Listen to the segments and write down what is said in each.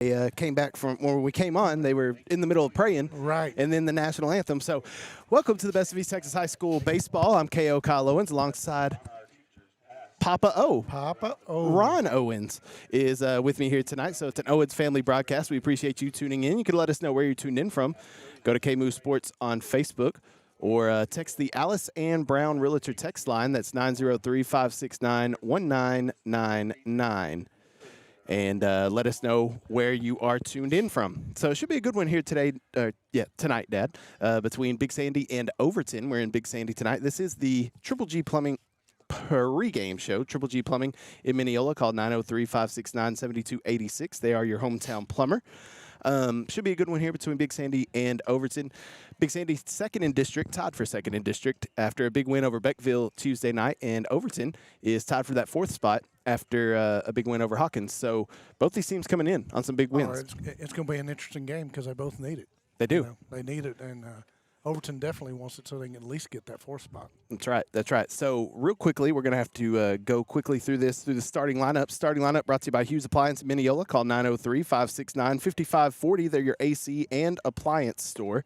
They came back from when we came on. They were in the middle of praying, right, and then the national anthem. So, welcome to the Best of East Texas High School baseball. I'm K.O. Kyle Owens, alongside Papa O. Papa O. Ron Owens is with me here tonight. So it's an Owens family broadcast. We appreciate you tuning in. You can let us know where you're tuned in from. Go to KMove Sports on Facebook, or text the Alice Ann Brown Realtor text line. That's 903-569-1999. And let us know where you are tuned in from. So it should be a good one here today, tonight, Dad, between Big Sandy and Overton. We're in Big Sandy tonight. This is the Triple G Plumbing pregame show. Triple G Plumbing in Mineola. Call 903-569-7286. They are your hometown plumber. Should be a good one here between Big Sandy and Overton. Big Sandy second in district, tied for second in district after a big win over Beckville Tuesday night, and Overton is tied for that fourth spot after a big win over Hawkins. So both these teams coming in on some big wins. It's going to be an interesting game because they both need it. They do. You know, they need it, and Overton definitely wants it so they can at least get that fourth spot. That's right. That's right. So real quickly, we're going to have to go quickly through the starting lineup. Starting lineup brought to you by Hughes Appliance in Mineola. Call 903-569-5540. They're your AC and appliance store.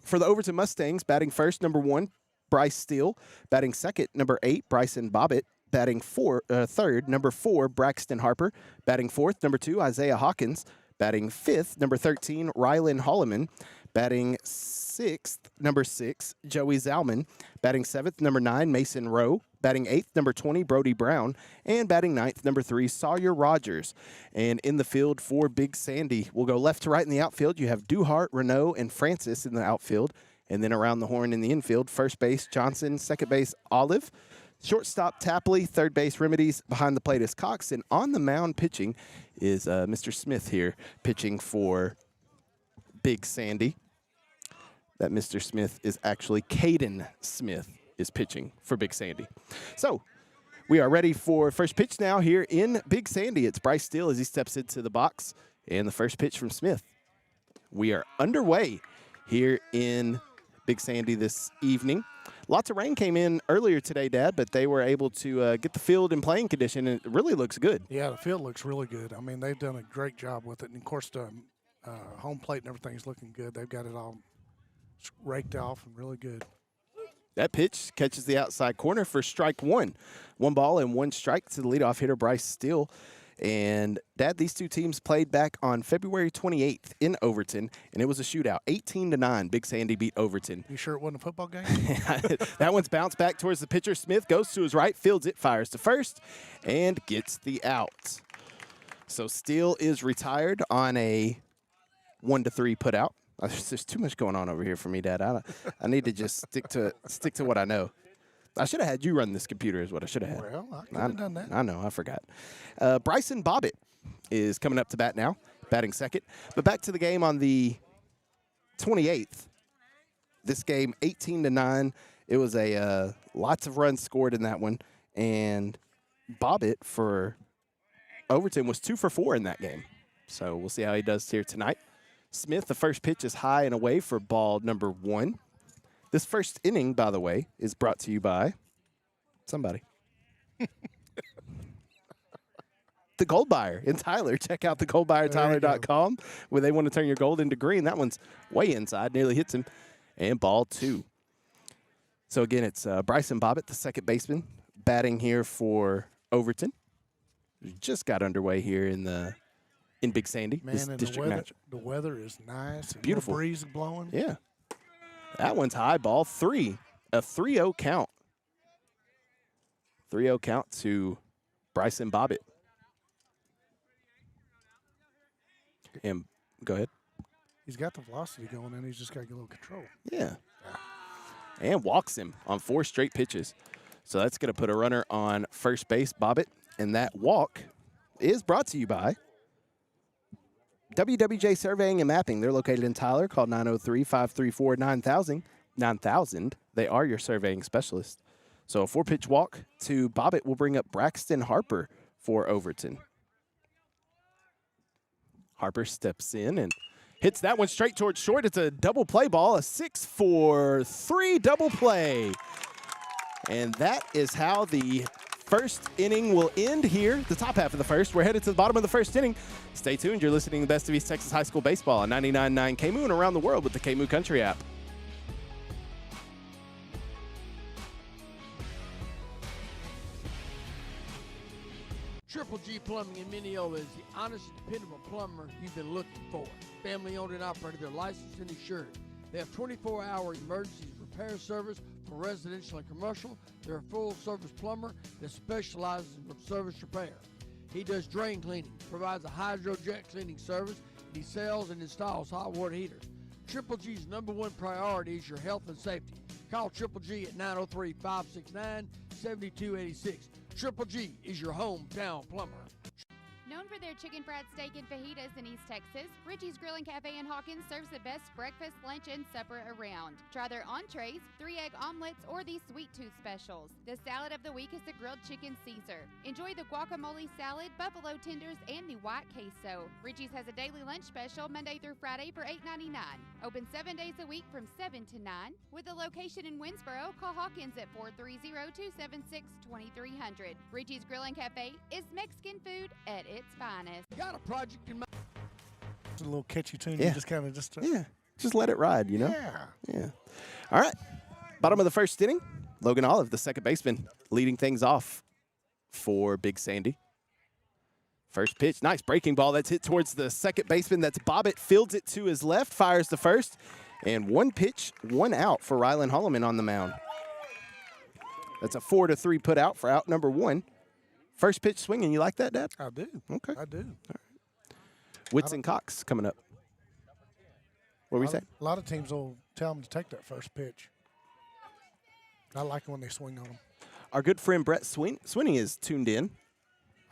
For the Overton Mustangs, batting first, number 1, Bryce Steele. Batting second, number 8, Bryson Bobbitt. Batting third, number 4, Braxton Harper. Batting fourth, number 2, Isaiah Hawkins. Batting fifth, number 13, Rylan Holloman. Batting sixth, number 6, Joey Zalman. Batting seventh, number 9, Mason Rowe. Batting eighth, number 20, Brody Brown. And batting ninth, number 3, Sawyer Rogers. And in the field for Big Sandy, we'll go left to right in the outfield. You have Duhart, Renault, and Francis in the outfield. And then around the horn in the infield, first base, Johnson. Second base, Olive. Shortstop, Tapley. Third base, Remedies. Behind the plate is Cox. And on the mound pitching is Mr. Smith here, pitching for Big Sandy. That Mr. Smith is actually Caden Smith is pitching for Big Sandy. So we are ready for first pitch now here in Big Sandy. It's Bryce Steele as he steps into the box. And the first pitch from Smith. We are underway here in Big Sandy this evening. Lots of rain came in earlier today, Dad, but they were able to get the field in playing condition, and it really looks good. Yeah, the field looks really good. I mean, they've done a great job with it. And, of course, the home plate and everything's looking good. They've got it all raked off and really good. That pitch catches the outside corner for strike one. 1 ball and 1 strike to the leadoff hitter, Bryce Steele. And, Dad, these two teams played back on February 28th in Overton, and it was a shootout. 18-9, Big Sandy beat Overton. You sure it wasn't a football game? That one's bounced back towards the pitcher. Smith goes to his right, fields it, fires to first, and gets the out. So Steele is retired on a 1-3 putout. There's too much going on over here for me, Dad. I need to just stick to what I know. I should have had you run this computer is what I should have had. Well, I could have done that. I know. I forgot. Bryson Bobbitt is coming up to bat now, batting second. But back to the game on the 28th. This game, 18-9. It was a lots of runs scored in that one. And Bobbitt for Overton was 2 for 4 in that game. So we'll see how he does here tonight. Smith, the first pitch is high and away for ball number 1. This first inning, by the way, is brought to you by somebody. The Gold Buyer in Tyler. Check out thegoldbuyertyler.com where they want to turn your gold into green. That one's way inside, nearly hits him. And ball 2. So, again, it's Bryson Bobbitt, the second baseman, batting here for Overton. We just got underway here in Big Sandy, Man, this district match. The weather is nice. And beautiful. The breeze blowing. Yeah. That one's high, ball 3. A 3-0 count. 3-0 count to Bryson Bobbitt. And go ahead. He's got the velocity going, and he's just got to get a little control. Yeah. And walks him on 4 straight pitches. So that's going to put a runner on first base, Bobbitt. And that walk is brought to you by WWJ Surveying and Mapping. They're located in Tyler. Call 903-534-9000. 9000. They are your surveying specialist. So a 4-pitch walk to Bobbitt will bring up Braxton Harper for Overton. Harper steps in and hits that one straight towards short. It's a double play ball, a 6-for-3 double play. And that is how the First inning will end here, the top half of the first. We're headed to the bottom of the first inning. Stay tuned. You're listening to the best of East Texas High School baseball on 99.9 KMOO and around the world with the KMOO Country app. Triple G Plumbing in Mineola is the honest and dependable plumber you've been looking for. Family owned and operated, they're licensed and insured. They have 24-hour emergency repair service for residential and commercial. They're a full-service plumber that specializes in service repair. He does drain cleaning, provides a hydrojet cleaning service, and he sells and installs hot water heaters. Triple G's #1 priority is your health and safety. Call Triple G at 903-569-7286. Triple G is your hometown plumber. Known for their chicken fried steak and fajitas in East Texas, Richie's Grill and Cafe in Hawkins serves the best breakfast, lunch, and supper around. Try their entrees, 3-egg omelets, or these sweet tooth specials. The salad of the week is the grilled chicken Caesar. Enjoy the guacamole salad, buffalo tenders, and the white queso. Richie's has a daily lunch special Monday through Friday for $8.99. Open 7 days a week from 7 to 9. With a location in Winsboro, call Hawkins at 430-276-2300. Richie's Grill and Cafe is Mexican food at its finest. Got a project in mind. It's a little catchy tune. Yeah. You just kind of Just let it ride, you know? Yeah. All right. Bottom of the first inning, Logan Olive, the second baseman, leading things off for Big Sandy. First pitch, nice breaking ball. That's hit towards the second baseman. That's Bobbitt. Fields it to his left, fires the first. And one pitch, one out for Rylan Holloman on the mound. That's a 4-3 put out for out number 1. First pitch swinging. You like that, Dad? I do. Okay. I do. All right. Whitson Cox coming up. What were we saying? A lot of teams will tell them to take that first pitch. I like it when they swing on them. Our good friend Brett Swinney is tuned in.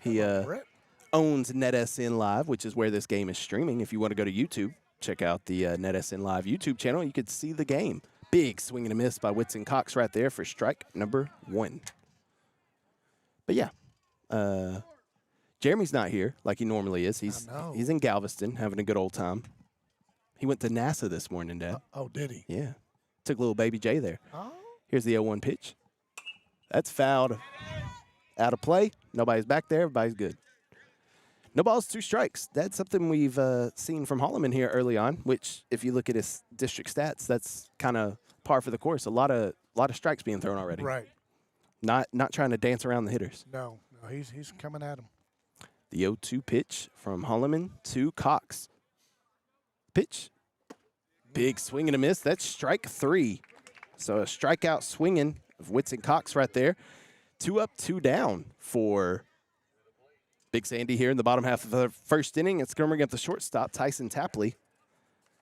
He Brett. owns NETsn Live, which is where this game is streaming. If you want to go to YouTube, check out the NETsn Live YouTube channel. You could see the game. Big swing and a miss by Whitson Cox right there for strike number 1. But yeah, Jeremy's not here like he normally is. He's in Galveston having a good old time. He went to NASA this morning, Dad. Oh, did he? Yeah. Took little baby Jay there. Oh. Here's the 0-1 pitch. That's fouled. Out of play. Nobody's back there. Everybody's good. No balls, 2 strikes. That's something we've seen from Holloman here early on, which if you look at his district stats, that's kind of par for the course. A lot of strikes being thrown already. Right. Not trying to dance around the hitters. No, he's coming at him. The 0-2 pitch from Holloman to Cox. Pitch. Big swing and a miss. That's strike 3. So a strikeout swinging of Whitson Cox right there. 2 up, 2 down for Big Sandy here in the bottom half of the first inning. It's going to bring up the shortstop, Tyson Tapley.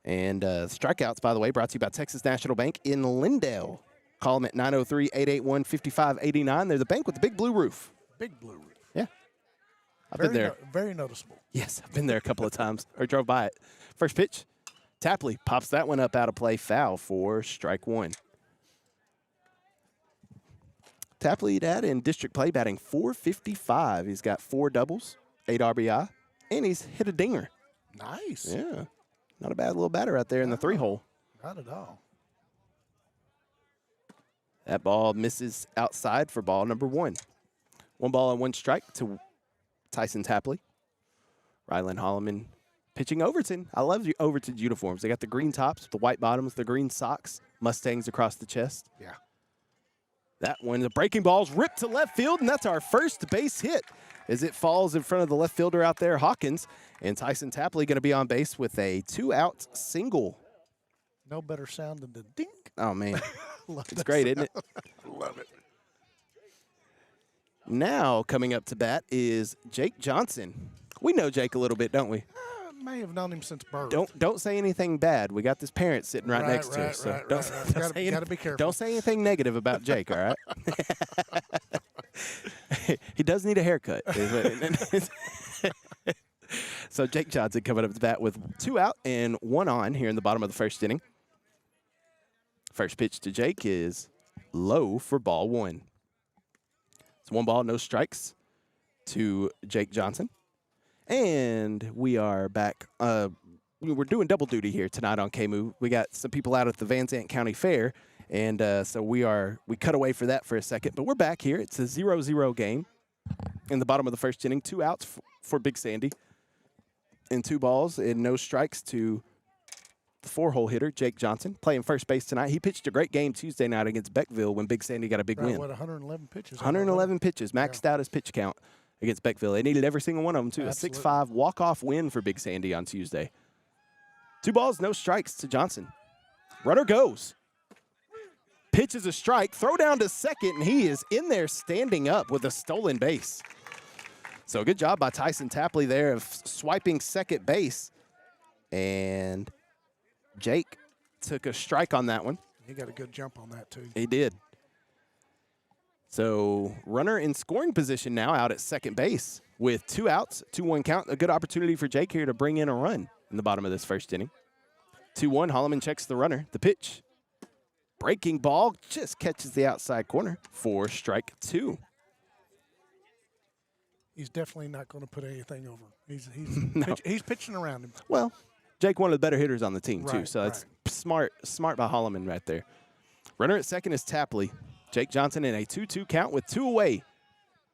And strikeouts, by the way, brought to you by Texas National Bank in Lindale. Call them at 903-881-5589. They're the bank with the big blue roof. Big blue roof. Yeah. I've been there. Very noticeable. Yes, I've been there a couple of times or drove by it. First pitch, Tapley pops that one up out of play, foul for strike 1. Tapley, Dad, in district play, batting .455. He's got 4 doubles, 8 RBI, and he's hit a dinger. Nice. Yeah. Not a bad little batter out there in the 3-hole. Not at all. That ball misses outside for ball number 1. 1 ball and 1 strike to Tyson Tapley. Rylan Holloman pitching Overton. I love the Overton uniforms. They got the green tops, the white bottoms, the green socks, Mustangs across the chest. Yeah. That one, the breaking ball's ripped to left field, and that's our first base hit as it falls in front of the left fielder out there, Hawkins. And Tyson Tapley going to be on base with a 2-out single. No better sound than the dink. Oh, man. It's great, isn't it? Love it. Now coming up to bat is Jake Johnson. We know Jake a little bit, don't we? May have known him since birth. Don't say anything bad. We got this parent sitting right next to us. So Gotta be careful. Don't say anything negative about Jake, all right? He does need a haircut. So Jake Johnson coming up to bat with 2 out and 1 on here in the bottom of the first inning. First pitch to Jake is low for ball 1. It's 1 ball, no strikes to Jake Johnson. And we are back. We're doing double duty here tonight on KMOO. We got some people out at the Van Zandt County Fair, and so we cut away for that for a second. But we're back here. It's a 0-0 game. in the bottom of the first inning. 2 outs for Big Sandy. And 2 balls and no strikes to the 4-hole hitter, Jake Johnson, playing first base tonight. He pitched a great game Tuesday night against Beckville when Big Sandy got a big win. What, 111 pitches? 111 pitches, maxed out his pitch count against Beckville. They needed every single one of them, too. Absolutely. A 6-5 walk-off win for Big Sandy on Tuesday. 2 balls, no strikes to Johnson. Runner goes. Pitches a strike, throw down to second, and he is in there standing up with a stolen base. So good job by Tyson Tapley there of swiping second base. And Jake took a strike on that one. He got a good jump on that, too. He did. So runner in scoring position now out at second base with 2 outs, 2-1 count. A good opportunity for Jake here to bring in a run in the bottom of this first inning. 2-1, Holloman checks the runner. The pitch. Breaking ball just catches the outside corner for strike 2. He's definitely not going to put anything over. He's No. he's pitching around him. Well, Jake, one of the better hitters on the team, too. Right, So that's smart by Holloman right there. Runner at second is Tapley. Jake Johnson in a 2-2 count with 2 away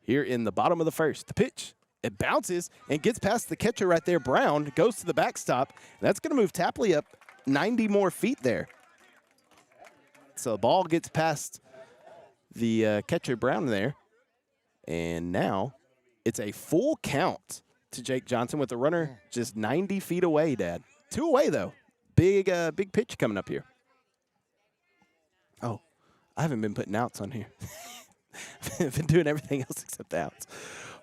here in the bottom of the first. The pitch, it bounces and gets past the catcher right there, Brown, goes to the backstop. And that's going to move Tapley up 90 more feet there. So the ball gets past the catcher, Brown, there. And now it's a full count to Jake Johnson with the runner just 90 feet away, Dad. 2 away, though. Big pitch coming up here. Oh, I haven't been putting outs on here. I've been doing everything else except the outs.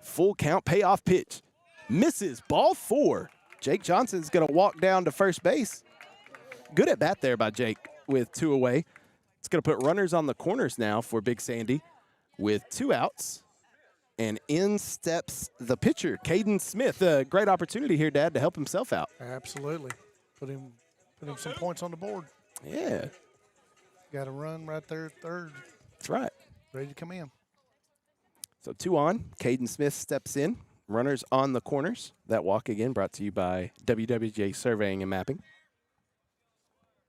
Full count, payoff pitch. Misses, ball 4. Jake Johnson's going to walk down to first base. Good at bat there by Jake with 2 away. It's going to put runners on the corners now for Big Sandy with 2 outs. And in steps the pitcher, Caden Smith. A great opportunity here, Dad, to help himself out. Absolutely. Put him some points on the board. Yeah, Got a run right there at third. that's right. Ready to come in. So 2 on. Caden Smith steps in. Runners on the corners. That walk again brought to you by WWJ Surveying and Mapping.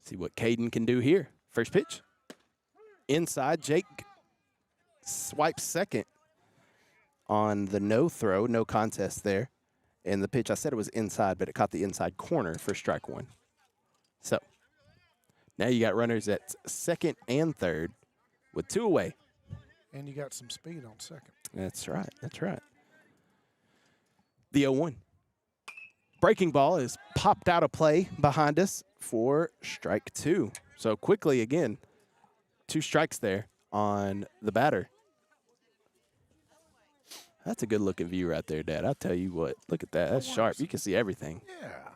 See what Caden can do here. First pitch. Inside, Jake swipes second on the no throw, no contest there. And the pitch, I said it was inside, but it caught the inside corner for strike 1. So now you got runners at second and third with 2 away. And you got some speed on second. That's right. That's right. The 0-1. Breaking ball is popped out of play behind us for strike 2. So quickly again, 2 strikes there on the batter. That's a good looking view right there, Dad. I'll tell you what. Look at that. That's sharp. You can see everything.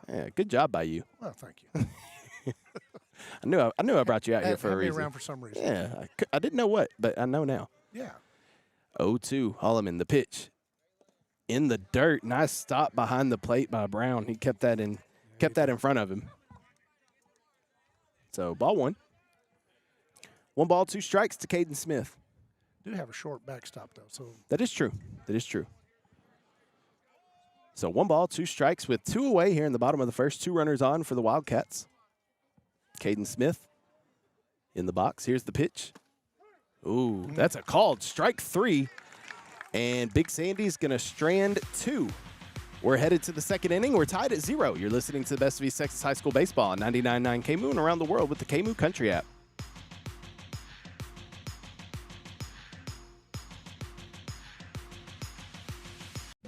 Yeah. Good job by you. Well, thank you. I knew I brought you out here for a Had me reason. around for some reason. Yeah. I didn't know what, but I know now. Yeah. 0-2, Holloman, the pitch. In the dirt. Nice stop behind the plate by Brown. He kept that in front of him. So ball 1. 1 ball, 2 strikes to Caden Smith. Do have a short backstop, though. So That is true. That is true. So 1 ball, 2 strikes with 2 away here in the bottom of the first. 2 runners on for the Wildcats. Caden Smith in the box. Here's the pitch. Ooh, that's a called strike 3. And Big Sandy's going to strand 2. We're headed to the second inning. We're tied at 0. You're listening to the Best of East Texas High School Baseball on 99.9 KMOO and around the world with the KMOO Country app.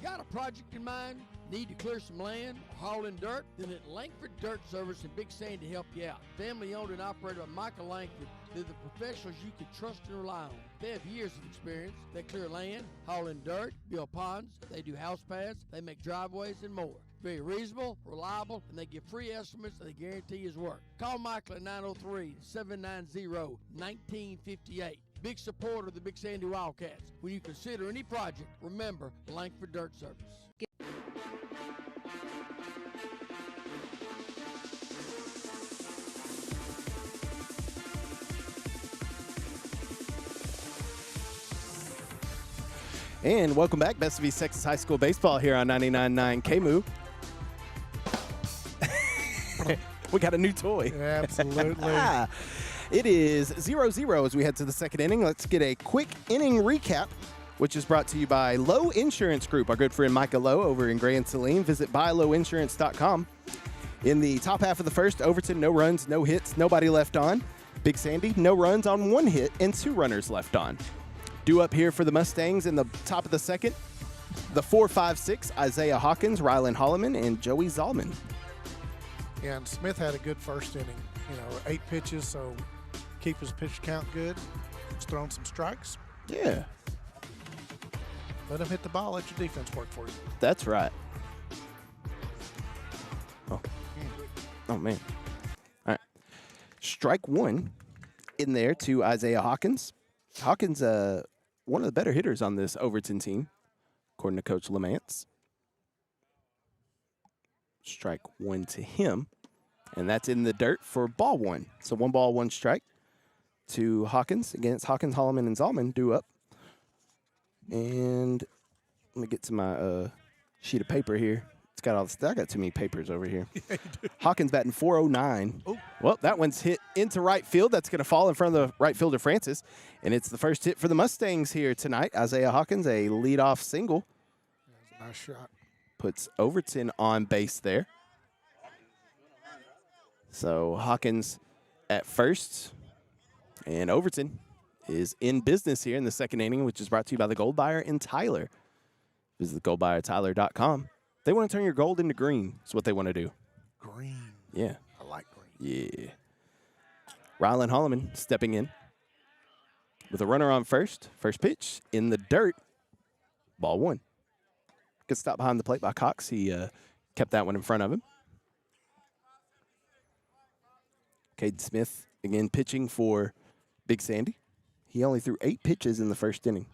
Got a project in mind? Need to clear some land or haul in dirt? Then at Langford Dirt Service in Big Sandy to help you out. Family owned and operated by Michael Langford. They're the professionals you can trust and rely on. They have years of experience. They clear land, haul in dirt, build ponds, they do house pads, they make driveways, and more. Very reasonable, reliable, and they give free estimates and they guarantee his work. Call Michael at 903-790-1958. Big supporter of the Big Sandy Wildcats. When you consider any project, remember Langford Dirt Service. And welcome back, Best of East Texas High School Baseball here on 99.9 KMOO. We got a new toy. absolutely. It is 0-0 as we head to the second inning. Let's get a quick inning recap which is brought to you by Lowe Insurance Group, our good friend Micah Lowe over in Grand Saline. Visit buyloweinsurance.com. In the top half of the first, Overton, no runs, no hits, nobody left on. Big Sandy, no runs on 1 hit and 2 runners left on. Due up here for the Mustangs in the top of the second, the 4-5-6, Isaiah Hawkins, Rylan Holloman, and Joey Zalman. Yeah, and Smith had a good first inning. 8 pitches, so keep his pitch count good. He's throwing some strikes. Yeah. Let him hit the ball. Let your defense work for you. That's right. Oh, man. All right. Strike 1 in there to Isaiah Hawkins. Hawkins, one of the better hitters on this Overton team, according to Coach Lamance. Strike 1 to him. And that's in the dirt for ball 1. So 1 ball, 1 strike to Hawkins against Hawkins, Holloman, and Zalman due up. And let me get to my sheet of paper here. It's got all this. I got too many papers over here. Yeah, Hawkins batting .409. Oh. Well, that one's hit into right field. That's going to fall in front of the right fielder, Francis. And it's the first hit for the Mustangs here tonight. Isaiah Hawkins, a leadoff single. That's a nice shot. Puts Overton on base there. So Hawkins at first. And Overton is in business here in the second inning, which is brought to you by the Gold Buyer in Tyler. Visit goldbuyertyler.com. They want to turn your gold into green. That's what they want to do. Green. Yeah. I like green. Yeah. Rylan Holloman stepping in with a runner on first. First pitch in the dirt. Ball 1. Good stop behind the plate by Cox. He kept that one in front of him. Caden Smith again pitching for Big Sandy. He only threw 8 pitches in the first inning.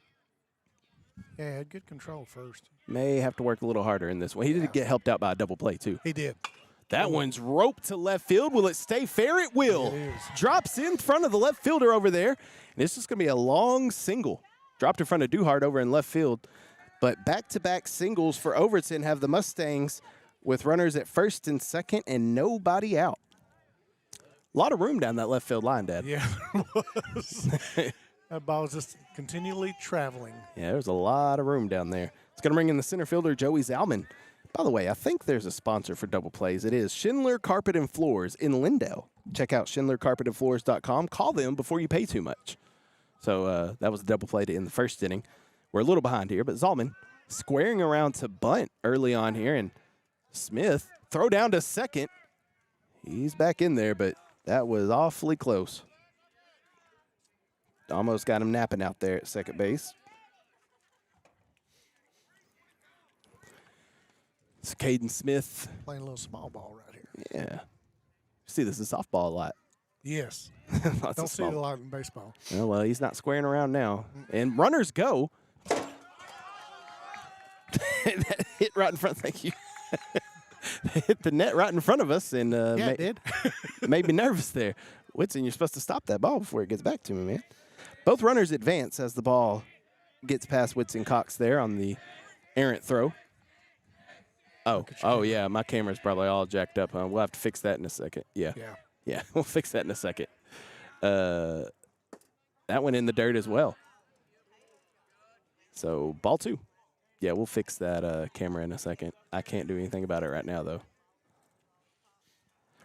Yeah, had good control first. May have to work a little harder in this one. He did get helped out by a double play, too. He did. That one's roped to left field. Will it stay fair? It will. It is. Drops in front of the left fielder over there. And this is going to be a long single. Dropped in front of Duhart over in left field. But back-to-back singles for Overton have the Mustangs with runners at first and second and nobody out. A lot of room down that left field line, Dad. Yeah, there was. That ball was just continually traveling. Yeah, there's a lot of room down there. It's going to bring in the center fielder, Joey Zalman. By the way, I think there's a sponsor for double plays. It is Schindler Carpet and Floors in Lindale. Check out schindlercarpetandfloors.com. Call them before you pay too much. So that was a double play to end the first inning. We're a little behind here, but Zalman squaring around to bunt early on here. And Smith, throw down to second. He's back in there, but that was awfully close. Almost got him napping out there at second base. It's Caden Smith. Playing a little small ball right here. Yeah. See, this is softball a lot. Yes. Lots Don't of see it small. a lot in baseball. Oh, well, he's not squaring around now. And runners go. That hit right in front. Thank you. Hit the net right in front of us. And yeah, it did. made me nervous there. Whitson, you're supposed to stop that ball before it gets back to me, man. Both runners advance as the ball gets past Whitson Cox there on the errant throw. Oh, yeah, my camera's probably all jacked up, huh? We'll have to fix that in a second. Yeah, we'll fix that in a second. That went in the dirt as well. So, ball 2. Yeah, we'll fix that camera in a second. I can't do anything about it right now, though.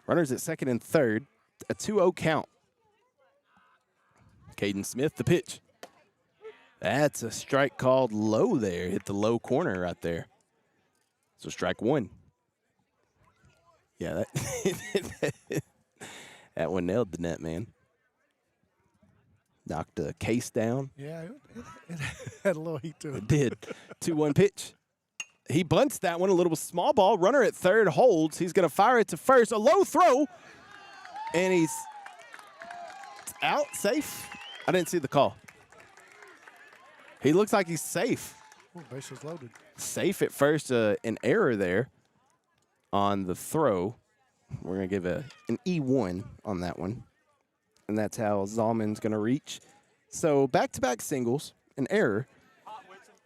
Runners at second and third. A 2-0 count. Caden Smith, the pitch. That's a strike called low there. Hit the low corner right there. So strike 1. Yeah, that one nailed the net, man. Knocked the case down. Yeah, it had a little heat to it. It did. 2-1 pitch. He bunts that one, a little small ball. Runner at third holds. He's going to fire it to first. A low throw. And he's out, safe. I didn't see the call. He looks like he's safe. Ooh, bases loaded. Safe at first. An error there on the throw. We're going to give an E1 on that one. And that's how Zalman's going to reach. So back-to-back singles, an error.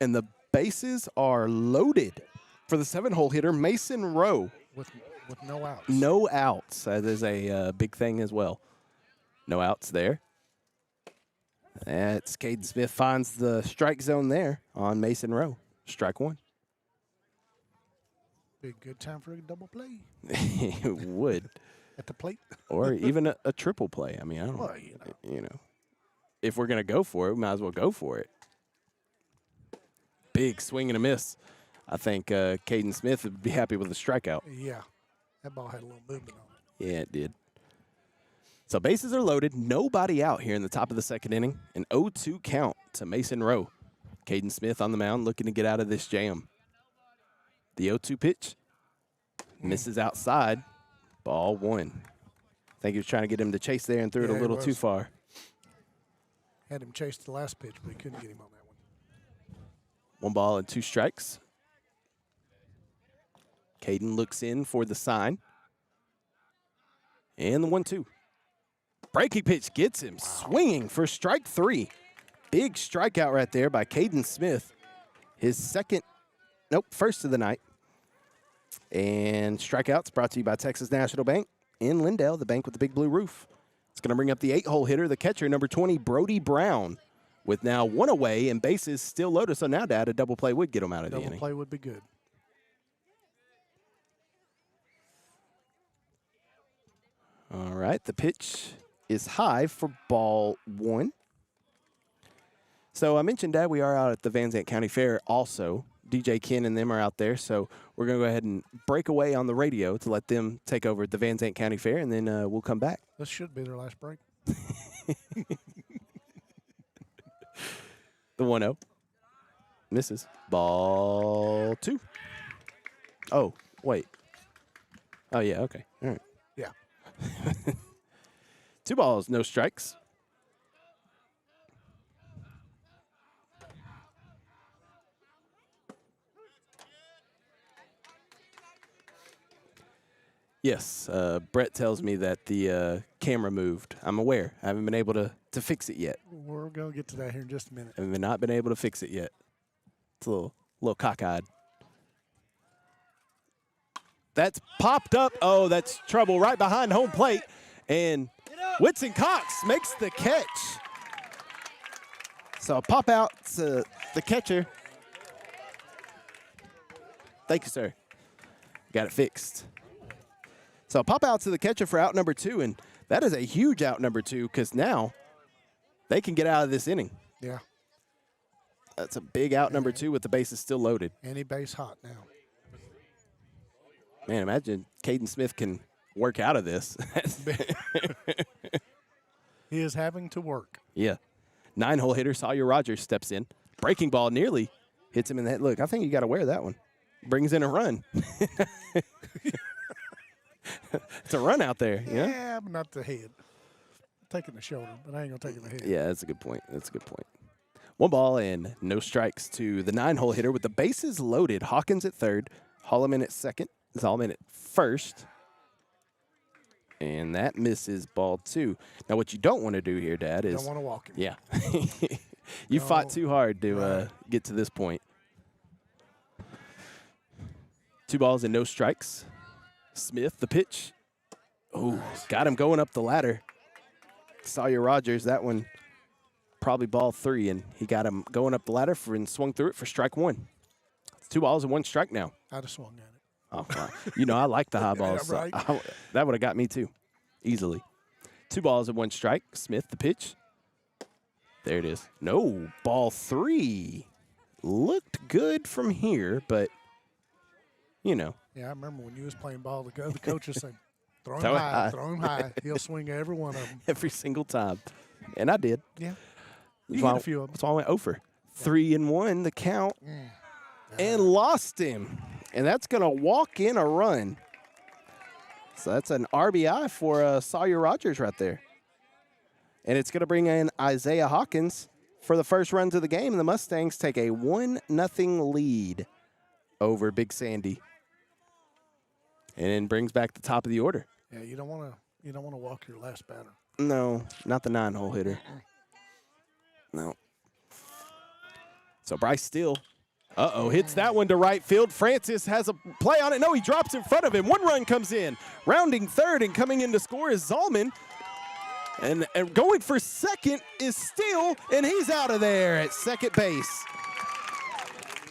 And the bases are loaded for the 7-hole hitter, Mason Rowe. With no outs. No outs. That is a big thing as well. No outs there. That's Caden Smith finds the strike zone there on Mason Rowe. Strike one. Be a good time for a double play It would. at the plate. Or even a triple play. I mean, I don't Well, know. If we're going to go for it, we might as well go for it. Big swing and a miss. I think Caden Smith would be happy with a strikeout. Yeah, that ball had a little movement on it. Yeah, it did. So bases are loaded. Nobody out here in the top of the second inning. An 0-2 count to Mason Rowe. Caden Smith on the mound looking to get out of this jam. The 0-2 pitch misses outside. Ball one. I think he was trying to get him to chase there and threw it a little too far. Had him chase the last pitch, but he couldn't get him on that one. 1 ball and 2 strikes. Caden looks in for the sign. And the 1-2. Breaking pitch gets him swinging for strike 3. Big strikeout right there by Caden Smith. His first of the night. And strikeouts brought to you by Texas National Bank in Lindale, the bank with the big blue roof. It's going to bring up the 8-hole hitter, the catcher, number 20, Brody Brown, with now 1 away and bases still loaded. So now, Dad, a double play would get him out of the inning. Double play would be good. All right, the pitch is high for ball 1. So I mentioned, Dad, we are out at the Van Zandt County Fair also. DJ Ken and them are out there, so we're going to go ahead and break away on the radio to let them take over at the Van Zandt County Fair, and then we'll come back. This should be their last break. The 1-0. Misses. Ball 2. Oh, wait. Oh, yeah, okay. All right. Yeah. 2 balls, no strikes. Yes, Brett tells me that the camera moved. I'm aware. I haven't been able to fix it yet. We're going to get to that here in just a minute. I've not been able to fix it yet. It's a little cockeyed. That's popped up. Oh, that's trouble right behind home plate. And Whitson Cox makes the catch. So a pop out to the catcher. Thank you, sir. Got it fixed. So pop out to the catcher for out number 2, and that is a huge out number 2 because now they can get out of this inning. Yeah. That's a big out number 2 with the bases still loaded. Any base hot now. Man, imagine Caden Smith can work out of this. He is having to work. Yeah. 9-hole hitter Sawyer Rogers steps in. Breaking ball nearly hits him in the head. Look, I think you got to wear that one. Brings in a run. It's a run out there. Yeah, but not the head. Taking the shoulder, but I ain't going to take it in the head. Yeah, that's a good point. 1 ball and no strikes to the 9-hole hitter with the bases loaded. Hawkins at third, Holloman at second, Zalman at first. And that misses ball 2. Now, what you don't want to do here, Dad, is... Don't want to walk him. Yeah. You fought too hard to get to this point. 2 balls and no strikes. Smith, the pitch. Oh, got him going up the ladder. Sawyer Rogers, that one probably ball 3, and he got him going up the ladder and swung through it for strike 1. It's 2 balls and 1 strike now. I'd have swung at it. Oh, wow. I like the high balls. Yeah, right. So that would have got me too, easily. 2 balls and 1 strike. Smith, the pitch. There it is. No, ball 3. Looked good from here, but, Yeah, I remember when you was playing ball, the coaches said, throw him high. He'll swing every one of them. Every single time. And I did. Yeah. That's You hit a few of them. That's why I went over. 3-1, the count. And lost him. And that's going to walk in a run. So that's an RBI for Sawyer Rogers right there. And it's going to bring in Isaiah Hawkins for the first runs of the game. And the Mustangs take a 1-0 lead over Big Sandy. And then brings back the top of the order. Yeah, you don't want to walk your last batter. No, not the 9-hole hitter. No. So Bryce Steele, hits that one to right field. Francis has a play on it. No, he drops in front of him. 1 run comes in. Rounding third and coming in to score is Zalman. And going for second is Steele, and he's out of there at second base.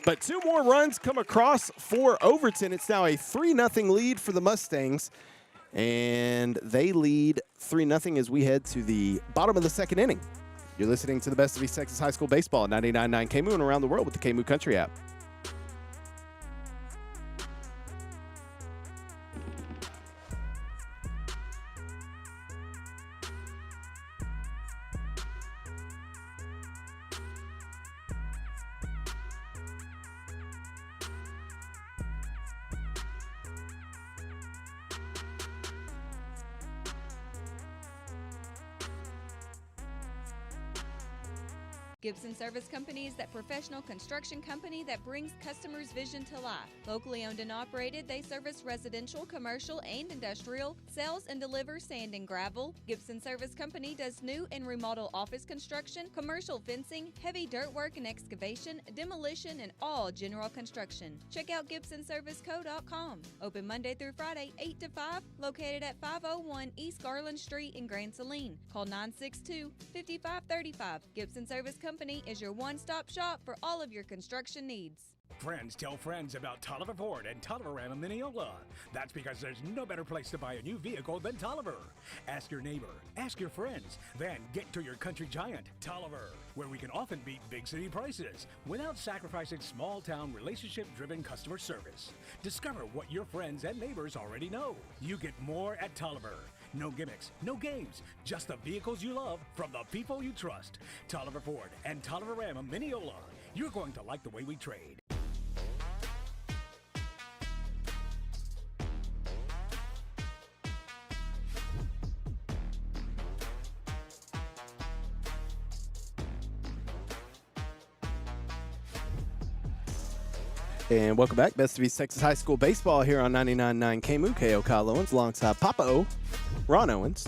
But 2 more runs come across for Overton. It's now a 3-0 lead for the Mustangs. And they lead 3-0 as we head to the bottom of the 2nd inning. You're listening to the best of East Texas High School Baseball, 99.9 KMOO and around the world with the KMOO Country app. Gibson Service Company is that professional construction company that brings customers' vision to life. Locally owned and operated, they service residential, commercial, and industrial, sells and delivers sand and gravel. Gibson Service Company does new and remodel office construction, commercial fencing, heavy dirt work and excavation, demolition, and all general construction. Check out GibsonServiceCo.com. Open Monday through Friday, 8 to 5, located at 501 East Garland Street in Grand Saline. Call 962-5535. Gibson Service Company is your one-stop shop for all of your construction needs. Friends tell friends about Tolliver Ford and Tolliver Ram in Mineola. That's because there's no better place to buy a new vehicle than Tolliver. Ask your neighbor, ask your friends, then get to your country giant, Tolliver, where we can often beat big city prices without sacrificing small-town relationship-driven customer service. Discover what your friends and neighbors already know. You get more at Tolliver. No gimmicks, no games, just the vehicles you love from the people you trust. Tolliver Ford and Tolliver Ram of Mineola. You're going to like the way we trade. And welcome back. Best of East Texas High School Baseball here on 99.9 KMOO. K.O. Kyle Owens alongside Papa O, Ron Owens.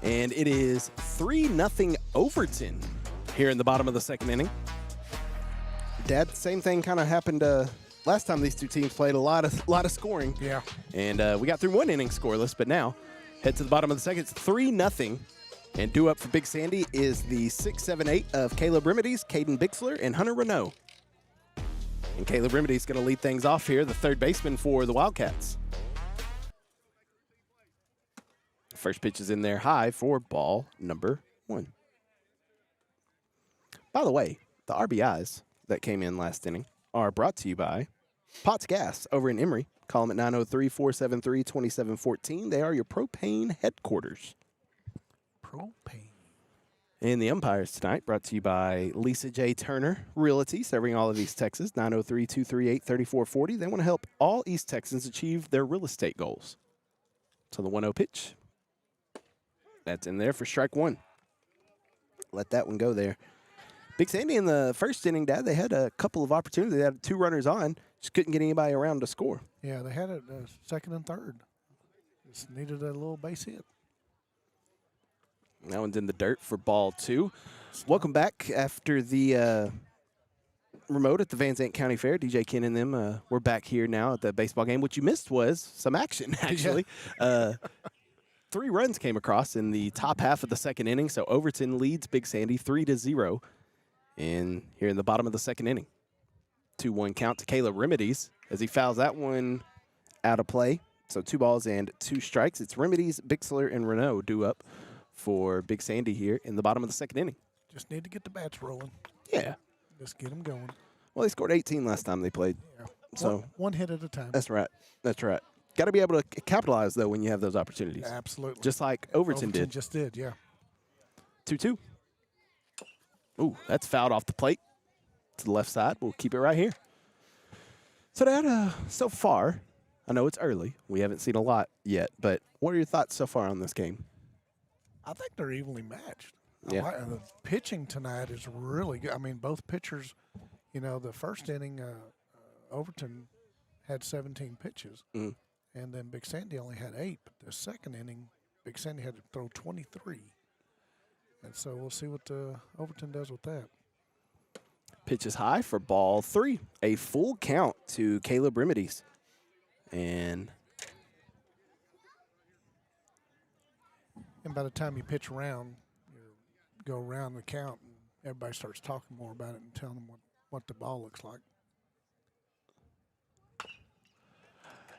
And it is 3-0 Overton here in the bottom of the 2nd inning. Dad, same thing kind of happened last time these two teams played. A lot of scoring. Yeah. And we got through 1 inning scoreless, but now head to the bottom of the 2nd. It's 3-0. And due up for Big Sandy is the 6-7-8 of Caleb Remedies, Caden Bixler, and Hunter Renault. And Caleb Remedies going to lead things off here, the 3rd baseman for the Wildcats. First pitch is in there high for ball number 1. By the way, the RBIs that came in last inning are brought to you by Potts Gas over in Emory. Call them at 903-473-2714. They are your propane headquarters. Propane. And the umpires tonight brought to you by Lisa J. Turner Realty, serving all of East Texas, 903-238-3440. They want to help all East Texans achieve their real estate goals. So the 1-0 pitch. That's in there for strike 1. Let that one go there. Big Sandy in the 1st inning, Dad, they had a couple of opportunities. They had 2 runners on, just couldn't get anybody around to score. Yeah, they had it 2nd and 3rd. Just needed a little base hit. That one's in the dirt for ball 2. Welcome back after the remote at the Van Zandt County Fair. DJ Ken and them we're back here now at the baseball game. What you missed was some action, actually. 3 runs came across in the top half of the 2nd inning, so Overton leads Big Sandy 3-0. And here in the bottom of the 2nd inning, 2-1 count to Caleb Remedies as he fouls that one out of play. So 2 balls and 2 strikes. It's Remedies, Bixler, and Renault due up for Big Sandy here in the bottom of the 2nd inning. Just need to get the bats rolling. Yeah. Just get them going. Well, they scored 18 last time they played. Yeah. So one hit at a time. That's right. That's right. Got to be able to capitalize, though, when you have those opportunities. Absolutely. Just like Overton did. Just did, yeah. 2-2. Ooh, that's fouled off the plate to the left side. We'll keep it right here. So, Dad, so far, I know it's early. We haven't seen a lot yet, but what are your thoughts so far on this game? I think they're evenly matched. Yeah. The pitching tonight is really good. I mean, both pitchers, the 1st inning, Overton had 17 pitches, and then Big Sandy only had 8. But the 2nd inning, Big Sandy had to throw 23. And so we'll see what Overton does with that. Pitch is high for ball 3. A full count to Caleb Remedies. And And by the time you pitch around, you go around the count, and everybody starts talking more about it and telling them what the ball looks like.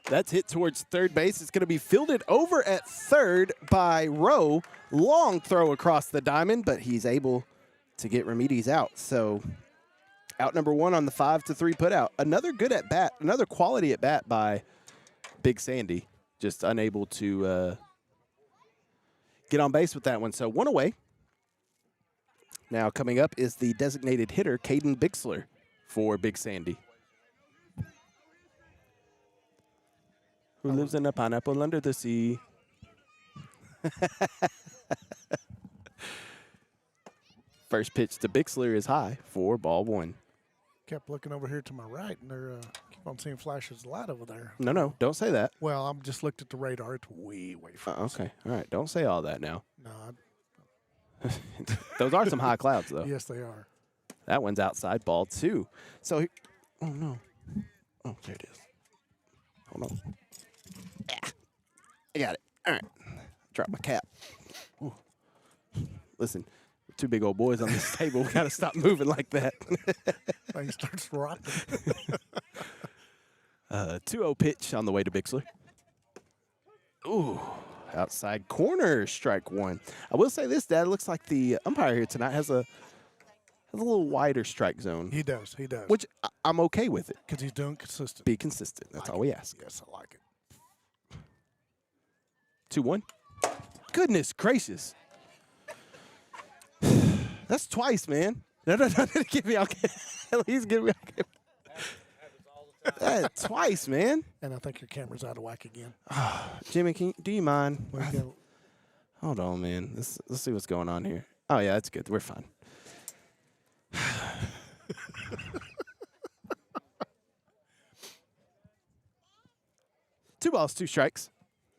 That's hit towards third base. It's going to be fielded over at third by Rowe. Long throw across the diamond, but he's able to get Remedies out. So out number 1 on the 5-3 putout. Another good at bat, another quality at bat by Big Sandy. Just unable to get on base with that one. So 1 away. Now coming up is the designated hitter, Caden Bixler, for Big Sandy. Who lives in a pineapple under the sea? First pitch to Bixler is high for ball 1. Kept looking over here to my right, and they're keep on seeing flashes of light over there. No, don't say that. Well, I'm just looked at the radar. It's way from us. Okay, all right. Don't say all that now. No, Those are some high clouds, though. yes, they are. That one's outside, ball 2. So, oh, no. Oh, there it is. Hold on. Yeah, I got it. All right. Drop my cap. Ooh. Listen, we're 2 big old boys on this table. We got to stop moving like that. Thing starts rocking. 2-0 pitch on the way to Bixler. Ooh, outside corner, strike 1. I will say this, Dad. It looks like the umpire here tonight has a little wider strike zone. He does. Which I'm okay with it. Because he's doing consistent. Be consistent. That's all we ask. Yes, I like it. 2-1. Goodness gracious. That's twice, man. No. Give me okay. At least give me okay. That's twice, man. And I think your camera's out of whack again. Jimmy, do you mind? We go. Hold on, man. Let's see what's going on here. Oh, yeah, that's good. We're fine. 2 balls, 2 strikes.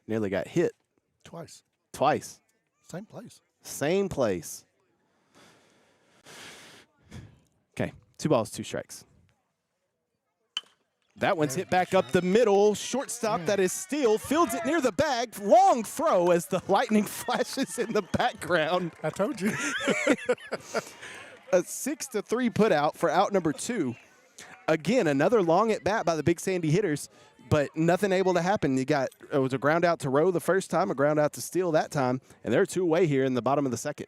Nearly got hit twice. Same place. Same place. Okay, 2 balls, 2 strikes. That one's hit back up the middle. Shortstop, that is Steele, fields it near the bag. Long throw as the lightning flashes in the background. I told you. A 6-3 put out for out number 2. Again, another long at bat by the Big Sandy hitters, but nothing able to happen. It was a ground out to Rowe the first time, a ground out to Steele that time, and they're 2 away here in the bottom of the 2nd.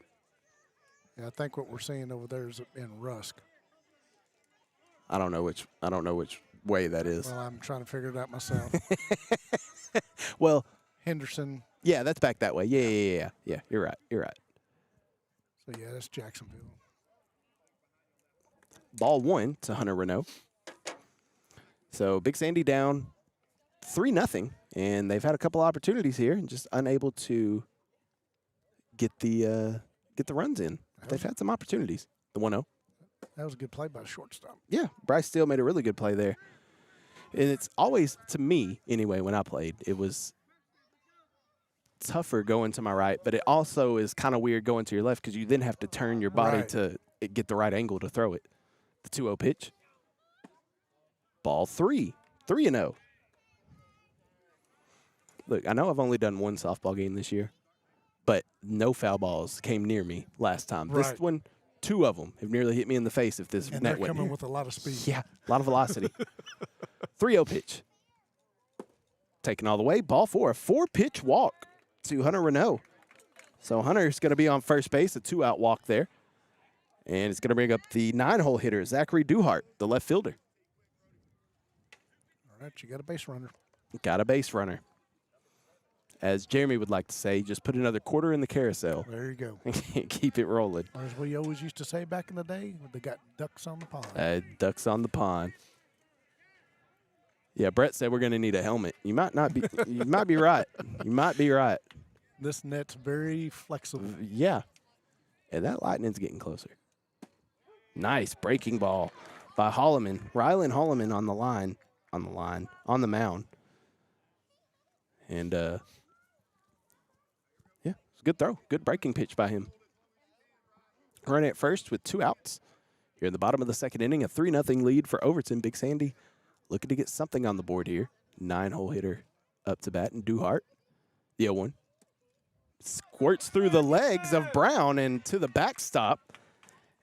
Yeah, I think what we're seeing over there is in Rusk. I don't know which way that is. Well, I'm trying to figure it out myself. Well, Henderson. yeah, that's back that way. Yeah. You're right. So yeah, that's Jacksonville. Ball 1 to Hunter Renault. So Big Sandy down 3-0, and they've had a couple opportunities here and just unable to get the runs in. They've had some opportunities. The 1-0. That was a good play by the shortstop. Yeah, Bryce Steele made a really good play there. And it's always, to me anyway, when I played, it was tougher going to my right, but it also is kind of weird going to your left because you then have to turn your body to get the right angle to throw it. The 2-0 pitch. Ball 3. 3-0. Look, I know I've only done 1 softball game this year, but no foul balls came near me last time. Right. This one, 2 of them have nearly hit me in the face if this And net they're went coming here. with a lot of speed. Yeah, a lot of velocity. 3-0 pitch. Taken all the way. Ball 4. A 4-pitch walk to Hunter Renault. So Hunter's going to be on first base. A 2-out walk there. And it's going to bring up the 9-hole hitter, Zachary Duhart, the left fielder. All right, you got a base runner. Got a base runner. As Jeremy would like to say, just put another quarter in the carousel. There you go. And keep it rolling. Or as we always used to say back in the day, they got ducks on the pond. Ducks on the pond. Yeah, Brett said we're going to need a helmet. You might not be. You might be right. You might be right. This net's very flexible. Yeah. And that lightning's getting closer. Nice breaking ball by Holloman. Rylan Holloman on the mound. And, yeah, it's a good throw. Good breaking pitch by him. Running at first with 2 outs. Here in the bottom of the 2nd inning, a 3-0 lead for Overton. Big Sandy looking to get something on the board here. 9-hole hitter up to bat, and Duhart, the 0-1. squirts through the legs of Brown and to the backstop.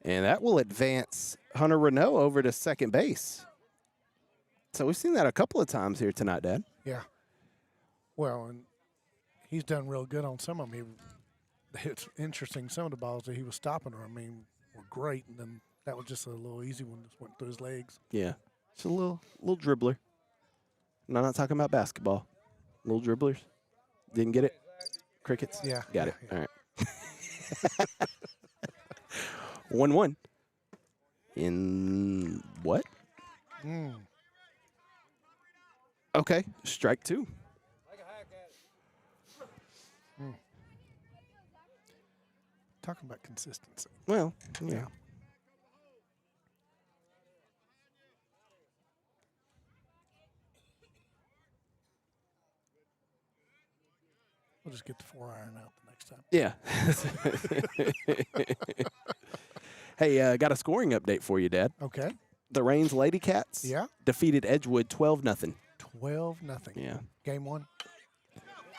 And that will advance Hunter Renault over to second base. So we've seen that a couple of times here tonight, Dad. Yeah. Well, and he's done real good on some of them. It's interesting. Some of the balls that he was stopping were great, and then that was just a little easy one that went through his legs. Yeah. Just a little dribbler. And I'm not talking about basketball. Little dribblers. Didn't get it? Crickets? Yeah. Got it. Yeah. All right. 1-1. In what? Okay. Strike 2. Talking about consistency. Well, yeah. We'll just get the 4-iron out the next time. Yeah. Hey, got a scoring update for you, Dad. Okay. The Rains Lady Cats defeated Edgewood 12-0. 12-0. Yeah. Game 1.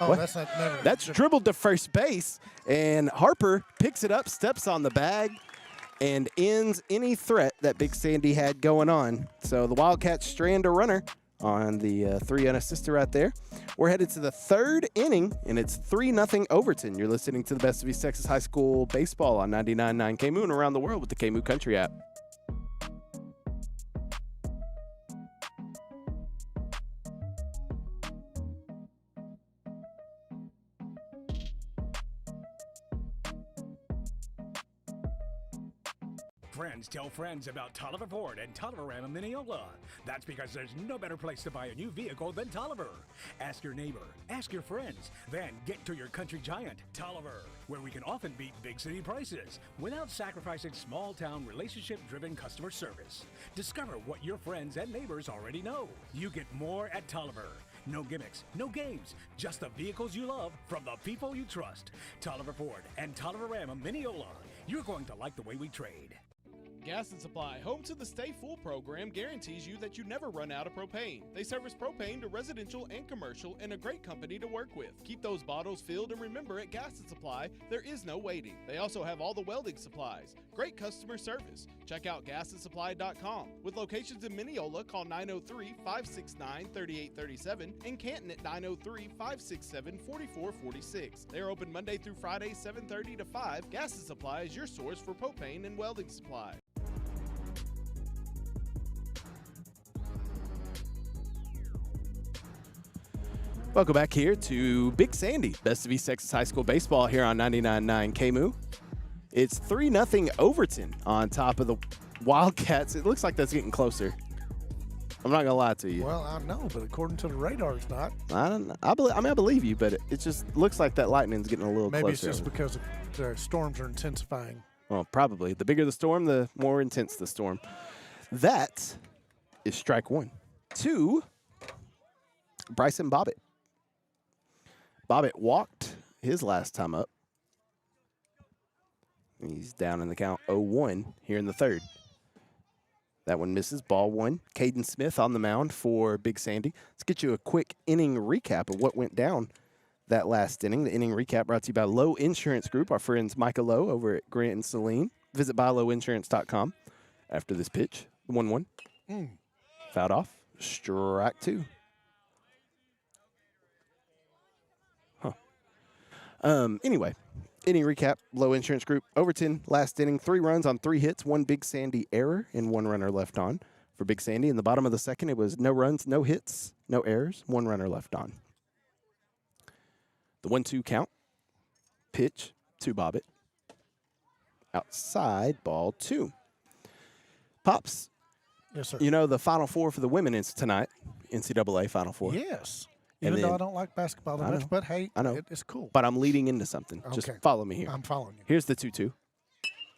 Oh, What? that's not never. That's dribbled to first base, and Harper picks it up, steps on the bag, and ends any threat that Big Sandy had going on. So the Wildcats strand a runner on the 3 unassisted right there. We're headed to the 3rd inning, and it's 3-0 Overton. You're listening to the Best of East Texas High School Baseball on 99.9 KMOO and around the world with the KMOO Country app. Friends tell friends about Tolliver Ford and Tolliver Ram in Mineola. That's because there's no better place to buy a new vehicle than Tolliver. Ask your neighbor, ask your friends, then get to your country giant, Tolliver, where we can often beat big city prices without sacrificing small town relationship-driven customer service. Discover what your friends and neighbors already know. You get more at Tolliver. No gimmicks, no games, just the vehicles you love from the people you trust. Tolliver Ford and Tolliver Ram of Mineola. You're going to like the way we trade. Gas and Supply, home to the Stay Full program, guarantees you that you never run out of propane. They service propane to residential and commercial and a great company to work with. Keep those bottles filled, and remember, at Gas and Supply, there is no waiting. They also have all the welding supplies. Great customer service. Check out gasandsupply.com. With locations in Mineola, call 903-569-3837 and Canton at 903-567-4446. They are open Monday through Friday, 7:30 to 5. Gas and Supply is your source for propane and welding supplies. Welcome back here to Big Sandy, Best of East Texas High School Baseball here on 99.9 KMOO. It's 3-0 Overton on top of the Wildcats. It looks like that's getting closer. I'm not gonna lie to you. Well, I know, but according to the radar, it's not. I don't know. I believe you, but it just looks like that lightning's getting a little Maybe closer. it's just because the storms are intensifying. Well, probably. The bigger the storm, the more intense the storm. That is strike 1. 2, Bryson Bobbitt. Bobbitt walked his last time up. He's down in the count 0-1 here in the 3rd. That one misses. Ball 1. Caden Smith on the mound for Big Sandy. Let's get you a quick inning recap of what went down that last inning. The inning recap brought to you by Lowe Insurance Group, our friends Micah Lowe over at Grant and Saline. Visit buyloweinsurance.com. After this pitch, the 1-1. Fouled off. Strike 2. Anyway, inning recap, Lowe Insurance Group. Overton, last inning, 3 runs on 3 hits, 1 Big Sandy error, and 1 runner left on for Big Sandy. In the bottom of the 2nd, it was no runs, no hits, no errors, 1 runner left on. The 1-2 count. Pitch to Bobbitt. Outside, ball 2. Pops. Yes, sir. You know the Final Four for the women is tonight, NCAA Final Four. Yes. And Even though then- I don't like basketball that I much, know. but hey, I know. it's cool. But I'm leading into something. Just Okay. follow me here. I'm following you. Here's the 2-2.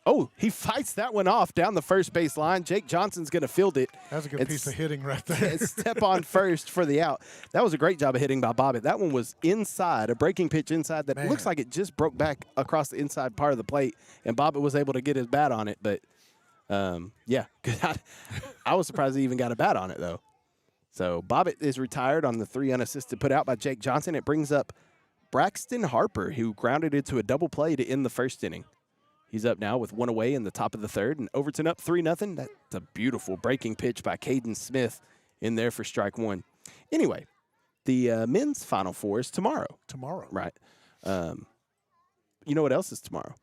Oh, he fights that one off down the first base line. Jake Johnson's going to field it. That was a good It's- piece of hitting right there. Step on first for the out. That was a great job of hitting by Bobbitt. That one was inside, a breaking pitch inside that Man. looks like it just broke back across the inside part of the plate, and Bobbitt was able to get his bat on it. But, yeah, I was surprised he even got a bat on it, though. So Bobbitt is retired on the 3 unassisted put out by Jake Johnson. It brings up Braxton Harper, who grounded into a double play to end the first inning. He's up now with 1 away in the top of the third, and Overton up 3-0. That's a beautiful breaking pitch by Caden Smith in there for strike one. Anyway, the men's Final Four is tomorrow. Tomorrow. Right. You know what else is tomorrow?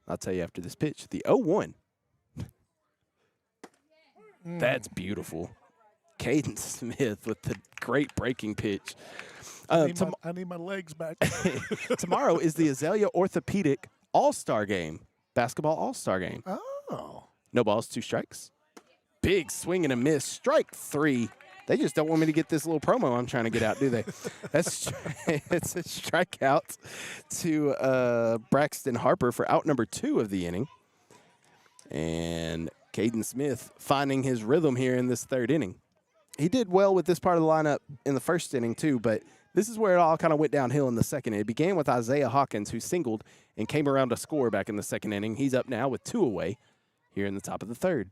I'll tell you after this pitch. The 0-1. That's beautiful. Caden Smith with the great breaking pitch. I need my legs back. Tomorrow is the Azalea Orthopedic All-Star Game, basketball All-Star Game. Oh. No balls, 2 strikes. Big swing and a miss. Strike 3. They just don't want me to get this little promo I'm trying to get out, do they? It's a strikeout to Braxton Harper for out number 2 of the inning. And Caden Smith finding his rhythm here in this third inning. He did well with this part of the lineup in the first inning too, but this is where it all kind of went downhill in the second. It began with Isaiah Hawkins, who singled and came around to score back in the second inning. He's up now with 2 away here in the top of the third.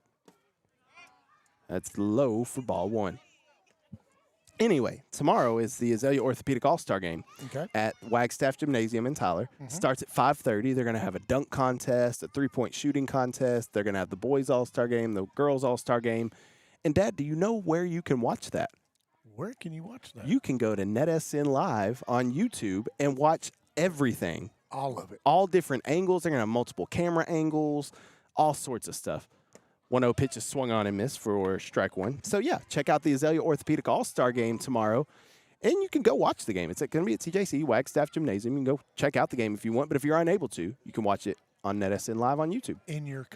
That's low for ball 1. Anyway, tomorrow is the Azalea Orthopedic All-Star Game at Wagstaff Gymnasium in Tyler. Starts at 5:30. They're going to have a dunk contest, a 3-point shooting contest. They're going to have the boys All-Star Game, the girls All-Star Game. And, Dad, do you know where you can watch that? Where can you watch that? You can go to NETsn Live on YouTube and watch everything. All of it. All different angles. They're going to have multiple camera angles, all sorts of stuff. 1-0 pitch is swung on and missed for strike 1. So, yeah, check out the Azalea Orthopedic All-Star Game tomorrow, and you can go watch the game. It's going to be at TJC, Wagstaff Gymnasium. You can go check out the game if you want, but if you're unable to, you can watch it on NETsn Live on YouTube. In your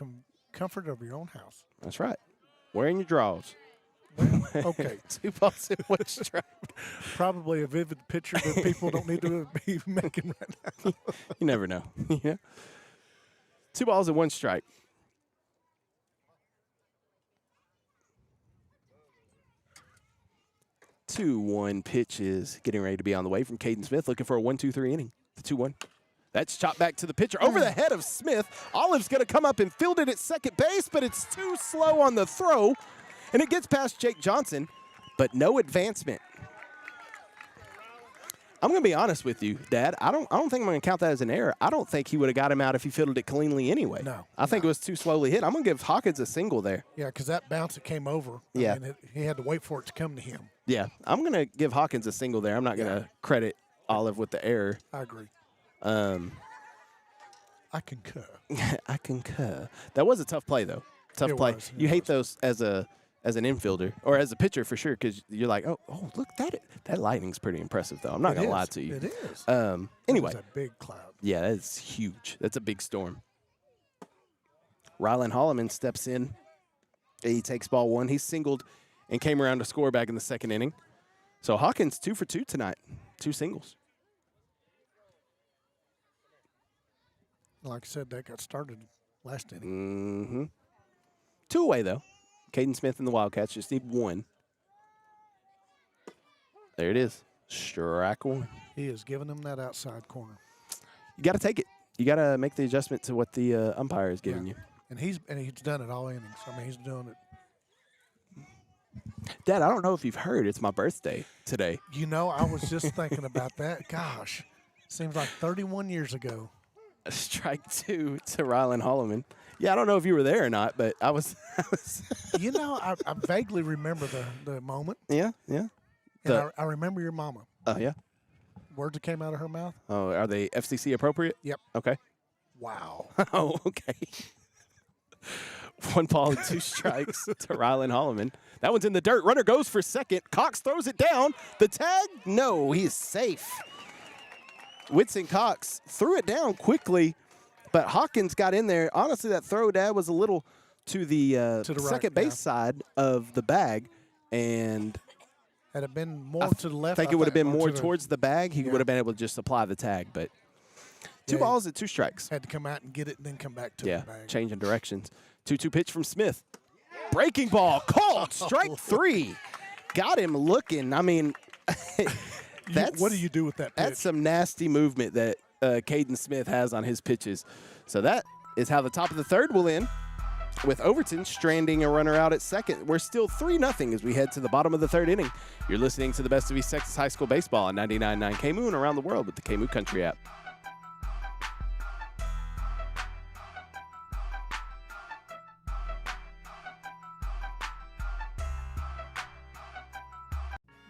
comfort of your own house. That's right. Wearing your drawers. Okay. 2 balls and 1 strike. Probably a vivid picture that people don't need to be making right now. You never know. Yeah. 2 balls and 1 strike. 2-1 pitch is getting ready to be on the way from Caden Smith, looking for a 1-2-3 inning. The 2-1. That's chopped back to the pitcher. Over the head of Smith. Olive's going to come up and field it at second base, but it's too slow on the throw. And it gets past Jake Johnson, but no advancement. I'm going to be honest with you, Dad. I don't think I'm going to count that as an error. I don't think he would have got him out if he fielded it cleanly anyway. No. I think it was too slowly hit. I'm going to give Hawkins a single there. Yeah, because that bounce that came over, Yeah. I mean, he had to wait for it to come to him. Yeah, I'm going to give Hawkins a single there. I'm not going to credit Olive with the error. I agree. I concur. I concur. That was a tough play, though. Tough It play. was. You hate those as an infielder or as a pitcher for sure, because you're like, oh, look, that lightning's pretty impressive, though. I'm not going to lie to you. It is. Anyway. It's a big cloud. Yeah, that's huge. That's a big storm. Rylan Holloman steps in. He takes ball 1. He singled and came around to score back in the second inning. So Hawkins 2 for 2 tonight. 2 singles. Like I said, that got started last inning. Mm-hmm. 2 away, though. Caden Smith and the Wildcats just need 1. There it is. Strike 1. He is giving them that outside corner. You got to take it. You got to make the adjustment to what the umpire is giving you. And he's done it all innings. I mean, he's doing it. Dad, I don't know if you've heard, it's my birthday today. You know, I was just thinking about that. Gosh, seems like 31 years ago. Strike 2 to Rylan Holloman. Yeah, I don't know if you were there or not, but I was. You know, I vaguely remember the moment. Yeah. And I remember your mama. Oh, yeah? Words that came out of her mouth. Oh, are they FCC appropriate? Yep. Okay. Wow. Oh, okay. 1 ball and 2 strikes to Rylan Holloman. That one's in the dirt. Runner goes for second. Cox throws it down. The tag? No, he's safe. Whitson Cox threw it down quickly, but Hawkins got in there. Honestly, that throw, Dad, was a little to the right, second base side of the bag. And had it been more to the left, I think it would have been or more to the- towards the bag. He would have been able to just apply the tag. But 2 balls and 2 strikes. Had to come out and get it and then come back to the bag. Changing directions. 2-2 pitch from Smith. Breaking ball. Called. Strike 3. Got him looking. I mean, what do you do with that pitch? That's some nasty movement that Caden Smith has on his pitches. So that is how the top of the third will end. with Overton stranding a runner out at second. We're still 3-0 as we head to the bottom of the third inning. You're listening to the best of East Texas High School baseball on 99.9 KMOO and around the world with the KMOO Country app.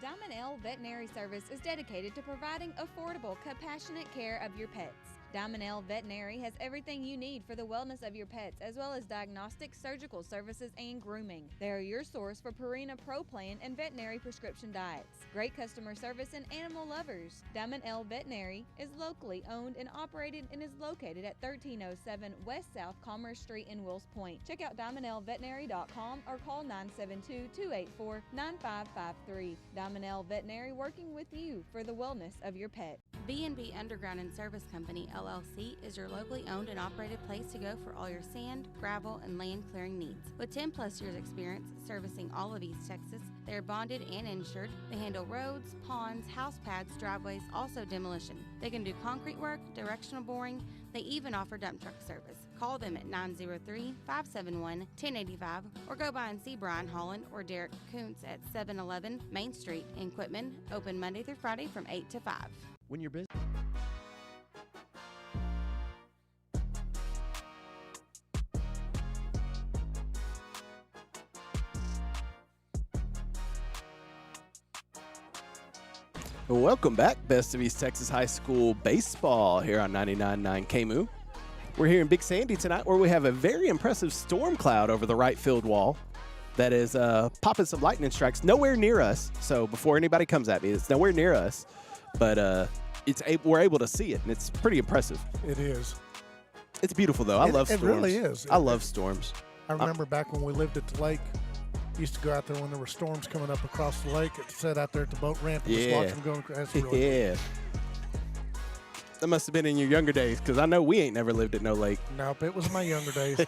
Diamond L Veterinary Service is dedicated to providing affordable, compassionate care of your pets. Diamond L Veterinary has everything you need for the wellness of your pets, as well as diagnostic, surgical services, and grooming. They are your source for Purina Pro Plan and veterinary prescription diets. Great customer service and animal lovers. Diamond L Veterinary is locally owned and operated and is located at 1307 West South Commerce Street in Wills Point. Check out diamondlveterinary.com or call 972-284-9553. Diamond L Veterinary, working with you for the wellness of your pet. B&B Underground and Service Company, LLC is your locally owned and operated place to go for all your sand, gravel, and land clearing needs. With 10 plus years experience servicing all of East Texas, they are bonded and insured. They handle roads, ponds, house pads, driveways, also demolition. They can do concrete work, directional boring. They even offer dump truck service. Call them at 903-571-1085 or go by and see Brian Holland or Derek Kuntz at 711 Main Street in Quitman, open Monday through Friday from 8 to 5. When you're busy. Welcome back, Best of East Texas High School baseball here on 99.9 KMOO. We're here in Big Sandy tonight where we have a very impressive storm cloud over the right field wall that is popping some lightning strikes nowhere near us. So before anybody comes at me, it's nowhere near us, but we're able to see it, and it's pretty impressive. It is. It's beautiful, though. I love storms. It really is. I love storms. I remember back when we lived at the lake, used to go out there when there were storms coming up across the lake and sit out there at the boat ramp and just watch them going across. That's really cool. That must have been in your younger days, because I know we ain't never lived at no lake. Nope, it was my younger days.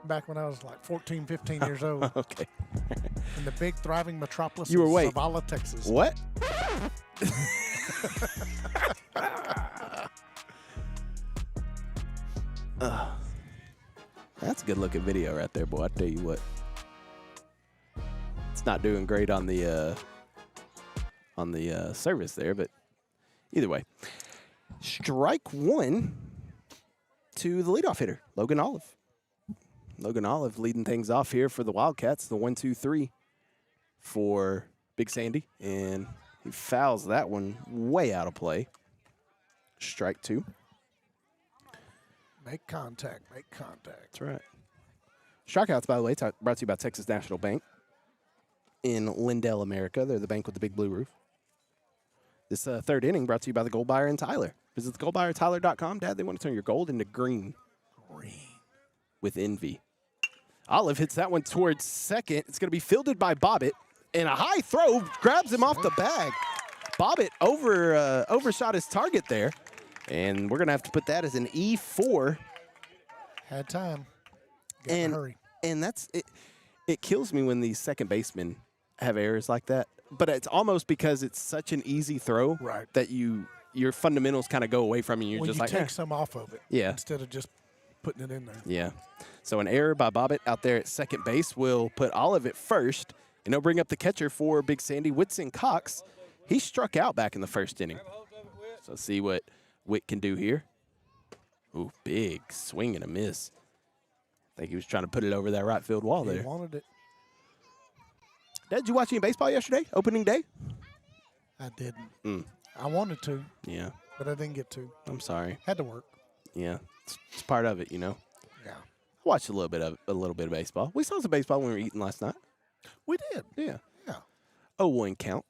Back when I was like 14, 15 years old. Okay. In the big, thriving metropolis of Zavala, Texas. What? That's a good-looking video right there, boy. I tell you what. It's not doing great on the service there, but either way. Strike one to the leadoff hitter, Logan Olive. Logan Olive leading things off here for the Wildcats, the 1-2-3 for Big Sandy, and he fouls that one way out of play. Strike two. Make contact, make contact. That's right. Strikeouts, by the way, brought to you by Texas National Bank in Lindell, America. They're the bank with the big blue roof. This third inning brought to you by the Gold Buyer in Tyler. Visit thegoldbuyertyler.com. Dad, they want to turn your gold into green. Green. With envy. Olive hits that one towards second. It's going to be fielded by Bobbitt. And a high throw grabs him off the bag. Bobbitt overshot his target there. And we're going to have to put that as an E4. Had time. Got to hurry. And that's it. It kills me when these second basemen have errors like that. But it's almost because it's such an easy throw that your fundamentals kind of go away from you. You're just you like, take some off of it. Yeah. Instead of just putting it in there. Yeah. So an error by Bobbitt out there at second base will put Olive at first. And he'll bring up the catcher for Big Sandy, Whitson Cox. He struck out back in the first inning. So see what Witt can do here. Ooh, big swing and a miss. I think he was trying to put it over that right field wall there. He wanted it. Dad, did you watch any baseball yesterday, opening day? I didn't. I wanted to. Yeah. But I didn't get to. I'm sorry. Had to work. Yeah. It's part of it, you know. Yeah. I watched a little bit of baseball. We saw some baseball when we were eating last night. We did. Yeah. Yeah. 0-1 count.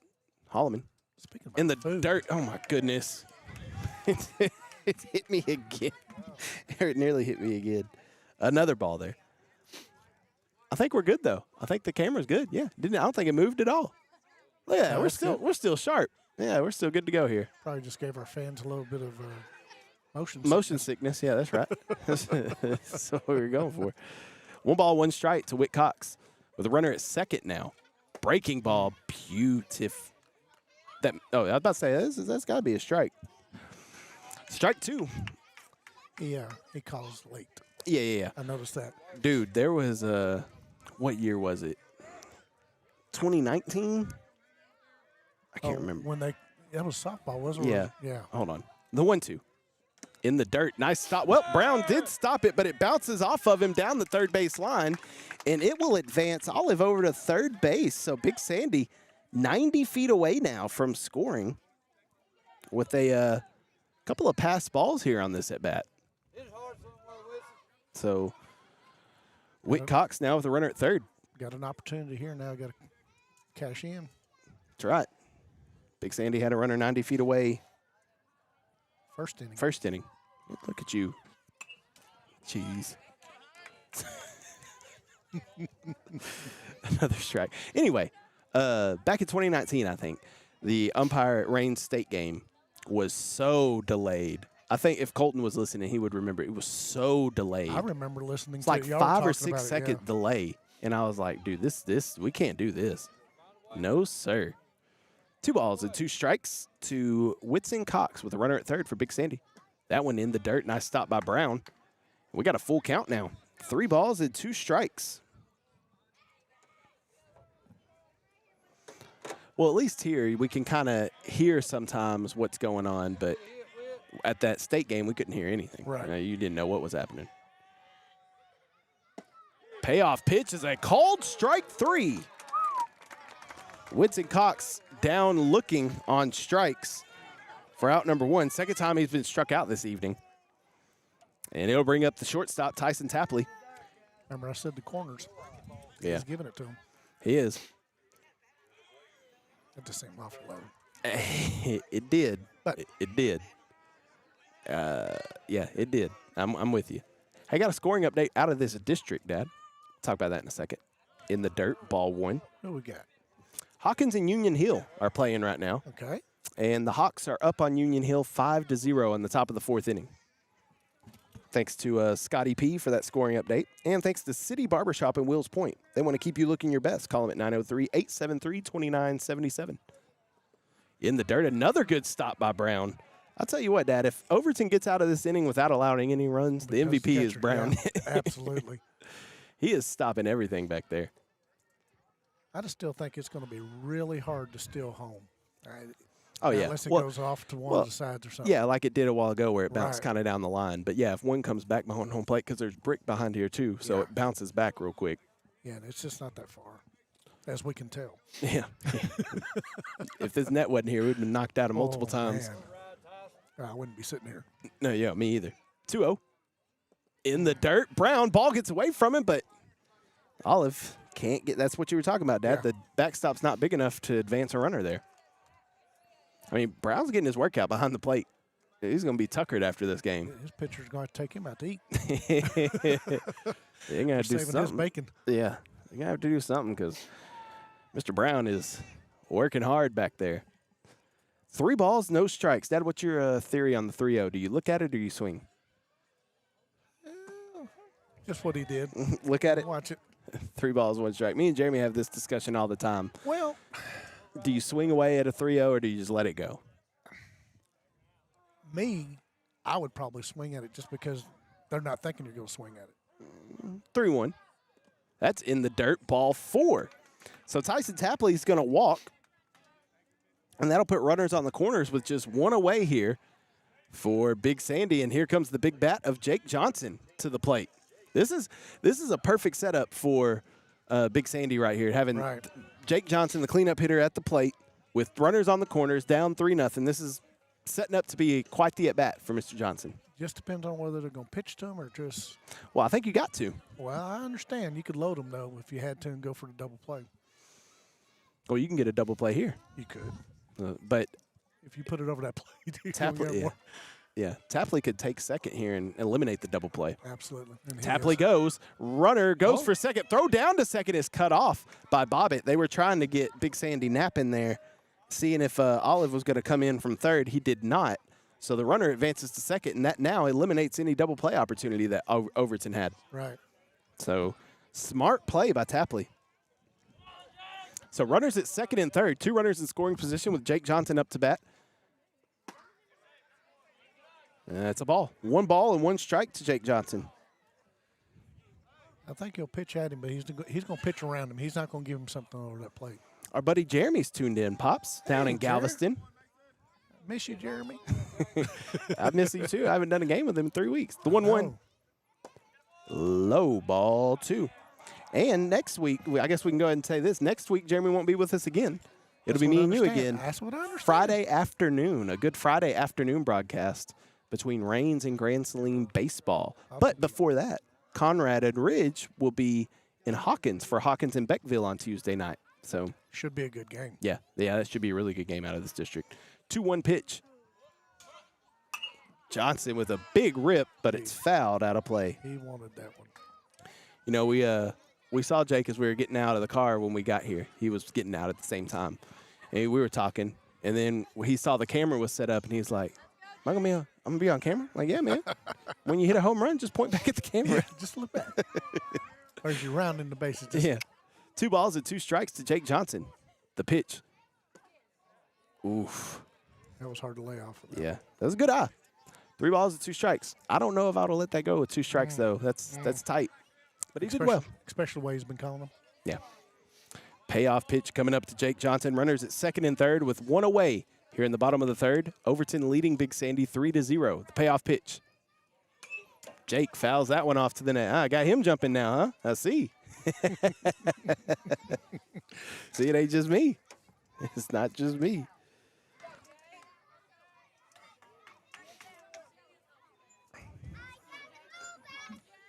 Holloman. Speaking of in the food. dirt. Oh, my goodness. It hit me again. It nearly hit me again. Another ball there. I think we're good, though. I think the camera's good. Yeah. I don't think it moved at all. Look at that. We're still sharp. Yeah, we're still good to go here. Probably just gave our fans a little bit of motion sickness. Yeah, that's right. That's what we were going for. 1 ball, 1 strike to Whit Cox with a runner at second now. Breaking ball, beautiful. I was about to say, that's got to be a strike. Strike 2. Yeah, he calls late. Yeah. I noticed that. Dude, there was what year was it? 2019? I can't remember. When that was softball, wasn't it? Yeah. Yeah. Hold on. The 1-2. In the dirt. Nice stop. Well, Brown did stop it, but it bounces off of him down the third base line, and it will advance Olive over to third base. So Big Sandy 90 feet away now from scoring with a couple of passed balls here on this at-bat. So Whit Cox now with a runner at third. Got an opportunity here now. Got to cash in. That's right. Big Sandy had a runner 90 feet away. First inning. First inning. Look at you. Jeez. Another strike. Anyway, back in 2019, I think, the umpire at Rain State game was so delayed. I think if Colton was listening, he would remember. It was so delayed. I remember listening It's to like it. Y'all 5 were or talking 6 about second it, yeah. delay. And I was like, dude, this we can't do this. No, sir. 2 balls and 2 strikes to Whitson Cox with a runner at third for Big Sandy. That one in the dirt. Nice stop by Brown. We got a full count now. 3 balls and 2 strikes. Well, at least here we can kind of hear sometimes what's going on, but at that state game we couldn't hear anything. Right. You didn't know what was happening. Payoff pitch is a called strike 3. Whitson Cox down looking on strikes for out number 1. Second time he's been struck out this evening. And it'll bring up the shortstop, Tyson Tapley. Remember I said the corners. Yeah. He's giving it to him. He is. That just seemed awful low. It did. But It did. Yeah, it did. I'm with you. I got a scoring update out of this district, Dad. Talk about that in a second. In the dirt, ball 1. who we got? Hawkins and Union Hill are playing right now. Okay. And the Hawks are up on Union Hill 5-0 in the top of the 4th inning. Thanks to Scotty P for that scoring update. And thanks to City Barbershop in Wills Point. They want to keep you looking your best. Call them at 903-873-2977. In the dirt, another good stop by Brown. I'll tell you what, Dad, if Overton gets out of this inning without allowing any runs, the Because MVP is catcher, Brown. yeah, absolutely. He is stopping everything back there. I just still think it's going to be really hard to steal home. Oh, yeah. Unless it Well- goes off to one well, of the sides or something. Yeah, like it did a while ago where it bounced Right. kind of down the line. But, yeah, if one comes back behind home plate, because there's brick behind here too, so Yeah. it bounces back real quick. Yeah, and it's just not that far, as we can tell. Yeah. If this net wasn't here, we'd been knocked out multiple Oh, times. man. I wouldn't be sitting here. No, yeah, me either. 2-0. In the dirt. Brown, ball gets away from him, but Olive can't get – that's what you were talking about, Dad. Yeah. The backstop's not big enough to advance a runner there. I mean, Brown's getting his workout behind the plate. He's going to be tuckered after this game. His pitcher's going to take him out to eat. They're going to have to do Saving his something. bacon. Yeah, they're going to have to do something because Mr. Brown is working hard back there. 3 balls, no strikes. Dad, what's your theory on the 3-0? Do you look at it or do you swing? Just what he did. Look at it. Watch it. 3 balls, 1 strike. Me and Jeremy have this discussion all the time. Well, Do you swing away at a 3-0 or do you just let it go? me, I would probably swing at it just because they're not thinking you're going to swing at it. 3-1. That's in the dirt, ball 4. So Tyson Tapley's going to walk, and that'll put runners on the corners with just 1 away here for Big Sandy. And here comes the big bat of Jake Johnson to the plate. This is a perfect setup for Big Sandy right here, having Right. Jake Johnson, the cleanup hitter, at the plate with runners on the corners, down 3-0. This is setting up to be quite the at-bat for Mr. Johnson. Just depends on whether they're going to pitch to him or just. Well, I think you got to. Well, I understand. You could load them, though, if you had to and go for the double play. Well, you can get a double play here. You could. But If you put it over that plate, you Tapley, got yeah. more. Yeah, Tapley could take second here and eliminate the double play. Absolutely. And he Tapley is. goes. Runner goes Oh. for second. Throw down to second is cut off by Bobbitt. They were trying to get Big Sandy Knapp in there, seeing if Olive was going to come in from third. He did not. So the runner advances to second, and that now eliminates any double play opportunity that Overton had. Right. So smart play by Tapley. So runners at second and third. 2 runners in scoring position with Jake Johnson up to bat. That's a ball. 1 ball and 1 strike to Jake Johnson. I think he'll pitch at him, but he's going to pitch around him. He's not going to give him something over that plate. Our buddy Jeremy's tuned in, Pops, down in Galveston. Miss you, Jeremy. I miss you, too. I haven't done a game with him in 3 weeks. The 1-1. Low ball, 2. And next week, I guess we can go ahead and say this. Next week, Jeremy won't be with us again. It'll be me and you again. That's what I understand. Friday afternoon, a good Friday afternoon broadcast between Rains and Grand Saline baseball. But before that, Conrad and Ridge will be in Hawkins for Hawkins and Beckville on Tuesday night. So should be a good game. Yeah, that should be a really good game out of this district. 2-1 pitch. Johnson with a big rip, but it's fouled out of play. He wanted that one. You know, we saw Jake as we were getting out of the car when we got here. He was getting out at the same time. And we were talking, and then he saw the camera was set up, and he's like, I'm gonna be on camera? I'm like, yeah, man. When you hit a home run, just point back at the camera. Yeah, just look back. Or as you're rounding the bases. Yeah. 2 balls and 2 strikes to Jake Johnson. The pitch. Oof. That was hard to lay off. Of that. Yeah, that was a good eye. 3 balls and 2 strikes. I don't know if I would have let that go with 2 strikes, though. That's tight. But he did well. Especially the way he's been calling them. Yeah. Payoff pitch coming up to Jake Johnson. Runners at second and third with 1 away here in the bottom of the third. Overton leading Big Sandy 3-0. The payoff pitch. Jake fouls that one off to the net. I got him jumping now, huh? I see. See, it ain't just me. It's not just me.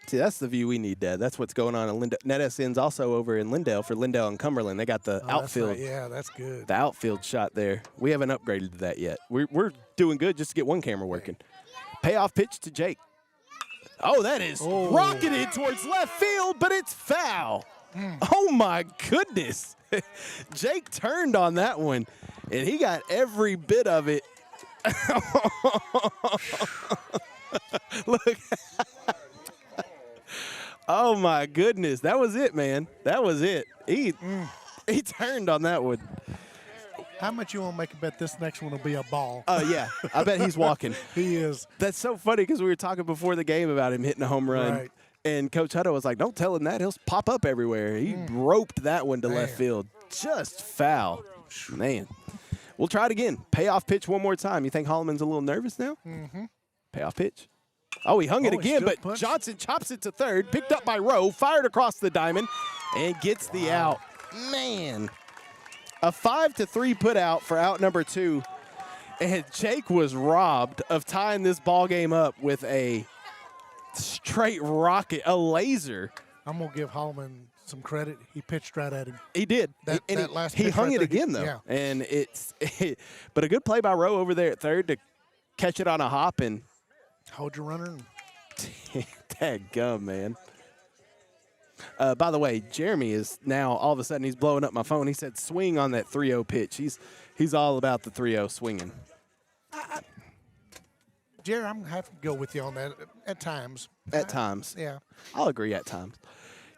See, that's the view we need, Dad. That's what's going on in Lindale. NETsn's also over in Lindale for Lindale and Cumberland. They got the outfield. That's right. Yeah, that's good. The outfield shot there. We haven't upgraded to that yet. We're doing good just to get one camera working. Payoff pitch to Jake. Oh, that is rocketed towards left field, but it's foul. Oh, my goodness. Jake turned on that one, and he got every bit of it. Look. Oh, my goodness. That was it, man. That was it. He turned on that one. How much you want to make a bet this next one will be a ball? Oh, yeah. I bet he's walking. He is. That's so funny because we were talking before the game about him hitting a home run. Right. And Coach Hutto was like, don't tell him that. He'll pop up everywhere. He roped that one to left field. Just foul. Man. We'll try it again. Payoff pitch one more time. You think Holloman's a little nervous now? Mm-hmm. Payoff pitch. Oh, he hung it again, but Johnson chops it to third, picked up by Rowe, fired across the diamond, and gets the out. Man. A 5-3 put out for out number 2. And Jake was robbed of tying this ball game up with a straight rocket, a laser. I'm going to give Holloman some credit. He pitched right at him. He did. He hung it again, though. Yeah. And but a good play by Rowe over there at third to catch it on a hop and hold your runner. Dadgum, man. By the way, Jeremy is now all of a sudden he's blowing up my phone. He said swing on that 3-0 pitch. He's all about the 3-0 swinging. Jerry, I'm going to have to go with you on that at times. At times. Yeah. I'll agree at times.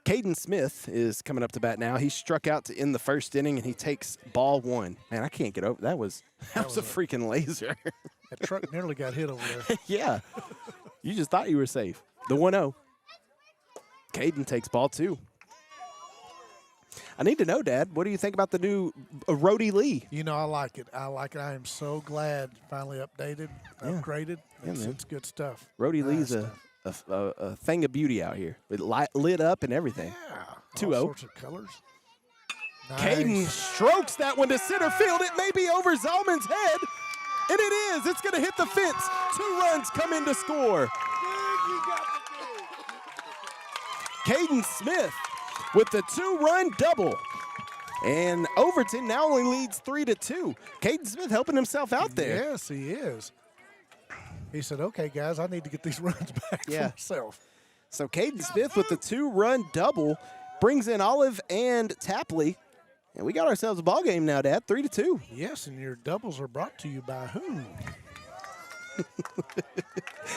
Caden Smith is coming up to bat now. He struck out to end the first inning, and he takes ball 1. Man, I can't get over that. Was a freaking laser. That truck nearly got hit over there. Yeah. You just thought you were safe. The 1-0. Caden takes ball 2. I need to know, Dad, what do you think about the new Rhodey Lee? You know, I like it. I am so glad finally updated, upgraded. It's good stuff. Rhodey Lee's a thing of beauty out here. It lit up and everything. Yeah. 2-0. All sorts of colors. Nice. Caden strokes that one to center field. It may be over Zalman's head. And it is. It's going to hit the fence. 2 runs come in to score. Caden Smith with the 2-run double. And Overton now only leads 3-2. Caden Smith helping himself out there. Yes, he is. He said, okay, guys, I need to get these runs back for myself. So Caden Smith with the 2-run double brings in Olive and Tapley. And we got ourselves a ball game now, Dad, 3-2. Yes, and your doubles are brought to you by who?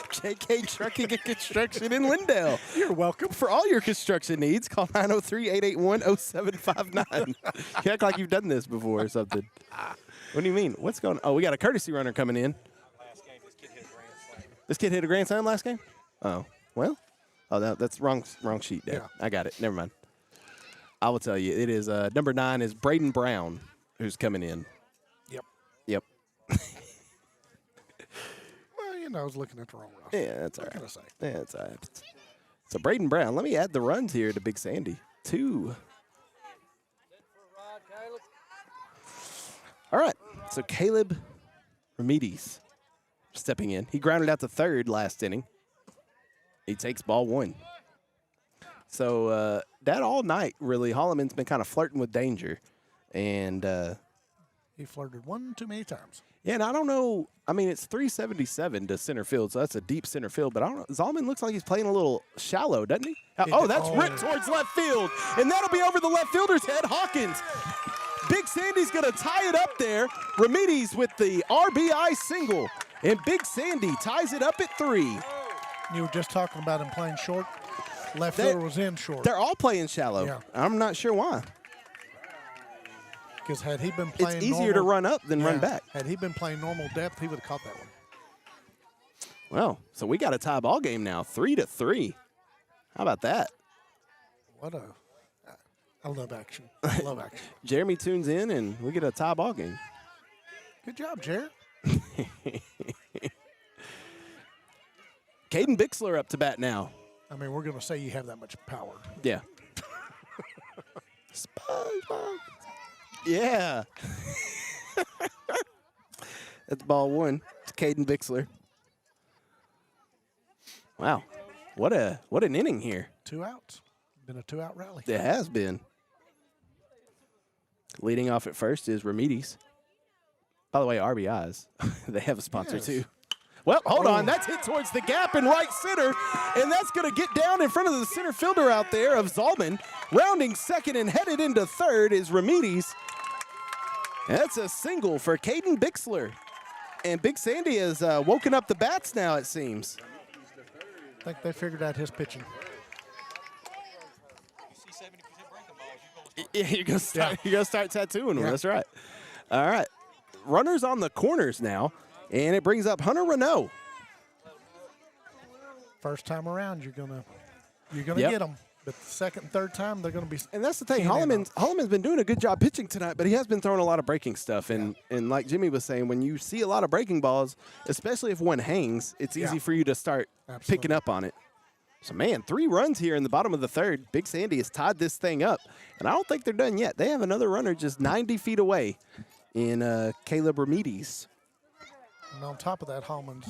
JK Trucking and Construction in Lindale. You're welcome. For all your construction needs, call 903-881-0759. You act like you've done this before or something. What do you mean? What's going on? Oh, we got a courtesy runner coming in. This kid hit a grand slam last game? Oh, well, Oh, that's wrong sheet, Dad. Yeah. I got it. Never mind. I will tell you. It is number 9 is Braden Brown, who's coming in. Yep. Yep. Well, I was looking at the wrong roster. Yeah, that's all What right. can I say? Yeah, that's all right. So Braden Brown, let me add the runs here to Big Sandy. 2. All right. So Caleb Ramirez stepping in. He grounded out to third last inning. He takes ball 1. So that all night, really, Holloman's been kind of flirting with danger. And He flirted one too many times. yeah, and I don't know. I mean, it's 377 to center field, so that's a deep center field. But I don't know. Zalman looks like he's playing a little shallow, doesn't he? Oh, that's ripped towards left field. And that'll be over the left fielder's head. Hawkins. Big Sandy's going to tie it up there. Ramirez with the RBI single. And Big Sandy ties it up at 3. You were just talking about him playing short. Left fielder was in short. They're all playing shallow. Yeah. I'm not sure why. Because had he been playing It's easier to run up than run back. Had he been playing normal depth, he would have caught that one. Well, so we got a tie ball game now, 3-3. How about that? I love action. I love action. Jeremy tunes in, and we get a tie ball game. Good job, Jared. Caden Bixler up to bat now. I mean, we're going to say you have that much power. Yeah. SpongeBob. Yeah. That's ball 1. It's Caden Bixler. Wow. What an inning here. 2 outs. Been a 2-out rally. It has been. Leading off at first is Ramirez. By the way, RBIs. They have a sponsor too. Well, hold on. That's hit towards the gap in right center, and that's going to get down in front of the center fielder out there of Zalman. Rounding second and headed into third is Ramirez. That's a single for Caden Bixler. And Big Sandy has woken up the bats now, it seems. I think they figured out his pitching. Yeah, you're going to start tattooing them. That's right. All right. Runners on the corners now, and it brings up Hunter Renault. First time around, you're gonna get them. But the second and third time, they're going to be. And that's the thing. Holloman's been doing a good job pitching tonight, but he has been throwing a lot of breaking stuff. And like Jimmy was saying, when you see a lot of breaking balls, especially if one hangs, it's easy for you to start picking up on it. So, man, 3 runs here in the bottom of the third. Big Sandy has tied this thing up. And I don't think they're done yet. They have another runner just 90 feet away in Caleb Ramirez. And on top of that, Hallman's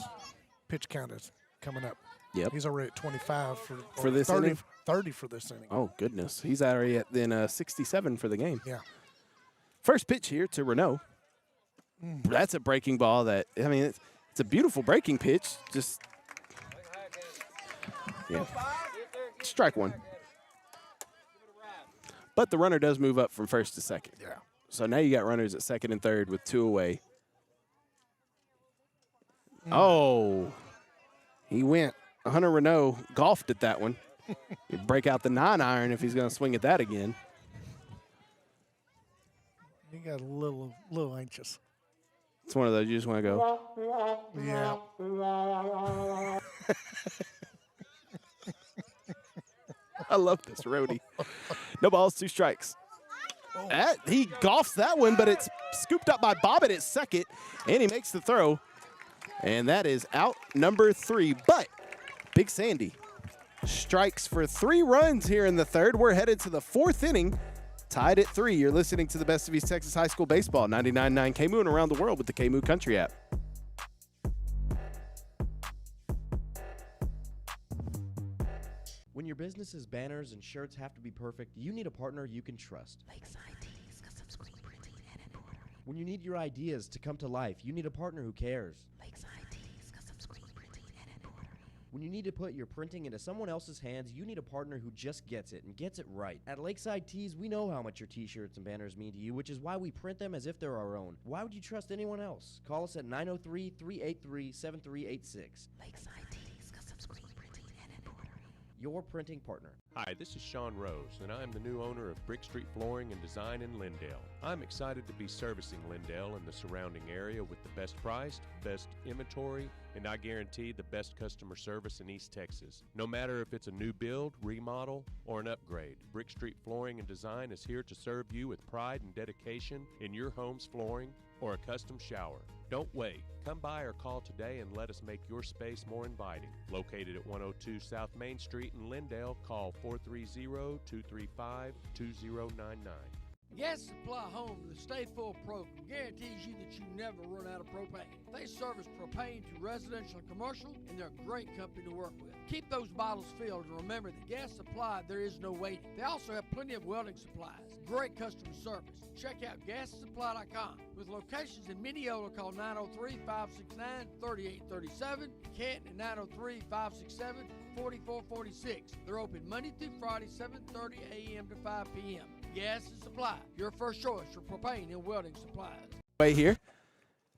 pitch count is coming up. Yep. He's already at 25 for this 30, inning? 30 for this inning. Oh, goodness. He's already at then 67 for the game. Yeah. First pitch here to Renault. That's a breaking ball that, I mean, it's a beautiful breaking pitch. Just, yeah. Strike 1. But the runner does move up from first to second. Yeah. So now you got runners at second and third with 2 away. Oh. He went. Hunter Renault golfed at that one. He'd break out the 9-iron if he's going to swing at that again. He got a little anxious. It's one of those you just want to go. Yeah. I love this roadie. No balls, 2 strikes. He golfs that one, but it's scooped up by Bobbitt at second, and he makes the throw. And that is out number 3. But Big Sandy strikes for 3 runs here in the third. We're headed to the 4th inning, tied at 3. You're listening to the Best of East Texas High School Baseball, 99.9 KMOO and around the world with the KMOO Country app. When your business's banners and shirts have to be perfect, you need a partner you can trust. Lakeside Tees, custom screen printing and embroidery. When you need your ideas to come to life, you need a partner who cares. Lakeside Tees, custom screen printing and embroidery. When you need to put your printing into someone else's hands, you need a partner who just gets it and gets it right. At Lakeside Tees, we know how much your t-shirts and banners mean to you, which is why we print them as if they're our own. Why would you trust anyone else? Call us at 903-383-7386. Lakeside Tees, custom screen printing and embroidery. your printing partner. Hi, this is Sean Rose, and I am the new owner of Brick Street Flooring and Design in Lindale. I'm excited to be servicing Lindale and the surrounding area with the best priced, best inventory, and I guarantee the best customer service in East Texas. No matter if it's a new build, remodel, or an upgrade, Brick Street Flooring and Design is here to serve you with pride and dedication in your home's flooring or a custom shower. Don't wait. Come by or call today and let us make your space more inviting. Located at 102 South Main Street in Lindale, call 430-235-2099. Gas Supply Home, the Stay Full program, guarantees you that you never run out of propane. They service propane to residential and commercial, and they're a great company to work with. Keep those bottles filled, and remember that Gas Supply, there is no waiting. They also have plenty of welding supplies. Great customer service. Check out GasSupply.com. With locations in Mineola, call 903-569-3837, Canton at 903-567-4446. They're open Monday through Friday, 7:30 a.m. to 5 p.m. Gas and Supply, your first choice for propane and welding supplies. Way here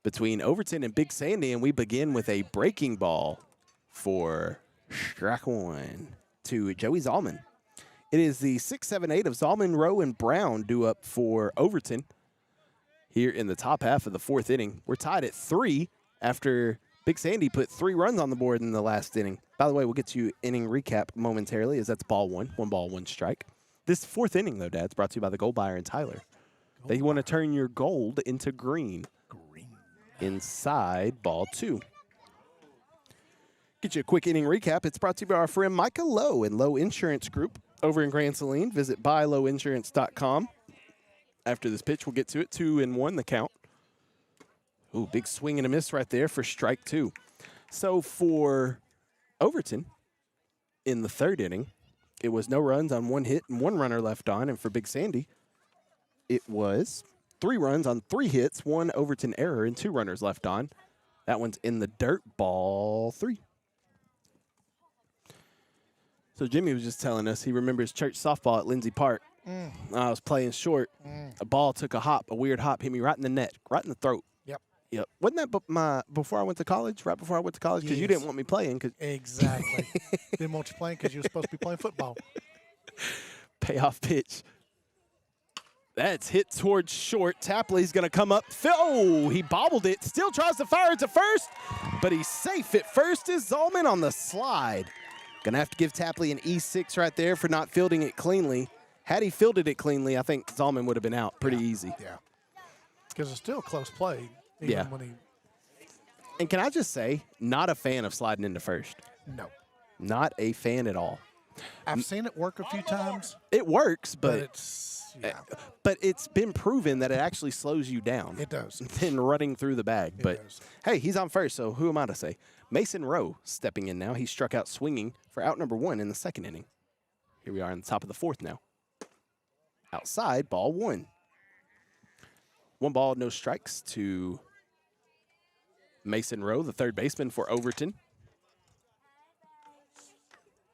between Overton and Big Sandy, and we begin with a breaking ball for strike one to Joey Zalman. It is the 6-7-8 of Zalman, Rowe, and Brown due up for Overton here in the top half of the fourth inning. We're tied at 3 after Big Sandy put 3 runs on the board in the last inning. By the way, we'll get you inning recap momentarily as that's ball one. 1 ball, 1 strike. This fourth inning, though, Dad, is brought to you by the Gold Buyer and Tyler. They want to turn your gold into green. Inside ball 2. Get you a quick inning recap. It's brought to you by our friend Micah Lowe and Lowe Insurance Group over in Grand Saline. Visit buylowinsurance.com. After this pitch, we'll get to it. 2-1 the count. Ooh, big swing and a miss right there for strike 2. So for Overton in the third inning, it was no runs on 1 hit and 1 runner left on. And for Big Sandy, it was 3 runs on 3 hits, 1 Overton error, and 2 runners left on. That one's in the dirt, ball 3. So Jimmy was just telling us he remembers church softball at Lindsay Park. I was playing short. A ball took a weird hop, hit me right in the neck, right in the throat. Yep. Wasn't that before I went to college? Right before I went to college? Because you didn't want me playing. Exactly. Didn't want you playing because you were supposed to be playing football. Payoff pitch. That's hit towards short. Tapley's going to come up. Oh, he bobbled it. Still tries to fire it to first, but he's safe at first is Zalman on the slide. Going to have to give Tapley an E6 right there for not fielding it cleanly. Had he fielded it cleanly, I think Zalman would have been out pretty easy. Yeah. Because it's still a close play. Yeah. And can I just say, not a fan of sliding into first. No. Not a fan at all. I've seen it work a few times. It works, but it's but it's been proven that it actually slows you down. It does. Than running through the bag. It But does. hey, he's on first, so who am I to say? Mason Rowe stepping in now. He struck out swinging for out number 1 in the second inning. Here we are in the top of the fourth now. Outside, ball 1. 1 ball, no strikes to Mason Rowe, the third baseman for Overton.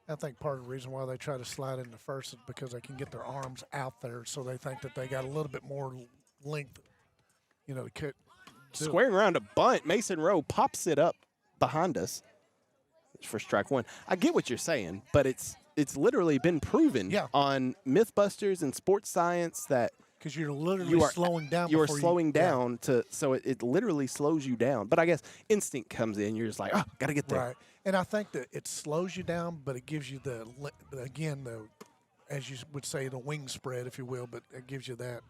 I think part of the reason why they try to slide into first is because they can get their arms out there, so they think that they got a little bit more length, to cut. Squaring around a bunt, Mason Rowe pops it up behind us for strike 1. I get what you're saying, but it's literally been proven on Mythbusters and Sports Science that because you're literally slowing down. You are slowing down so it literally slows you down. But I guess instinct comes in. You're just like, oh, got to get there. Right. And I think that it slows you down, but it gives you as you would say, the wing spread, if you will, but it gives you that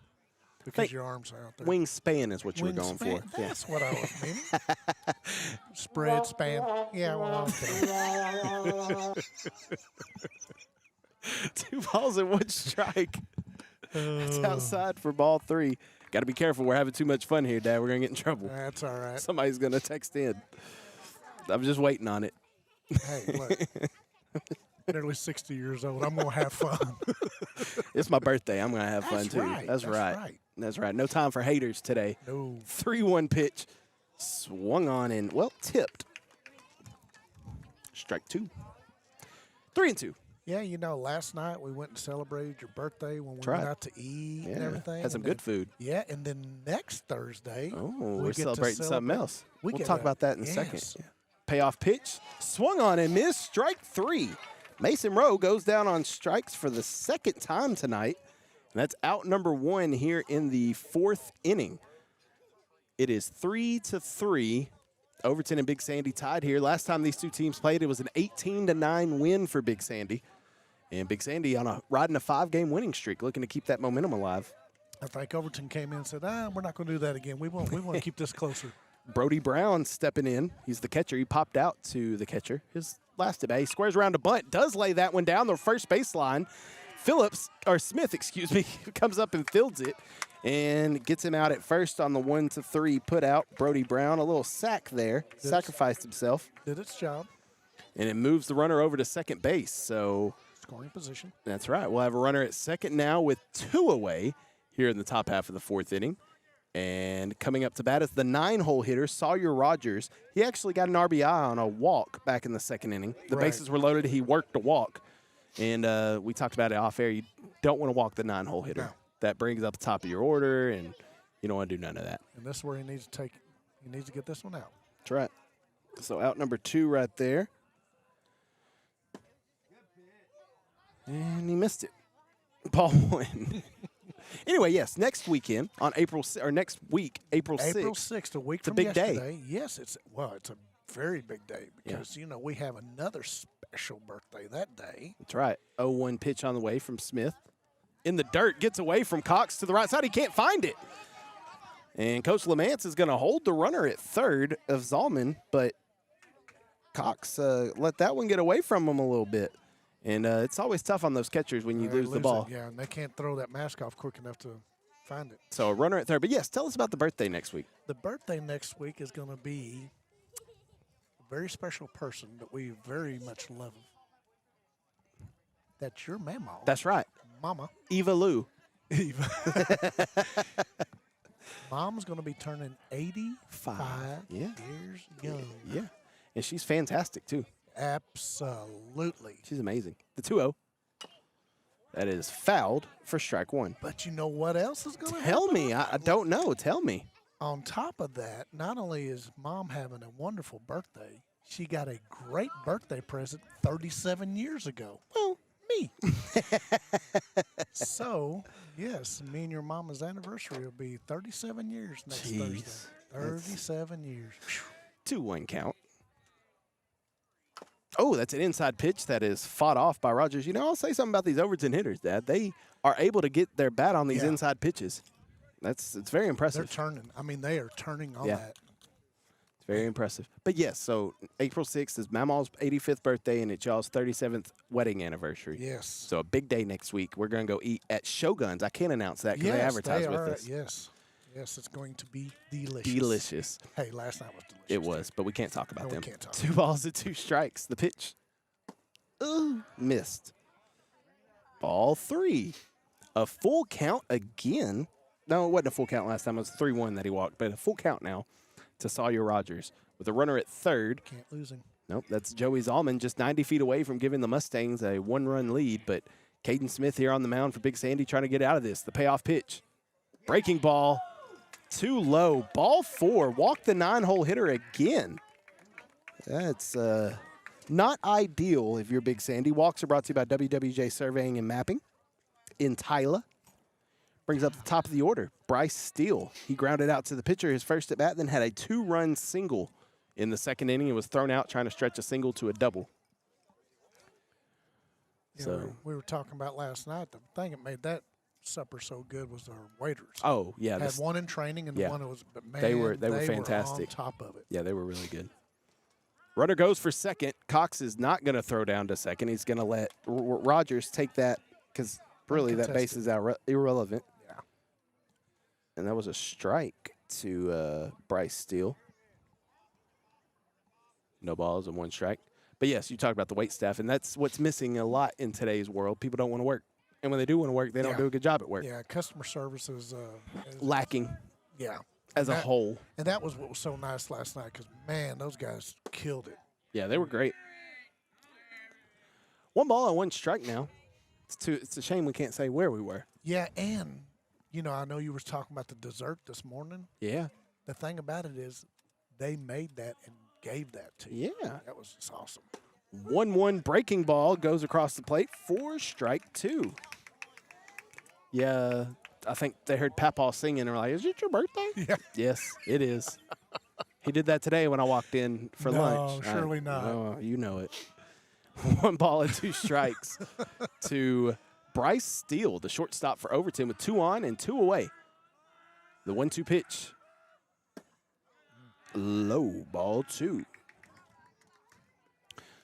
because your arms are out there. Wingspan is what you were going for. That's what I was meaning. Spread, span. Yeah, well, okay. 2 balls and 1 strike. It's outside for ball 3. Got to be careful. We're having too much fun here, Dad. We're going to get in trouble. That's all right. Somebody's going to text in. I'm just waiting on it. Hey, look. Nearly 60 years old. I'm going to have fun. It's my birthday. I'm going to have fun, too. Right. That's right. That's right. No time for haters today. No. 3-1 pitch. Swung on and, tipped. Strike 2. 3-2. Yeah, last night we went and celebrated your birthday when we went out to eat and everything. Had some good food. Yeah, and then next Thursday, we're celebrating something else. We'll talk about that in a second. Yeah. Payoff pitch. Swung on and missed. Strike 3. Mason Rowe goes down on strikes for the second time tonight. And that's out number 1 here in the 4th inning. It is 3-3. Overton and Big Sandy tied here. Last time these two teams played, it was an 18-9 win for Big Sandy. And Big Sandy riding a 5-game winning streak, looking to keep that momentum alive. I think Overton came in and said, we're not going to do that again. We want to keep this closer. Brody Brown stepping in. He's the catcher. He popped out to the catcher. His last at bat. He squares around a bunt. Does lay that one down the first baseline. Smith, comes up and fields it and gets him out at first on the 1-3 put out. Brody Brown, a little sack there. Sacrificed himself. Did its job. And it moves the runner over to second base. So scoring position. That's right. We'll have a runner at second now with 2 away here in the top half of the 4th inning. And coming up to bat is the 9-hole hitter, Sawyer Rogers. He actually got an RBI on a walk back in the 2nd inning. The bases were loaded. He worked a walk. And we talked about it off air. You don't want to walk the 9-hole hitter. No. That brings up the top of your order, and you don't want to do none of that. And this is where he needs to get this one out. That's right. So out number 2 right there. And he missed it. Ball 1. Anyway, yes, next weekend on next week, April 6th. April 6th, a week it's from a big yesterday. Day. Yes, it's a very big day because, we have another special birthday that day. That's right. 0-1 pitch on the way from Smith. In the dirt, gets away from Cox to the right side. He can't find it. And Coach Lamance is going to hold the runner at third of Zalman, but Cox let that one get away from him a little bit. And it's always tough on those catchers when you lose the ball. Yeah, and they can't throw that mask off quick enough to find it. So a runner at third. But, yes, tell us about the birthday next week. The birthday next week is going to be a very special person that we very much love. That's your mama. That's right. Mama. Eva Lou. Eva. Mom's going to be turning 85 years young. Yeah. And she's fantastic, too. Absolutely. She's amazing. The 2-0. That is fouled for strike 1. But you know what else is going to happen? Tell me. I don't know. Tell me. On top of that, not only is Mom having a wonderful birthday, she got a great birthday present 37 years ago. Well, me. So, yes, me and your mama's anniversary will be 37 years next Thursday. 37 years. 2-1 count. Oh, that's an inside pitch that is fought off by Rogers. I'll say something about these Overton hitters, Dad. They are able to get their bat on these inside pitches. It's very impressive. They're turning. I mean, they are turning on that. It's very impressive. But, yes, so April 6th is Mamaw's 85th birthday, and it's y'all's 37th wedding anniversary. Yes. So a big day next week. We're going to go eat at Shogun's. I can't announce that because they advertise with us. Yes. Yes, it's going to be delicious. Delicious. Hey, last night was delicious. It was, but we can't talk about them. We can't talk. 2 balls and 2 strikes. The pitch. Ooh, missed. Ball 3. A full count again. No, it wasn't a full count last time. It was 3-1 that he walked, but a full count now to Sawyer Rogers with a runner at third. Can't lose him. Nope, that's Joey Zalman just 90 feet away from giving the Mustangs a 1-run lead, but Caden Smith here on the mound for Big Sandy trying to get out of this. The payoff pitch. Breaking ball. Too low. Ball 4. Walk the 9-hole hitter again. That's not ideal if you're Big Sandy. Walks are brought to you by WWJ Surveying and Mapping in Tyler. Brings up the top of the order, Bryce Steele. He grounded out to the pitcher his first at bat, then had a 2-run single in the 2nd inning. It was thrown out trying to stretch a single to a double. We were talking about last night. The thing that made that supper so good was our waiters. Oh, yeah. Had one in training and one was, but man, they were fantastic. On top of it. Yeah, they were really good. Runner goes for second. Cox is not going to throw down to second. He's going to let Rogers take that because really that base is irrelevant. Yeah. And that was a strike to Bryce Steele. No balls and 1 strike. But, yes, you talked about the wait staff, and that's what's missing a lot in today's world. People don't want to work. And when they do want to work, they don't do a good job at work. Yeah, customer service is lacking. Yeah. As a whole. And that was what was so nice last night because, man, those guys killed it. Yeah, they were great. 1 ball and 1 strike now. It's a shame we can't say where we were. Yeah, and, I know you were talking about the dessert this morning. Yeah. The thing about it is they made that and gave that to you. Yeah. That was just awesome. 1-1 breaking ball goes across the plate for strike 2. Yeah, I think they heard Papaw singing and were like, "Is it your birthday?" Yeah. Yes, it is. He did that today when I walked in for lunch. No, surely not. Oh, you know it. 1 ball and 2 strikes to Bryce Steele, the shortstop for Overton, with 2 on and 2 away. The 1-2 pitch. Low, ball 2.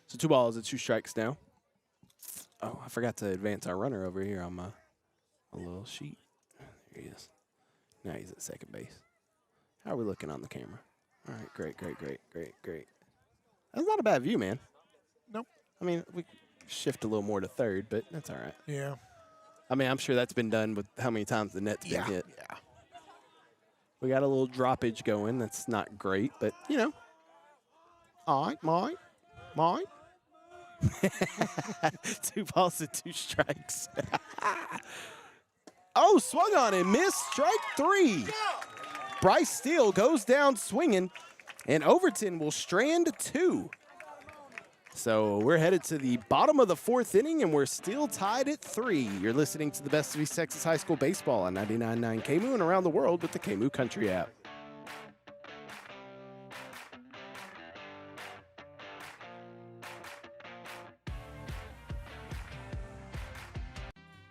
So 2 balls and 2 strikes now. Oh, I forgot to advance our runner over here on my little sheet. There he is. Now he's at second base. How are we looking on the camera? All right, great. That's not a bad view, man. Nope. I mean, we shift a little more to third, but that's all right. Yeah. I mean, I'm sure that's been done with how many times the net's been hit. Yeah. We got a little droppage going. That's not great, but, you know. All right, mine. 2 balls and 2 strikes. Oh, swung on and missed. Strike 3. Bryce Steele goes down swinging, and Overton will strand 2. So we're headed to the bottom of the 4th inning, and we're still tied at 3. You're listening to the Best of East Texas High School Baseball on 99.9 KMOO and around the world with the KMOO Country app.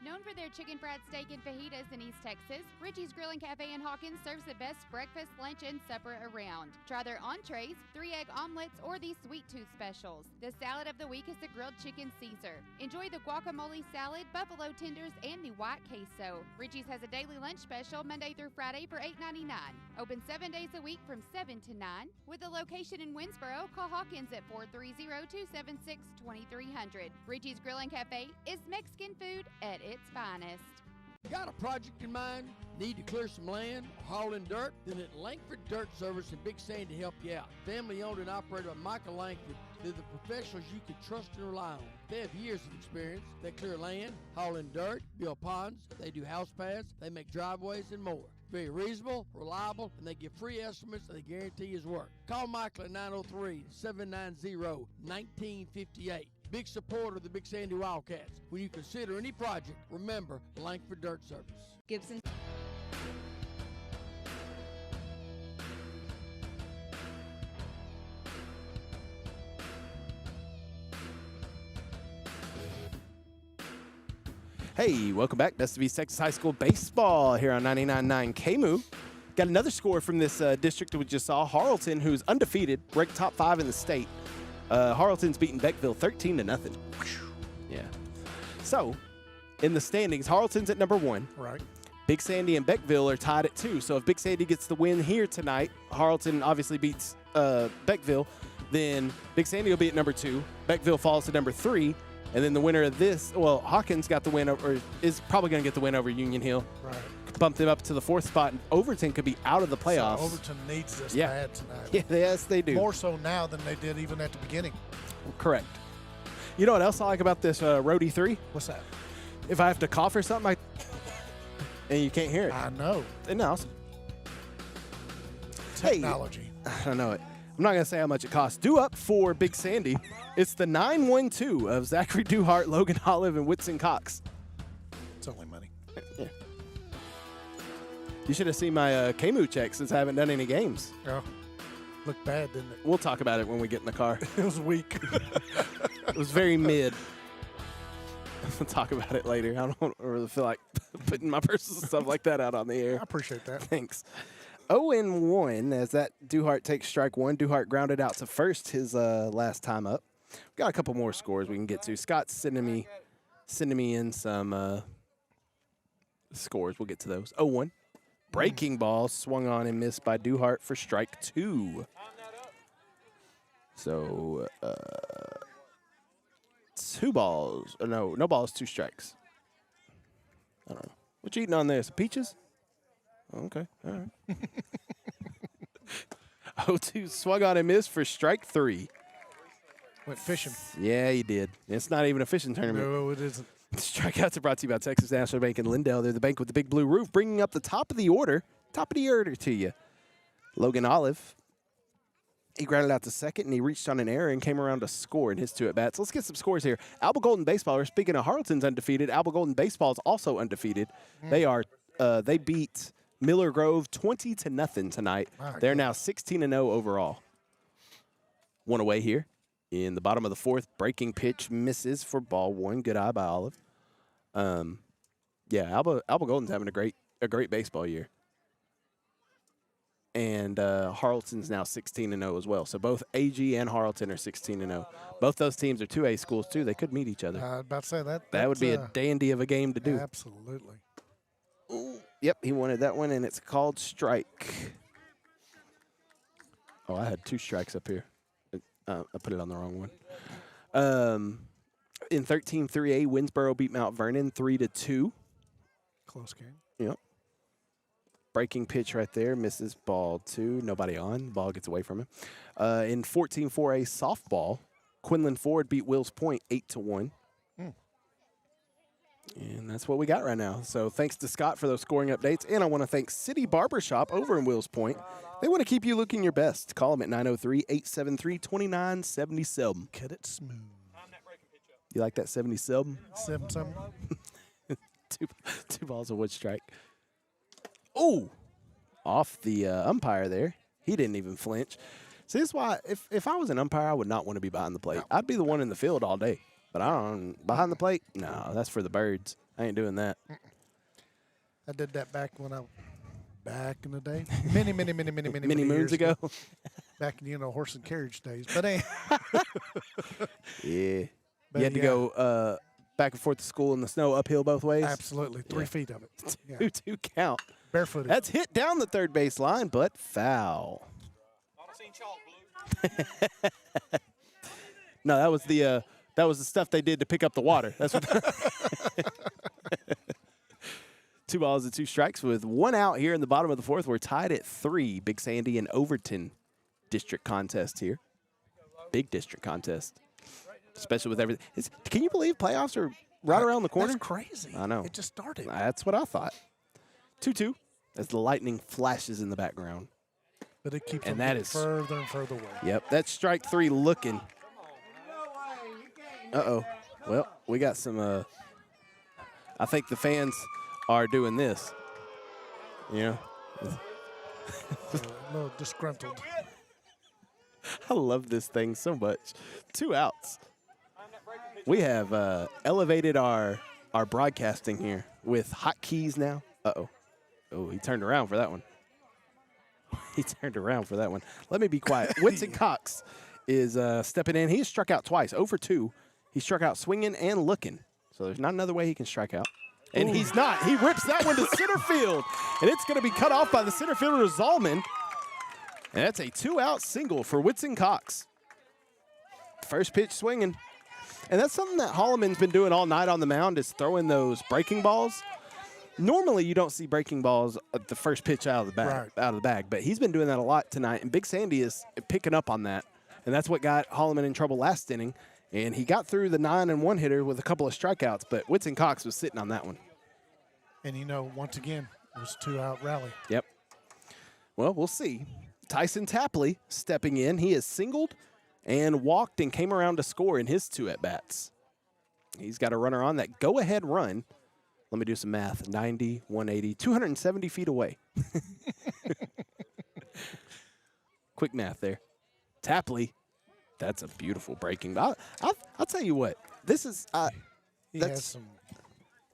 Known for their chicken fried steak and fajitas in East Texas, Richie's Grill and Cafe in Hawkins serves the best breakfast, lunch, and supper around. Try their entrees, 3-egg omelets, or the sweet tooth specials. The salad of the week is the grilled chicken Caesar. Enjoy the guacamole salad, buffalo tenders, and the white queso. Richie's has a daily lunch special Monday through Friday for $8.99. Open 7 days a week from 7 to 9. With a location in Winsboro, call Hawkins at 430-276-2300. Richie's Grill and Cafe is Mexican food at its finest. Got a project in mind? Need to clear some land or haul in dirt? Then at Langford Dirt Service in Big Sandy help you out. Family owned and operated by Michael Langford. They're the professionals you can trust and rely on. They have years of experience. They clear land, haul in dirt, build ponds, they do house paths, they make driveways, and more. Very reasonable, reliable, and they give free estimates and they guarantee his work. Call Michael at 903-790-1958. Big supporter of the Big Sandy Wildcats. When you consider any project, remember Langford Dirt Service. Gibson. Hey, welcome back. Best of East Texas High School Baseball here on 99.9 KMOO. Got another score from this district that we just saw. Harleton, who's undefeated, ranked top 5 in the state. Harleton's beaten Beckville 13-0. Yeah. So, in the standings, Harleton's at number 1. Right. Big Sandy and Beckville are tied at 2. So if Big Sandy gets the win here tonight, Harleton obviously beats Beckville. Then Big Sandy will be at number 2. Beckville falls to number 3. And then the winner of this, well, Hawkins got the win, or is probably going to get the win over Union Hill. Right. Bump them up to the 4th spot, and Overton could be out of the playoffs. So Overton needs this bad tonight. Yeah, yes, they do. More so now than they did even at the beginning. Correct. You know what else I like about this Roadie 3? What's that? If I have to cough or something, and you can't hear it. I know. Isn't that awesome? Technology. Hey, I don't know it. I'm not going to say how much it costs. Due up for Big Sandy. It's the 9-1-2 of Zachary Duhart, Logan Olive, and Whitson Cox. It's only money. Yeah. You should have seen my KMOO check since I haven't done any games. Oh, looked bad, didn't it? We'll talk about it when we get in the car. It was weak. It was very mid. We'll talk about it later. I don't really feel like putting my personal stuff like that out on the air. I appreciate that. Thanks. 0-1 as that Duhart takes strike 1. Duhart grounded out to first his last time up. We've got a couple more scores we can get to. Scott's sending me in some scores. We'll get to those. 0-1. Breaking ball swung on and missed by Duhart for strike 2. So 2 balls. No balls, 2 strikes. I don't know. What you eating on there? Some peaches? Okay, all right. 0-2 swung on and missed for strike 3. Went fishing. Yeah, he did. It's not even a fishing tournament. No, it isn't. Strikeouts are brought to you by Texas National Bank in Lindale. They're the bank with the big blue roof, bringing up the top of the order to you. Logan Olive He grounded out to second, and he reached on an error and came around to score in his 2 at-bats. Let's get some scores here. Alba Golden Baseball, speaking of Harleton's undefeated, Alba Golden Baseball is also undefeated. They beat Miller Grove 20-0 tonight. They're now 16-0 overall. One away here in the bottom of the 4th. Breaking pitch misses for ball 1. Good eye by Olive. Yeah, Alba Golden's having a great baseball year. And Harleton's now 16-0 as well. So both AG and Harleton are 16-0. Both those teams are 2A schools too. They could meet each other. I was about to say that. That would be a dandy of a game to do. Absolutely. Ooh, yep, he wanted that one, and it's called strike. Oh, I had 2 strikes up here. I put it on the wrong one. In 13-3A, Winsboro beat Mount Vernon 3-2. Close game. Yep. Breaking pitch right there, misses ball 2. Nobody on. Ball gets away from him. In 14-4A softball, Quinlan Ford beat Wills Point 8-1. And that's what we got right now. So thanks to Scott for those scoring updates. And I want to thank City Barbershop over in Wills Point. They want to keep you looking your best. Call them at 903-873-2977. Cut it smooth. You like that 77? 7-7. Two balls of wood strike. Ooh, off the umpire there. He didn't even flinch. See, this is why if I was an umpire, I would not want to be behind the plate. I'd be the one in the field all day. But I don't, behind the plate, no, that's for the birds. I ain't doing that. I did that back in the day. Many moons ago. Back in, horse and carriage days. But hey. Yeah. You had to go back and forth to school in the snow, uphill both ways? Absolutely. 3 feet of it. 2-2 count. Barefooted. That's hit down the third base line, but foul. No, that was the stuff they did to pick up the water. That's what. 2 balls and 2 strikes with 1 out here in the bottom of the 4th. We're tied at 3. Big Sandy and Overton district contest here. Big district contest, especially with everything. Can you believe playoffs are right around the corner? That's crazy. I know. It just started. That's what I thought. 2-2 as the lightning flashes in the background. But it keeps and them that is further and further away. Yep, that's strike 3 looking. Uh-oh. Well, we got some, I think the fans are doing this. You know? A little disgruntled. I love this thing so much. 2 outs. We have elevated our broadcasting here with hotkeys now. Uh-oh. Oh, he turned around for that one. He turned around for that one. Let me be quiet. Whitson Cox is stepping in. He has struck out twice. 0 for 2. He struck out swinging and looking. So there's not another way he can strike out. And he's not. He rips that one to center field. And it's going to be cut off by the center fielder, Zalman. And that's a 2-out single for Whitson Cox. First pitch swinging. And that's something that Holloman's been doing all night on the mound is throwing those breaking balls. Normally, you don't see breaking balls at the first pitch out of the bag, but he's been doing that a lot tonight, and Big Sandy is picking up on that, and that's what got Holloman in trouble last inning, and he got through the 9-1 hitter with a couple of strikeouts, but Whitson Cox was sitting on that one. And, once again, it was a 2-out rally. Yep. Well, we'll see. Tyson Tapley stepping in. He has singled and walked and came around to score in his 2 at-bats. He's got a runner on that go-ahead run. Let me do some math. 90, 180, 270 feet away. Quick math there. Tapley, that's a beautiful breaking. I'll tell you what. This is that's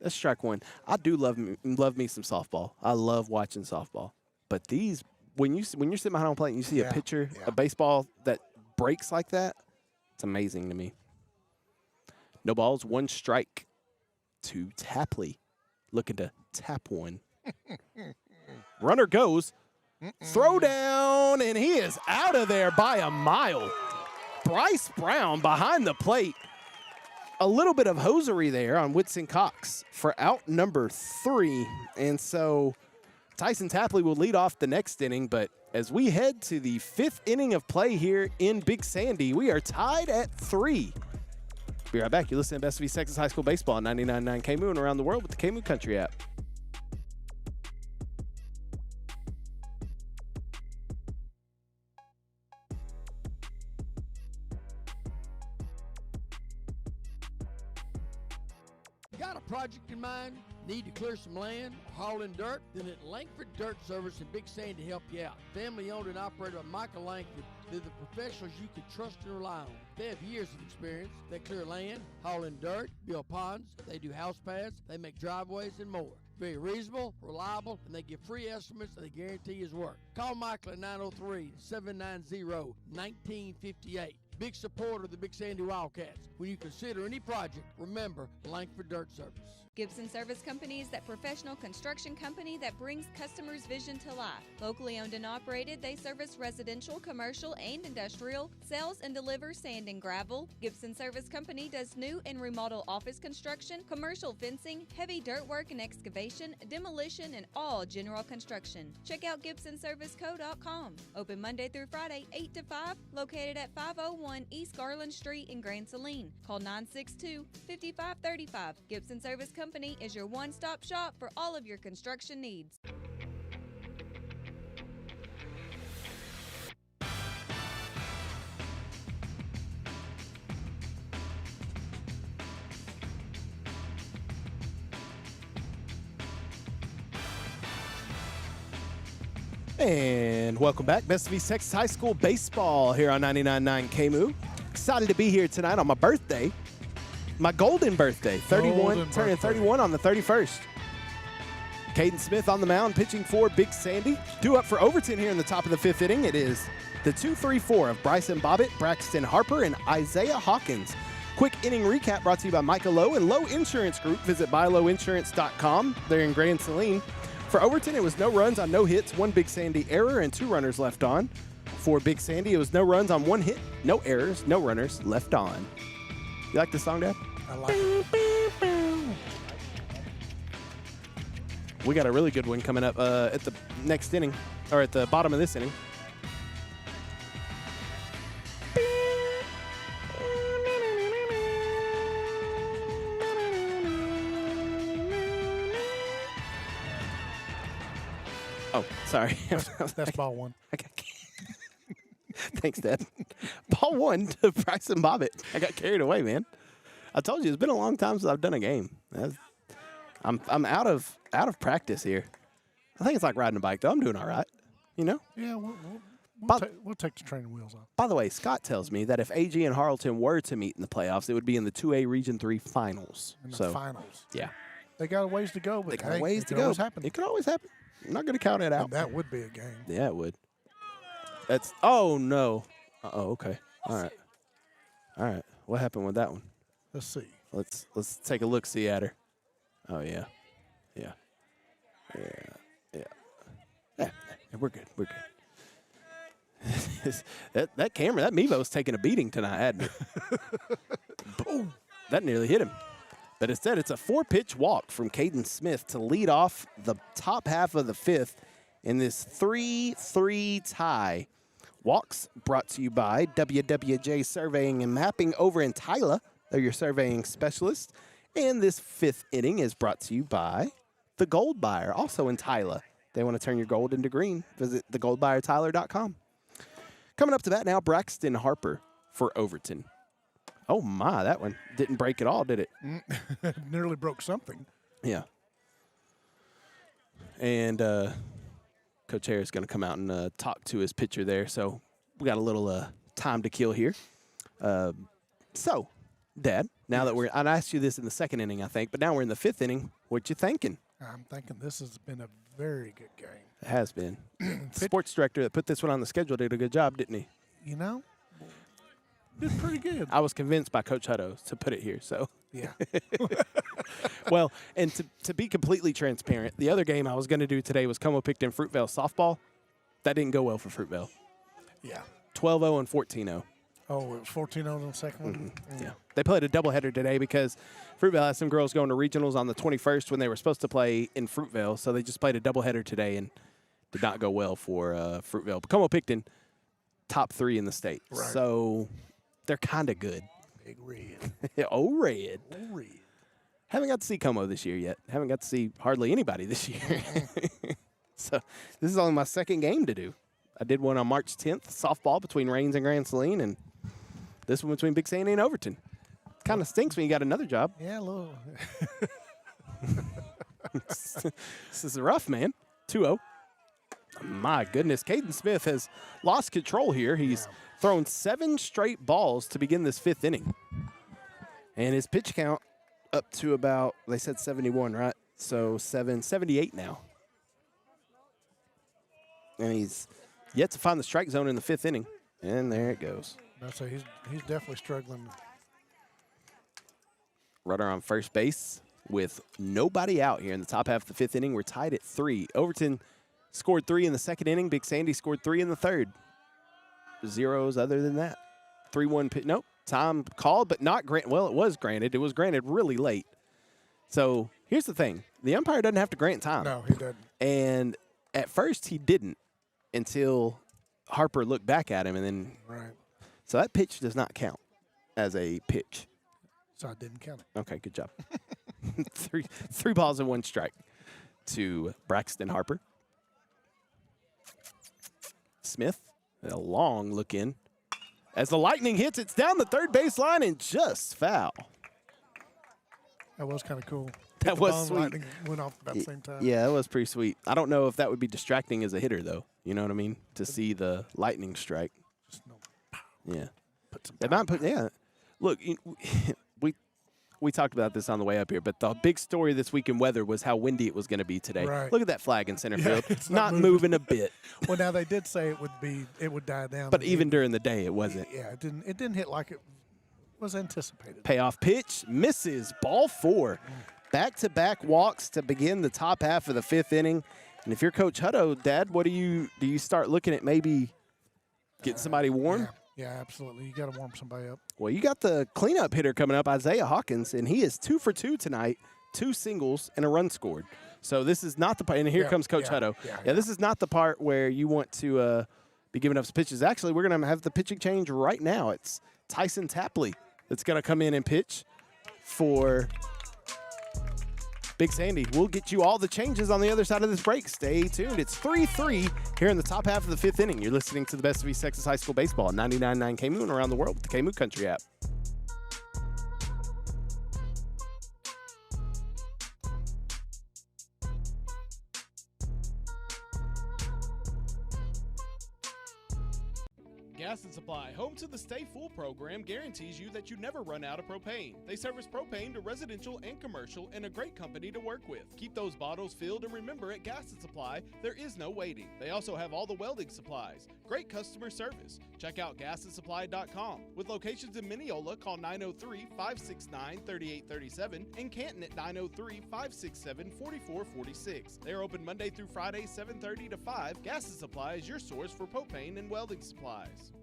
strike 1. I do love me some softball. I love watching softball. But these, when you're sitting behind home plate and you see a pitcher, a baseball that breaks like that, it's amazing to me. No balls, 1 strike to Tapley. Looking to tap one. Runner goes. Throw down, and he is out of there by a mile. Bryce Brown behind the plate. A little bit of hosiery there on Whitson Cox for out number 3. And so Tyson Tapley will lead off the next inning, but as we head to the 5th inning of play here in Big Sandy, we are tied at 3. Be right back. You're listening to Best of East Texas High School Baseball on 99.9 KMOO and around the world with the KMOO Country app. Got a project in mind? Need to clear some land or haul in dirt? Then let Langford Dirt Service in Big Sandy help you out. Family owned and operated by Michael Langford. They're the professionals you can trust and rely on. They have years of experience. They clear land, haul in dirt, build ponds, they do house paths, they make driveways, and more. Very reasonable, reliable, and they give free estimates and they guarantee his work. Call Michael at 903-790-1958. Big supporter of the Big Sandy Wildcats. When you consider any project, remember Langford Dirt Service. Gibson Service Company is that professional construction company that brings customers' vision to life. Locally owned and operated, they service residential, commercial, and industrial, sells and delivers sand and gravel. Gibson Service Company does new and remodel office construction, commercial fencing, heavy dirt work and excavation, demolition, and all general construction. Check out GibsonServiceCo.com. Open Monday through Friday, 8 to 5, located at 501 East Garland Street in Grand Saline. Call 962-5535. Gibson Service Company is your one-stop shop for all of your construction needs. And welcome back. Best of East Texas High School baseball here on 99.9 KMU. Excited to be here tonight on my birthday. My golden birthday, 31, turning 31 on the 31st. Caden Smith on the mound, pitching for Big Sandy. Due up for Overton here in the top of the 5th inning. It is the 2-3-4 of Bryson Bobbitt, Braxton Harper, and Isaiah Hawkins. Quick inning recap brought to you by Micah Lowe and Lowe Insurance Group. Visit buylowinsurance.com. They're in Grand Saline. For Overton, it was no runs on no hits, 1 Big Sandy error, and 2 runners left on. For Big Sandy, it was no runs on 1 hit, no errors, no runners left on. You like this song, Dad? I like it. We got a really good one coming up at the next inning, or at the bottom of this inning. Oh, sorry. That's ball one. Thanks, Dad. Ball 1 to Bryson Bobbitt. I got carried away, man. I told you it's been a long time since I've done a game. I'm out of practice here. I think it's like riding a bike, though. I'm doing all right. You know? Yeah, we'll take the training wheels off. By the way, Scott tells me that if AG and Harleton were to meet in the playoffs, it would be in the 2A Region 3 finals. In the finals. Yeah. They got a ways to go, but They got a ways to go. Always happen. It could always happen. I'm not going to count it out. And that would be a game. Yeah, it would. That's – oh, no. Uh-oh, okay. All right. What happened with that one? Let's see. Let's take a look-see at her. Oh, yeah. We're good. that camera, that Mevo's taking a beating tonight, hadn't it? Boom. That nearly hit him. But instead, it's a 4-pitch walk from Caden Smith to lead off the top half of the 5th in this 3-3 tie. Walks brought to you by WWJ Surveying and Mapping over in Tyler. They're your surveying specialist. And this 5th inning is brought to you by The Gold Buyer, also in Tyler. They want to turn your gold into green. Visit thegoldbuyertyler.com. Coming up to bat now, Braxton Harper for Overton. Oh, my, that one didn't break at all, did it? Nearly broke something. Yeah. And Coach Harris is going to come out and talk to his pitcher there. So we got a little time to kill here. So, Dad, now that I asked you this in the 2nd inning, I think, but now we're in the 5th inning. What you thinking? I'm thinking this has been a very good game. It has been. Sports director that put this one on the schedule did a good job, didn't he? You know, did pretty good. I was convinced by Coach Hutto to put it here, so. Yeah. Well, and to be completely transparent, the other game I was going to do today was Como-Picton Fruitvale softball. That didn't go well for Fruitvale. Yeah. 12-0 and 14-0. Oh, it was 14-0 on the second one? Mm-hmm. Yeah. They played a doubleheader today because Fruitvale had some girls going to regionals on the 21st when they were supposed to play in Fruitvale, so they just played a doubleheader today and did not go well for Fruitvale. But Como-Picton, top 3 in the state. Right. So they're kind of good. Big red. Oh, red. Oh, red. Haven't got to see Como this year yet. Haven't got to see hardly anybody this year. So this is only my 2nd game to do. I did one on March 10th, softball between Rains and Grand Saline, and this one between Big Sandy and Overton. Kind of stinks when you got another job. Yeah, a little. This is rough, man. 2-0. My goodness, Caden Smith has lost control here. He's thrown 7 straight balls to begin this 5th inning. And his pitch count up to about, they said 71, right? So 78 now. And he's yet to find the strike zone in the 5th inning. And there it goes. I'd say he's definitely struggling. Runner on first base with nobody out here in the top half of the 5th inning. We're tied at 3. Overton scored 3 in the 2nd inning. Big Sandy scored 3 in the 3rd. Zeros other than that. 3-1 pitch. Nope. Time called, but not granted. Well, it was granted. It was granted really late. So here's the thing. The umpire doesn't have to grant time. No, he doesn't. And at first he didn't until Harper looked back at him. And then, Right. So that pitch does not count as a pitch. So I didn't count it. Okay, good job. three balls and 1 strike to Braxton Harper. Smith, a long look in. As the Lightning hits, it's down the 3rd baseline and just foul. That was kind of cool. That The was ball and sweet. Lightning went off about the same time. Yeah, that was pretty sweet. I don't know if that would be distracting as a hitter, though. You know what I mean? To see the Lightning strike. Just no, Yeah. put some They power might put, yeah. Look, we talked about this on the way up here, but the big story this week in weather was how windy it was going to be today. Right. Look at that flag in center field. it's Not not moving a bit. Well, now they did say it would die down. But even during the day, it wasn't. Yeah, it didn't hit like it was anticipated. Payoff pitch, misses, ball 4. Back-to-back walks to begin the top half of the 5th inning. And if you're Coach Hutto, Dad, what do you start looking at maybe getting somebody warm? Yeah, absolutely. You got to warm somebody up. Well, you got the cleanup hitter coming up, Isaiah Hawkins, and he is 2 for 2 tonight, 2 singles and a run scored. So this is not the part, and here comes Coach Hutto. Yeah, this is not the part where you want to be giving up some pitches. Actually, we're going to have the pitching change right now. It's Tyson Tapley that's going to come in and pitch for Big Sandy. We'll get you all the changes on the other side of this break. Stay tuned. It's 3-3 here in the top half of the 5th inning. You're listening to the best of East Texas High School baseball on 99.9 KMOO and around the world with the KMOO Country app. Gas and Supply, home to the Stay Full program, guarantees you that you never run out of propane. They service propane to residential and commercial and a great company to work with. Keep those bottles filled and remember at Gas and Supply, there is no waiting. They also have all the welding supplies. Great customer service. Check out gasandsupply.com. With locations in Mineola, call 903-569-3837 and Canton at 903-567-4446. They are open Monday through Friday, 7:30 to 5. Gas and Supply is your source for propane and welding supplies.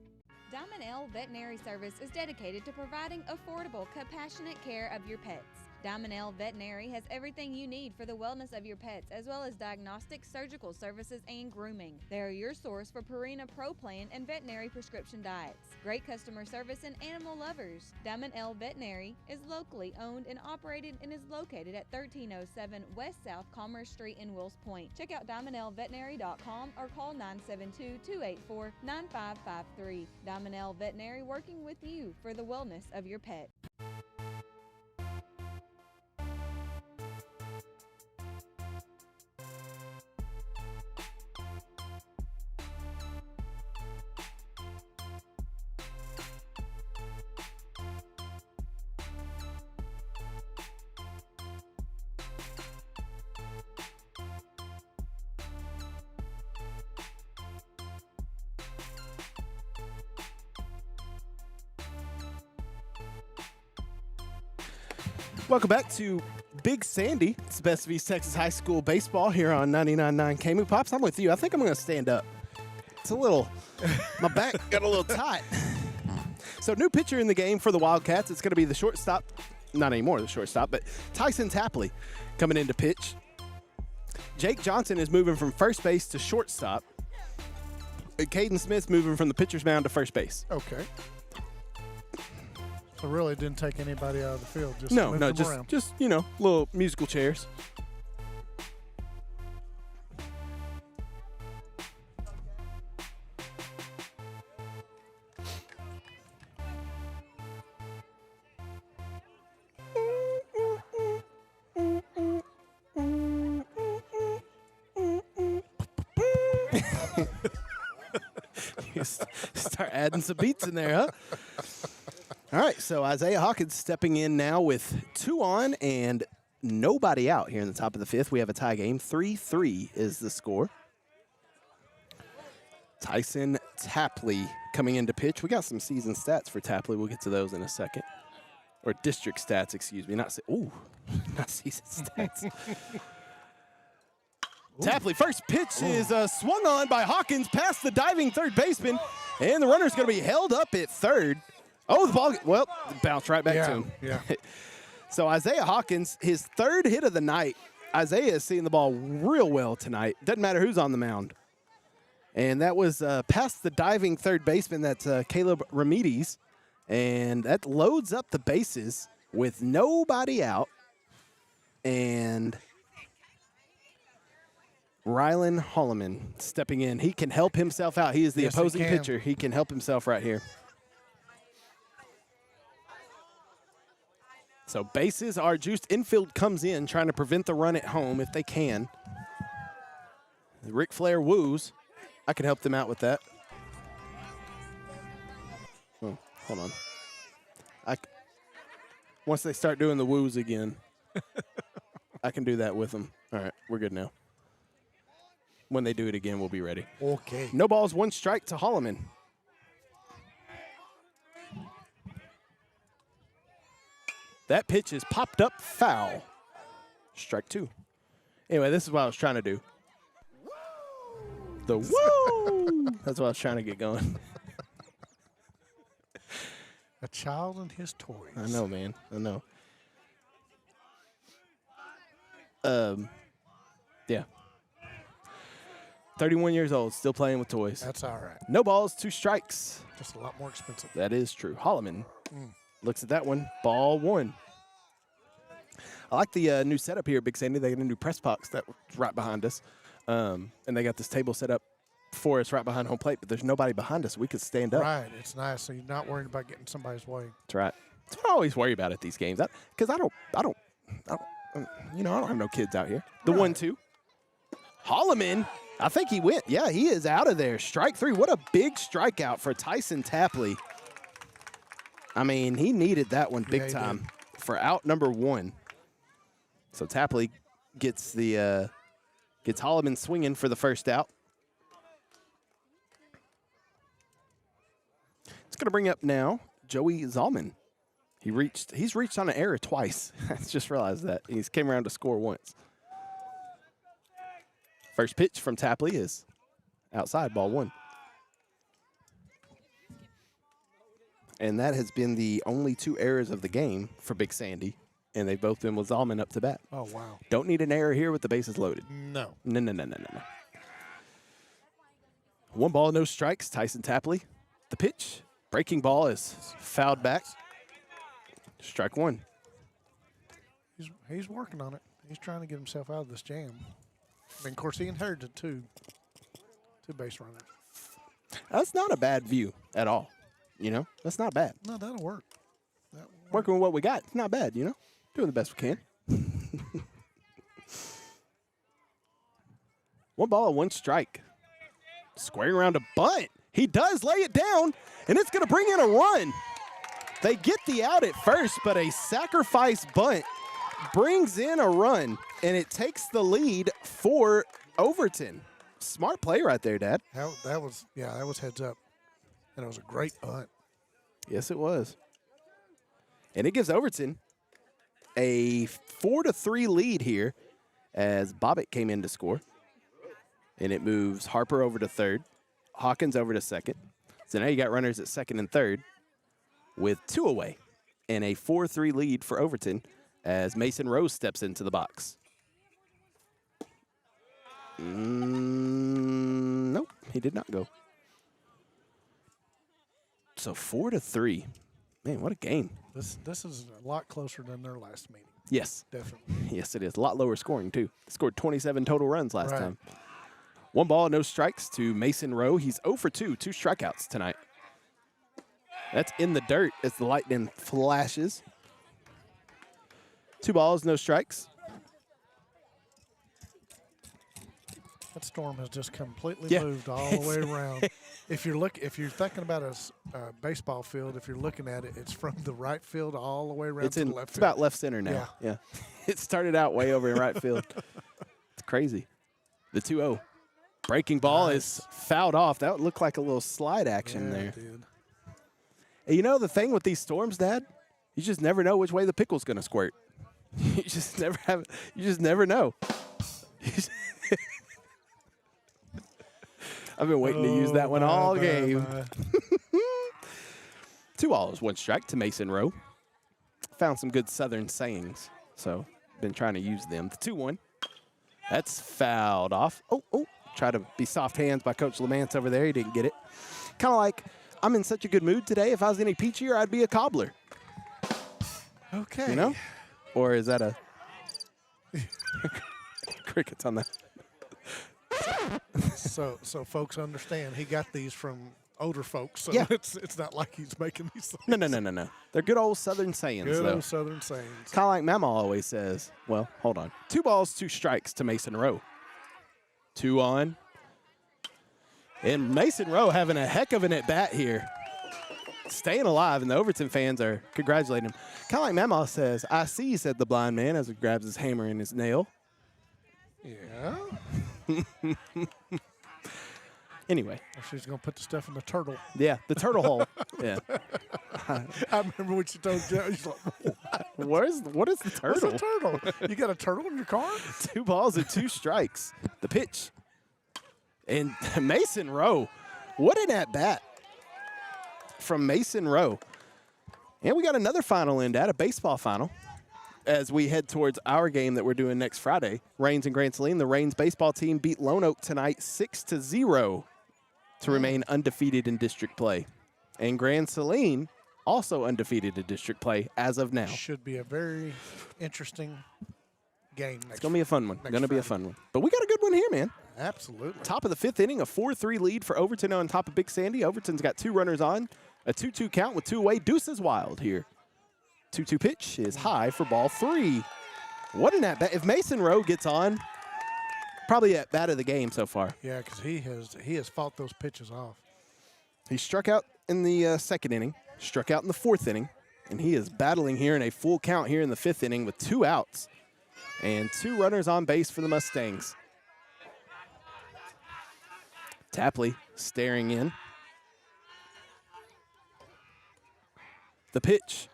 Diamond L Veterinary Service is dedicated to providing affordable, compassionate care of your pets. Diamond L Veterinary has everything you need for the wellness of your pets, as well as diagnostic, surgical services, and grooming. They are your source for Purina Pro Plan and veterinary prescription diets. Great customer service and animal lovers. Diamond L Veterinary is locally owned and operated and is located at 1307 West South Commerce Street in Wills Point. Check out diamondlveterinary.com or call 972-284-9553. Diamond L Veterinary, working with you for the wellness of your pet. Welcome back to Big Sandy. It's the best of East Texas High School baseball here on 99.9 KMOO. Pops, I'm with you. I think I'm going to stand up. It's a little, my back got a little tight. So new pitcher in the game for the Wildcats. It's going to be the shortstop, not anymore the shortstop, but Tyson Tapley coming in to pitch. Jake Johnson is moving from first base to shortstop. Caden Smith's moving from the pitcher's mound to first base. Okay. So really didn't take anybody out of the field. Just No, moved them just around. you know, little musical chairs. Start adding some beats in there, huh? All right, so Isaiah Hawkins stepping in now with 2 on and nobody out here in the top of the 5th. We have a tie game. 3-3 is the score. Tyson Tapley coming into pitch. We got some season stats for Tapley. We'll get to those in a second. Or district stats, excuse me. Not season stats. Tapley, first pitch is swung on by Hawkins past the diving third baseman, and the runner's going to be held up at third. Oh, the ball, bounced right back to him. Yeah. So Isaiah Hawkins, his 3rd hit of the night. Isaiah is seeing the ball real well tonight. Doesn't matter who's on the mound. And that was past the diving third baseman. That's Caleb Ramirez. And that loads up the bases with nobody out. And Rylan Holloman stepping in. He can help himself out. He is the opposing pitcher. He can help himself right here. So bases are juiced. Infield comes in trying to prevent the run at home if they can. Ric Flair woos. I can help them out with that. Oh, hold on. Once they start doing the woos again, I can do that with them. All right, we're good now. When they do it again, we'll be ready. Okay. No balls, 1 strike to Holloman. That pitch is popped up foul. Strike 2. Anyway, this is what I was trying to do. The woo! That's what I was trying to get going. A child and his toys. I know, man. I know. Yeah. 31 years old, still playing with toys. That's all right. No balls, 2 strikes. Just a lot more expensive. That is true. Holloman looks at that one. Ball 1. I like the new setup here at Big Sandy. They got a new press box that's right behind us. And they got this table set up for us right behind home plate, but there's nobody behind us. We could stand up. Right. It's nice. So you're not worried about getting somebody's way. That's right. That's what I always worry about at these games. Because I don't have no kids out here. The 1-2. Holloman, I think he went. Yeah, he is out of there. Strike 3. What a big strikeout for Tyson Tapley. I mean, he needed that one big time for out number 1. So Tapley gets Holloman swinging for the first out. It's going to bring up now Joey Zalman. He's reached on an error twice. I just realized that. He's came around to score once. First pitch from Tapley is outside, ball 1. And that has been the only 2 errors of the game for Big Sandy. And they've both been with Zalman up to bat. Oh, wow. Don't need an error here with the bases loaded. No. No. 1 ball, no strikes. Tyson Tapley. The pitch. Breaking ball is fouled back. Strike 1. He's working on it. He's trying to get himself out of this jam. I mean, of course, he inherited two base runners. That's not a bad view at all. You know, that's not bad. No, that'll work. Working with what we got, it's not bad, you know. Doing the best we can. 1 ball, 1 strike. Squaring around a bunt. He does lay it down, and it's going to bring in a run. They get the out at first, but a sacrifice bunt brings in a run, and it takes the lead for Overton. Smart play right there, Dad. That was heads up, and it was a great bunt. Yes, it was. And it gives Overton a 4-3 lead here as Bobbitt came in to score. And it moves Harper over to third, Hawkins over to second. So now you got runners at second and third with 2 away. And a 4-3 lead for Overton as Mason Rose steps into the box. Nope, he did not go. So 4-3. Man, what a game. This is a lot closer than their last meeting. Yes. Definitely. Yes, it is. A lot lower scoring, too. They scored 27 total runs last time. 1 ball, no strikes to Mason Rowe. He's 0 for 2 strikeouts tonight. That's in the dirt as the lightning flashes. 2 balls, no strikes. That storm has just completely moved all the way around. if you're thinking about a baseball field, if you're looking at it, it's from the right field all the way around to the left It's field. about left center now. Yeah. It started out way over in right field. It's crazy. The 2-0. Breaking ball is fouled off. That looked like a little slide action there. It did. And you know the thing with these storms, Dad? You just never know which way the pickle's going to squirt. You just never know. I've been waiting to use that one all game. 2 balls, 1 strike to Mason Rowe. Found some good Southern sayings, so been trying to use them. The 2-1. That's fouled off. Oh. Try to be soft hands by Coach Lamance over there. He didn't get it. Kind of like, I'm in such a good mood today. If I was any peachier, I'd be a cobbler. Okay. You know? Or is that a crickets on that? So folks understand he got these from older folks, so Yeah. it's not like he's making these things. No. They're good old Southern sayings, Good though. old Southern sayings. Kind of like Mama always says. Well, hold on. 2 balls, 2 strikes to Mason Rowe. 2 on. And Mason Rowe having a heck of an at-bat here. Staying alive, and the Overton fans are congratulating him. Kind of like Mama says, I see, said the blind man as he grabs his hammer and his nail. Yeah. Anyway. She's going to put the stuff in the turtle. Yeah, the turtle hole. Yeah. I remember when she told Joe, he's like, what is the turtle? what's a turtle? You got a turtle in your car? 2 balls and 2 strikes. The pitch. And Mason Rowe. What an at-bat from Mason Rowe. And we got another final in, Dad, a baseball final, as we head towards our game that we're doing next Friday. Rains and Grand Saline. The Rains baseball team beat Lone Oak tonight 6-0 to remain undefeated in district play. And Grand Saline also undefeated in district play as of now. Should be a very interesting game. It's going to be a fun one. Going to be a fun one. But we got a good one here, man. Absolutely. Top of the 5th inning, a 4-3 lead for Overton on top of Big Sandy. Overton's got 2 runners on, a 2-2 count with 2 away. Deuce is wild here. 2-2 pitch is high for ball 3. What an at-bat. If Mason Rowe gets on, probably at-bat of the game so far. Yeah, because he has fought those pitches off. He struck out in the 2nd inning, struck out in the 4th inning, and he is battling here in a full count here in the 5th inning with 2 outs and 2 runners on base for the Mustangs. Tapley staring in. The pitch.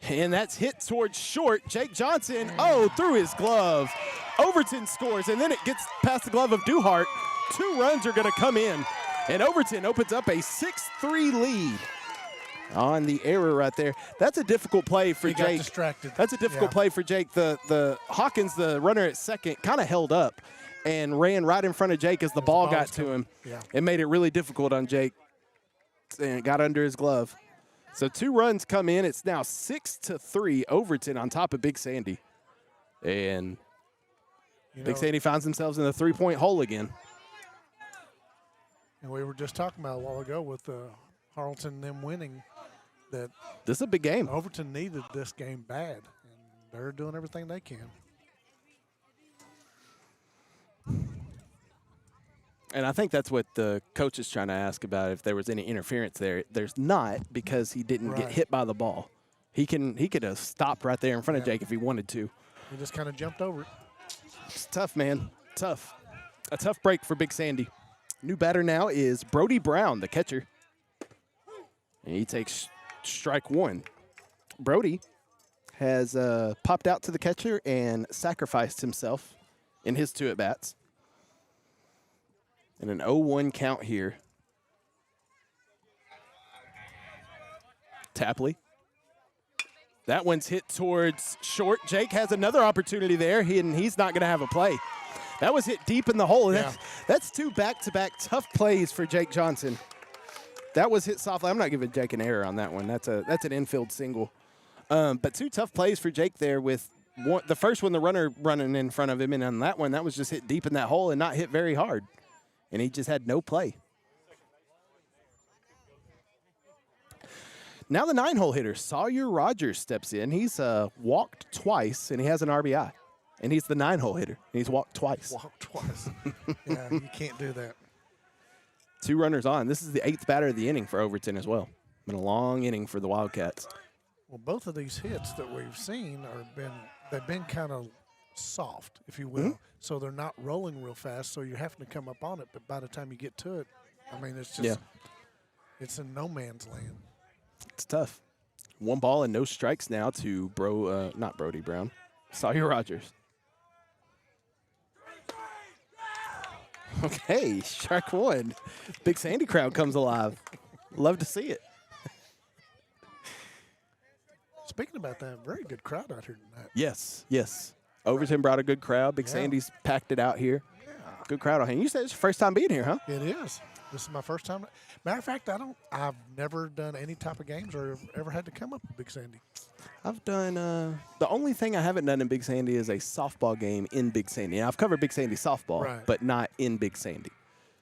And that's hit towards short. Jake Johnson, through his glove. Overton scores, and then it gets past the glove of Duhart. 2 runs are going to come in, and Overton opens up a 6-3 lead on the error right there. That's a difficult play for He Jake. got distracted. That's a difficult play for Jake. The Hawkins, the runner at second, kind of held up and ran right in front of Jake as the ball got to him. Yeah. It made it really difficult on Jake, and it got under his glove. So 2 runs come in. It's now 6-3 Overton on top of Big Sandy. And Big Sandy finds themselves in the 3-point hole again. And we were just talking about a while ago with Harleton them winning that this is a big game. Overton needed this game bad, and they're doing everything they can. And I think that's what the coach is trying to ask about, if there was any interference there. There's not, because he didn't get hit by the ball. He could have stopped right there in front of Jake if he wanted to. He just kind of jumped over it. It's tough, man. Tough. A tough break for Big Sandy. New batter now is Brody Brown, the catcher. And he takes strike 1. Brody has popped out to the catcher and sacrificed himself in his 2 at-bats. And an 0-1 count here. Tapley. That one's hit towards short. Jake has another opportunity there, and he's not going to have a play. That was hit deep in the hole. Yeah. That's 2 back-to-back tough plays for Jake Johnson. That was hit softly. I'm not giving Jake an error on that one. That's an infield single. But 2 tough plays for Jake there, with the first one, the runner running in front of him, and on that one, that was just hit deep in that hole and not hit very hard. And he just had no play. Now the 9-hole hitter, Sawyer Rogers, steps in. He's walked twice, and he has an RBI. And he's the 9-hole hitter, and he's walked twice. Walked twice. Yeah, you can't do that. 2 runners on. This is the 8th batter of the inning for Overton as well. Been a long inning for the Wildcats. Well, both of these hits that we've seen they've been kind of soft, if you will. So they're not rolling real fast, so you're having to come up on it. But by the time you get to it, I mean, it's just it's in no man's land. It's tough. 1 ball and no strikes now to not Brody Brown, Sawyer Rogers. Okay, strike 1. Big Sandy crowd comes alive. Love to see it. Speaking about that, very good crowd out here tonight. Yes, yes. Overton brought a good crowd. Big Sandy's packed it out here. Yeah. Good crowd on hand. You said it's your first time being here, huh? It is. This is my first time. Matter of fact, I've never done any type of games or ever had to come up with Big Sandy. I've done, the only thing I haven't done in Big Sandy is a softball game in Big Sandy. Now, I've covered Big Sandy softball, but not in Big Sandy.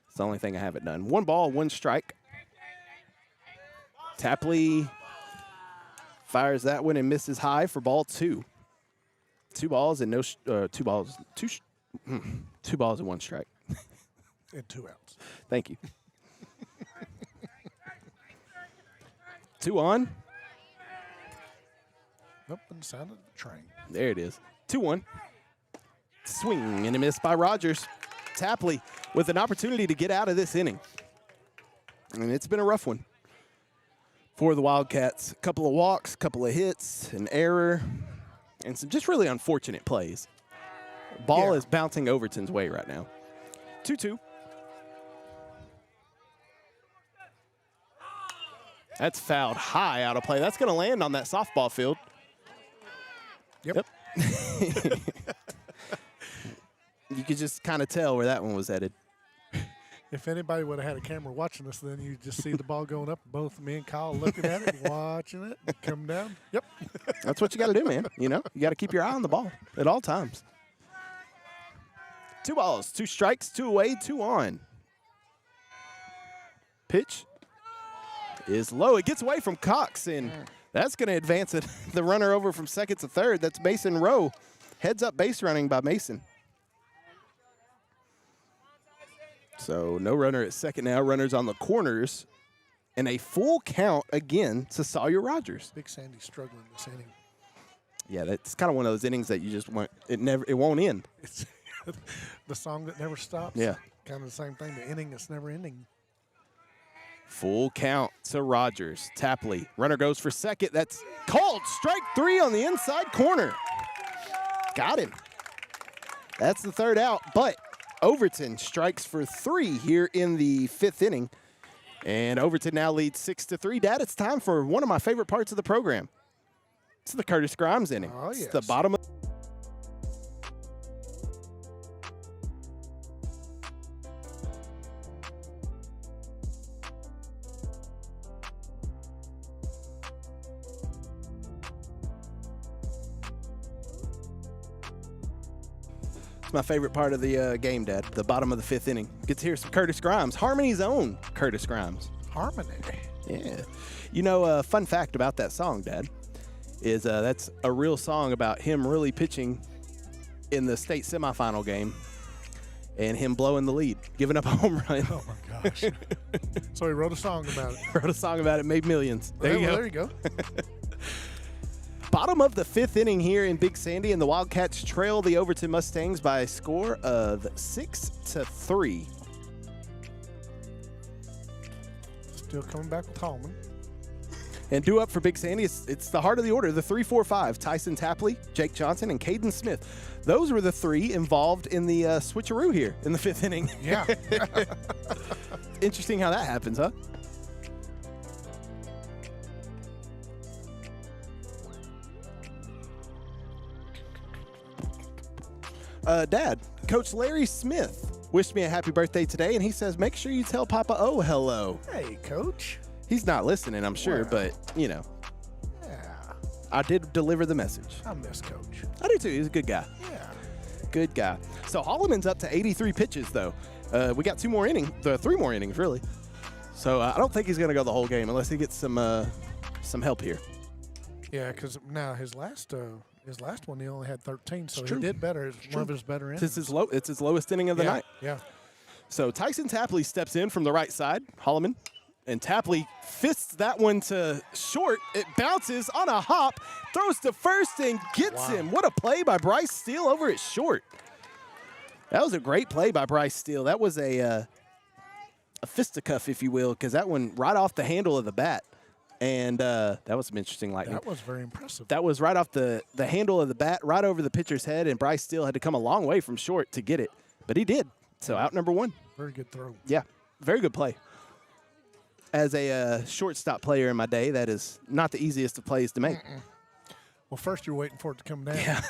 It's the only thing I haven't done. 1 ball, 1 strike. Tapley fires that one and misses high for ball 2. 2 balls and 2 balls and 1 strike. And 2 outs. Thank you. 2 on. Up and sound of the train. There it is. 2-1. Swing and a miss by Rogers. Tapley with an opportunity to get out of this inning. And it's been a rough one for the Wildcats. A couple of walks, a couple of hits, an error, and some just really unfortunate plays. Ball is bouncing Overton's way right now. 2-2. That's fouled high out of play. That's going to land on that softball field. Yep. You could just kind of tell where that one was headed. If anybody would have had a camera watching us, then you just see the ball going up. Both me and Kyle looking at it, watching it, come down. Yep. That's what you got to do, man. You know, you got to keep your eye on the ball at all times. 2 balls, 2 strikes, 2 away, 2 on. Pitch is low. It gets away from Cox, and that's going to advance it. The runner over from second to third. That's Mason Rowe. Heads up base running by Mason. So no runner at second now. Runners on the corners. And a full count again to Sawyer Rogers. Big Sandy's struggling this inning. Yeah, that's kind of one of those innings that you just want. It won't end. It's the song that never stops. Yeah. Kind of the same thing. The inning that's never ending. Full count to Rogers. Tapley. Runner goes for second. That's called. Strike 3 on the inside corner. Got him. That's the 3rd out, but Overton strikes for 3 here in the 5th inning. And Overton now leads 6-3. Dad, it's time for one of my favorite parts of the program. It's the Curtis Grimes inning. Oh, yes. It's the bottom of It's my favorite part of the game, Dad. The bottom of the 5th inning. Get to hear some Curtis Grimes. Harmony's own Curtis Grimes. Harmony. Yeah. You know, a fun fact about that song, Dad, is that's a real song about him really pitching in the state semifinal game and him blowing the lead, giving up a home run. Oh, my gosh. So he wrote a song about it. Wrote a song about it, made millions. There you go. There you go. Bottom of the 5th inning here in Big Sandy, and the Wildcats trail the Overton Mustangs by a score of 6-3. Still coming back with Hallman. And due up for Big Sandy, it's the heart of the order, the 3-4-5, Tyson Tapley, Jake Johnson, and Caden Smith. Those were the 3 involved in the switcheroo here in the 5th inning. Yeah. Interesting how that happens, huh? Dad, Coach Larry Smith wished me a happy birthday today, and he says, make sure you tell Papa O hello. Hey, Coach. He's not listening, I'm sure, but, you know. Yeah. I did deliver the message. I miss Coach. I do, too. He's a good guy. Yeah. Good guy. So Holloman's up to 83 pitches, though. We got 3 more innings, really. So I don't think he's going to go the whole game unless he gets some help here. Yeah, because now his last one, he only had 13, so It's true. he did better. It's one of his better innings. It's his lowest inning of the night. Yeah. So Tyson Tapley steps in from the right side, Holloman, and Tapley fists that one to short. It bounces on a hop, throws to first and gets him. What a play by Bryce Steele over at short. That was a great play by Bryce Steele. That was a fisticuff, if you will, because that one right off the handle of the bat. And that was some interesting lightning. That was very impressive. That was right off the handle of the bat, right over the pitcher's head, and Bryce Steele had to come a long way from short to get it. But he did. So out number 1. Very good throw. Yeah, very good play. As a shortstop player in my day, that is not the easiest of plays to make. Well, first you're waiting for it to come down. Yeah.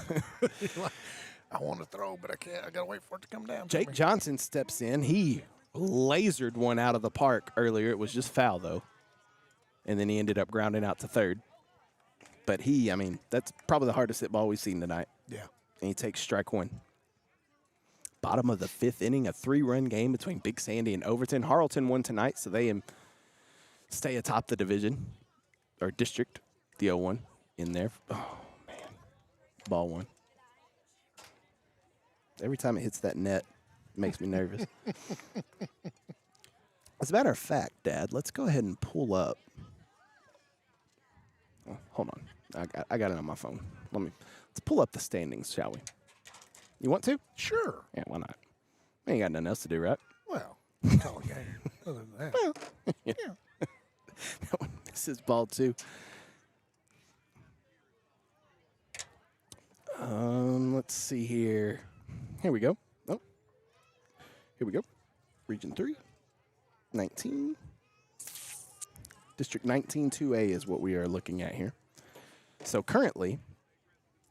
I want to throw, but I can't. I got to wait for it to come down. Jake Johnson steps in. He lasered one out of the park earlier. It was just foul, though. And then he ended up grounding out to third. But that's probably the hardest hit ball we've seen tonight. Yeah. And he takes strike 1. Bottom of the 5th inning, a 3-run game between Big Sandy and Overton. Harleton won tonight, so they stay atop the division, or district, the 0-1 in there. Oh, man. Ball 1. Every time it hits that net, it makes me nervous. As a matter of fact, Dad, let's go ahead and pull up. Oh, hold on. I got it on my phone. Let's pull up the standings, shall we? You want to? Sure. Yeah, why not? We ain't got nothing else to do, right? Well, it's all a game. Other than that. Well, yeah. That one misses ball 2. Let's see here. Here we go. Oh, here we go. Region 3, 19. District 19 2A is what we are looking at here. So currently,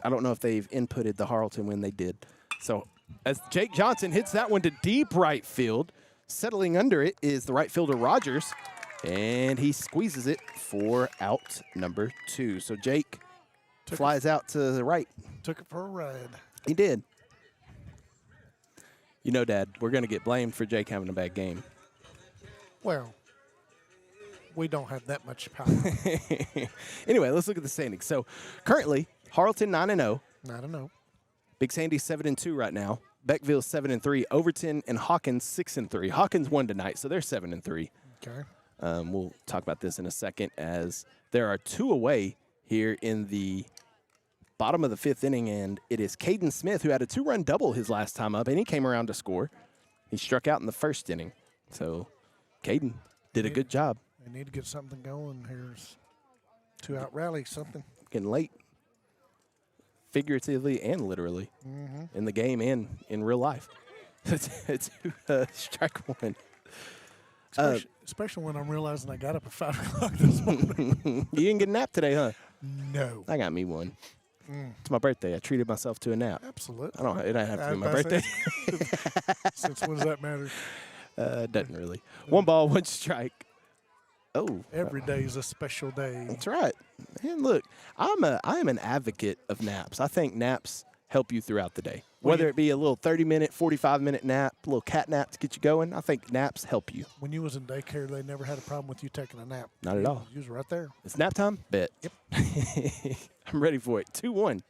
I don't know if they've inputted the Harleton when they did. So as Jake Johnson hits that one to deep right field, settling under it is the right fielder Rogers, and he squeezes it for out number 2. So Jake flies out to the right. Took it for a ride. He did. You know, Dad, we're going to get blamed for Jake having a bad game. Well, we don't have that much power. Anyway, let's look at the standings. So currently, Harleton 9-0. 9-0. Big Sandy 7-2 right now. Beckville 7-3. Overton and Hawkins 6-3. Hawkins won tonight, so they're 7-3. Okay. We'll talk about this in a second, as there are 2 away here in the bottom of the 5th inning, and it is Caden Smith, who had a 2-run double his last time up, and he came around to score. He struck out in the 1st inning. So Caden did a good job. They need to get something going. Here's 2-out rally, something. Getting late, figuratively and literally, in the game and in real life. It's strike 1. Especially when I'm realizing I got up at 5 o'clock this morning. You didn't get a nap today, huh? No. I got me one. It's my birthday. I treated myself to a nap. Absolutely. It don't have to be my birthday. Since when does that matter? Doesn't really. 1 ball, 1 strike. Oh. Every day is a special day. That's right. And look, I am an advocate of naps. I think naps help you throughout the day. Whether it be a little 30-minute, 45-minute nap, a little cat nap to get you going, I think naps help you. When you was in daycare, they never had a problem with you taking a nap. Not at all. You was right there. It's nap time? Bet. Yep. I'm ready for it. 2-1.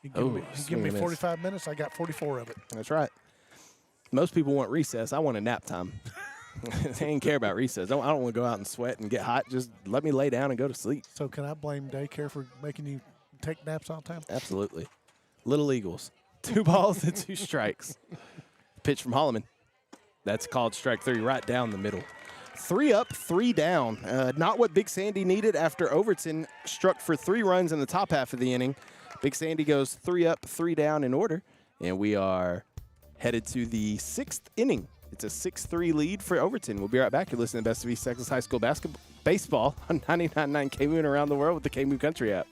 You give me 45 minutes, I got 44 of it. That's right. Most people want recess. I want a nap time. They ain't care about recess. I don't want to go out and sweat and get hot. Just let me lay down and go to sleep. So can I blame daycare for making you take naps all the time? Absolutely. Little Eagles. 2 balls and 2 strikes. Pitch from Holloman. That's called strike 3, right down the middle. 3 up, 3 down. Not what Big Sandy needed after Overton struck for 3 runs in the top half of the inning. Big Sandy goes 3 up, 3 down in order, and we are headed to the 6th inning. It's a 6-3 lead for Overton. We'll be right back. You're listening to Best of East Texas High School baseball on 99.9 KMOO and around the world with the KMOO Country app.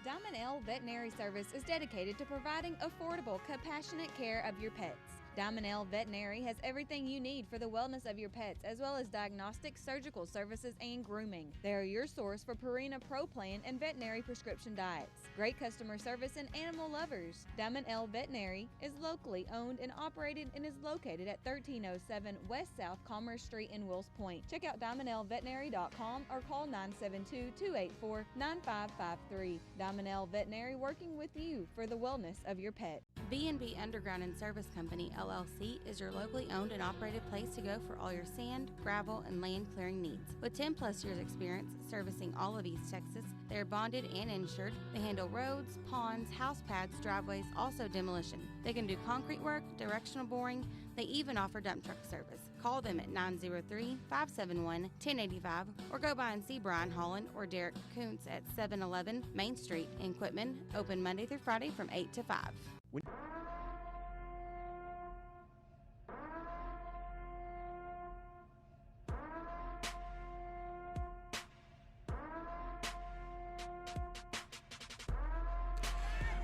Diamond L Veterinary Service is dedicated to providing affordable, compassionate care of your pets. Diamond L Veterinary has everything you need for the wellness of your pets, as well as diagnostic, surgical services, and grooming. They are your source for Purina Pro Plan and veterinary prescription diets. Great customer service and animal lovers. Diamond L Veterinary is locally owned and operated and is located at 1307 West South Commerce Street in Wills Point. Check out diamondlveterinary.com or call 972-284-9553. Diamond L Veterinary, working with you for the wellness of your pet. B&B Underground and Service Company, LLC, is your locally owned and operated place to go for all your sand, gravel, and land clearing needs. With 10-plus years experience servicing all of East Texas, they are bonded and insured. They handle roads, ponds, house pads, driveways, also demolition. They can do concrete work, directional boring. They even offer dump truck service. Call them at 903-571-1085 or go by and see Brian Holland or Derek Kuntz at 711 Main Street in Quitman, open Monday through Friday from 8 to 5.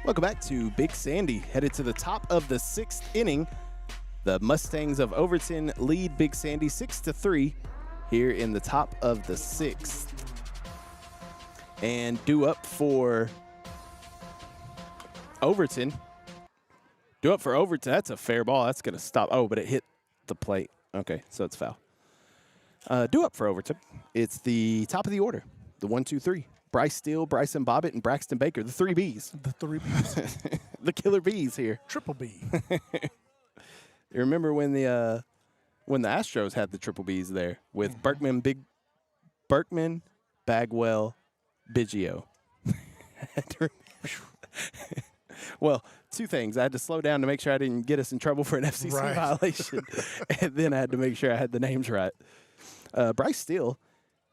Welcome back to Big Sandy. Headed to the top of the 6th inning. The Mustangs of Overton lead Big Sandy 6-3 here in the top of the 6th. And due up for Overton. That's a fair ball. That's going to stop. Oh, but it hit the plate. Okay, so it's foul. Due up for Overton. It's the top of the order. The 1, 2, 3. Bryce Steele, Bryson Bobbitt, and Braxton Baker. The 3 Bs. The 3 Bs. The killer bees here. Triple B. You remember when the Astros had the triple Bs there with Berkman, Bagwell, Biggio. Well, 2 things. I had to slow down to make sure I didn't get us in trouble for an FCC violation, and then I had to make sure I had the names right. Bryce Steele,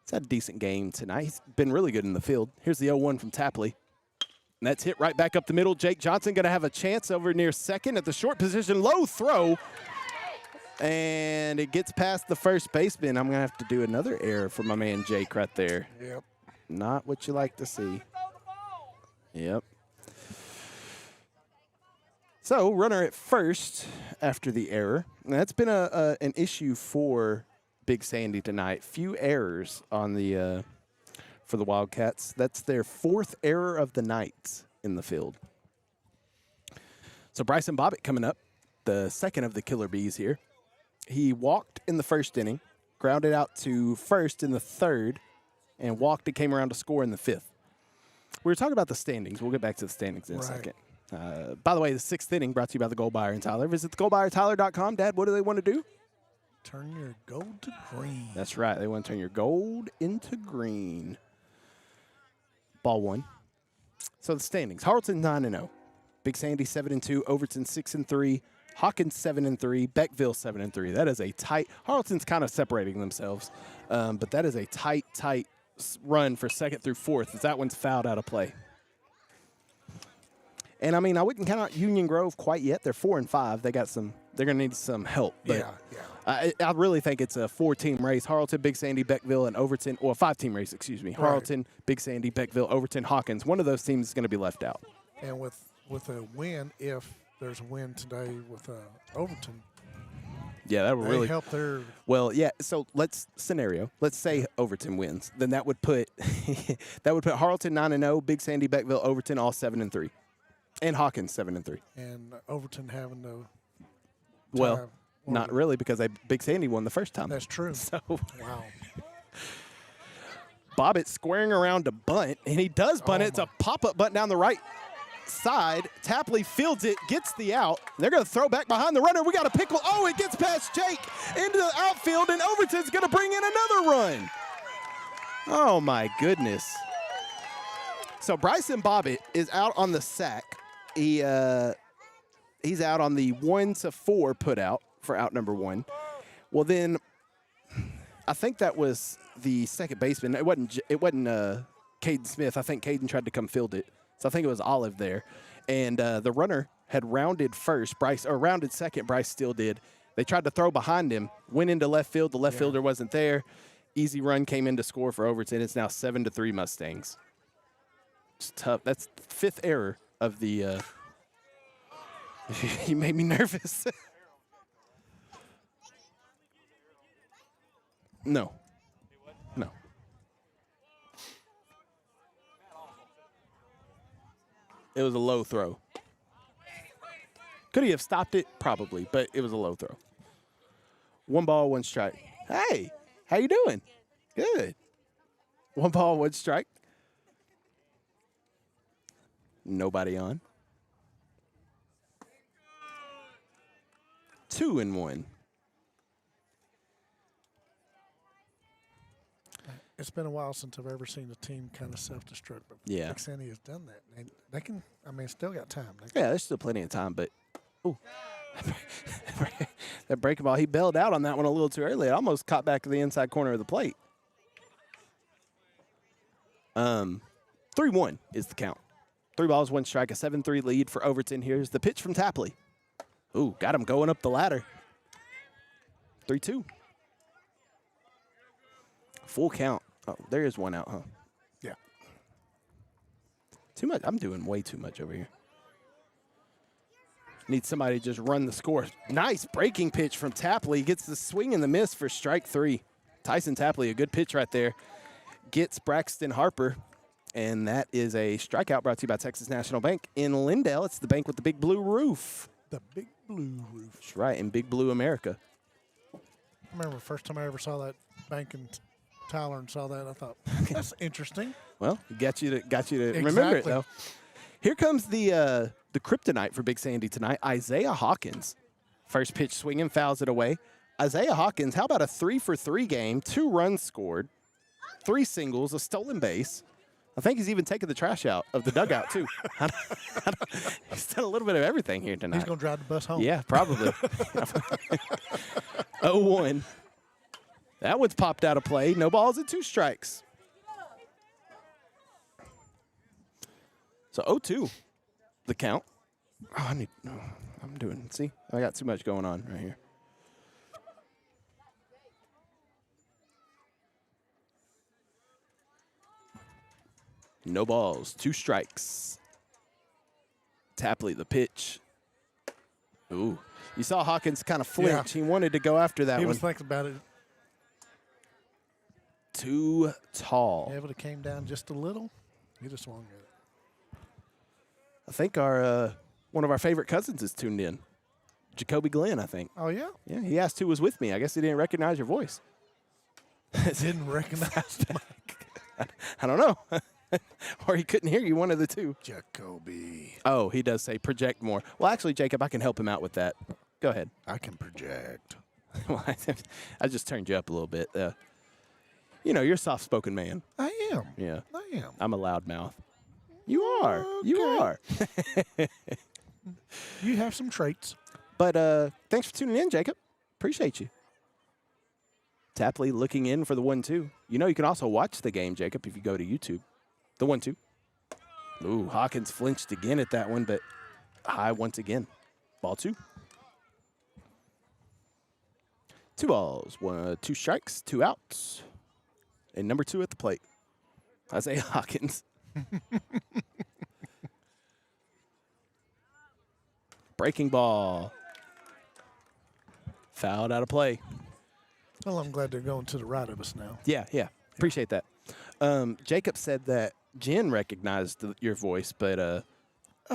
he's had a decent game tonight. He's been really good in the field. Here's the 0-1 from Tapley. And that's hit right back up the middle. Jake Johnson going to have a chance over near second at the short position. Low throw. And it gets past the first baseman. I'm going to have to do another error for my man Jake right there. Yep. Not what you like to see. Yep. So runner at first after the error. And that's been an issue for Big Sandy tonight. Few errors on the for the Wildcats. That's their 4th error of the night in the field. So Bryson Bobbitt coming up, the second of the killer bees here. He walked in the 1st inning, grounded out to first in the 3rd, and walked and came around to score in the 5th. We were talking about the standings. We'll get back to the standings in a second. By the way, the 6th inning brought to you by the Gold Buyer in Tyler. Visit thegoldbuyertyler.com. Dad, what do they want to do? Turn your gold to green. That's right. They want to turn your gold into green. Ball 1. So the standings. Harleton 9-0. Big Sandy 7-2. Overton 6-3. Hawkins 7-3. Beckville 7-3. That is a tight. Harleton's kind of separating themselves, but that is a tight run for 2nd through 4th. As that one's fouled out of play. And I mean, I wouldn't count out Union Grove quite yet. They're 4-5. They got some. They're going to need some help. But I really think it's a 4-team race. Harleton, Big Sandy, Beckville, and Overton. Well, 5-team race, excuse me. Harleton, Big Sandy, Beckville, Overton, Hawkins. One of those teams is going to be left out. And with a win, if there's a win today with Overton, yeah, that would really help their. Well, yeah. So let's say Overton wins. Then that would put Harleton 9-0, Big Sandy, Beckville, Overton all 7-3, and Hawkins 7-3. And Overton having to. Well, not really, because Big Sandy won the first time. That's true. So wow. Bobbitt squaring around to bunt, and he does bunt it. It's a pop-up bunt down the right side. Tapley fields it, gets the out. They're going to throw back behind the runner. We got a pickle. Oh, it gets past Jake into the outfield, and Overton's going to bring in another run. Oh, my goodness. So Bryson Bobbitt is out on the sack. He's out on the 1-4 put out for out number 1. Well, then I think that was the second baseman. It wasn't Caden Smith. I think Caden tried to come field it. So I think it was Olive there. And the runner had rounded second. Bryce Steele did. They tried to throw behind him, went into left field. The left fielder wasn't there. Easy run came in to score for Overton. It's now 7-3 Mustangs. It's tough. That's 5th error of the. You made me nervous. No. No. It was a low throw. Could he have stopped it? Probably, but it was a low throw. 1 ball, 1 strike. Hey, how you doing? Good. 1 ball, 1 strike. Nobody on. 2-1. It's been a while since I've ever seen a team kind of self-destruct, but Yeah. Big Sandy has done that. And they can, I mean, still got time. Yeah, there's still plenty of time, but ooh, that breaking ball, he bailed out on that one a little too early. It almost caught back to the inside corner of the plate. 3-1 is the count. 3 balls, 1 strike, a 7-3 lead for Overton. Here's the pitch from Tapley. Ooh, got him going up the ladder. 3-2. Full count. Oh, there is 1 out, huh? Yeah. Too much. I'm doing way too much over here. Need somebody to just run the score. Nice breaking pitch from Tapley. Gets the swing and the miss for strike 3. Tyson Tapley, a good pitch right there. Gets Braxton Harper. And that is a strikeout brought to you by Texas National Bank. In Lindale, it's the bank with the big blue roof. The big blue roof. That's right, in Big Blue America. I remember the first time I ever saw that bank in Tyler and saw that, I thought, that's interesting. Well, got you to remember it, though. Here comes the kryptonite for Big Sandy tonight, Isaiah Hawkins. First pitch swinging, fouls it away. Isaiah Hawkins, how about a 3-for-3 game, 2 runs scored, 3 singles, a stolen base. I think he's even taken the trash out of the dugout, too. He's done a little bit of everything here tonight. He's going to drive the bus home. Yeah, probably. 0-1. That one's popped out of play. No balls and 2 strikes. So 0-2, the count. Oh, I'm doing, see, I got too much going on right here. No balls, 2 strikes. Tapley, the pitch. Ooh. You saw Hawkins kind of flinch. Yeah. He wanted to go after that He one. was thinking about it. Too tall. If it came down just a little, he just swung at it. I think our one of our favorite cousins is tuned in. Jacoby Glenn, I think. Oh, yeah? Yeah, he asked who was with me. I guess he didn't recognize your voice. Didn't recognize the mic. I don't know. Or he couldn't hear you, one of the two. Jacoby. Oh, he does say project more. Well, actually, Jacob, I can help him out with that. Go ahead. I can project. Well, I just turned you up a little bit. You know, you're a soft-spoken man. I am. Yeah. I am. I'm a loud mouth. You are. You are. You have some traits. But thanks for tuning in, Jacob. Appreciate you. Tapley looking in for the 1-2. You know, you can also watch the game, Jacob, if you go to YouTube. The 1-2. Ooh, Hawkins flinched again at that one, but high once again. Ball 2. 2 balls, 2 strikes, 2 outs. And number 2 at the plate. Isaiah Hawkins. Breaking ball. Fouled out of play. Well, I'm glad they're going to the right of us now. Yeah. Appreciate that. Jacob said that Jen recognized your voice, but had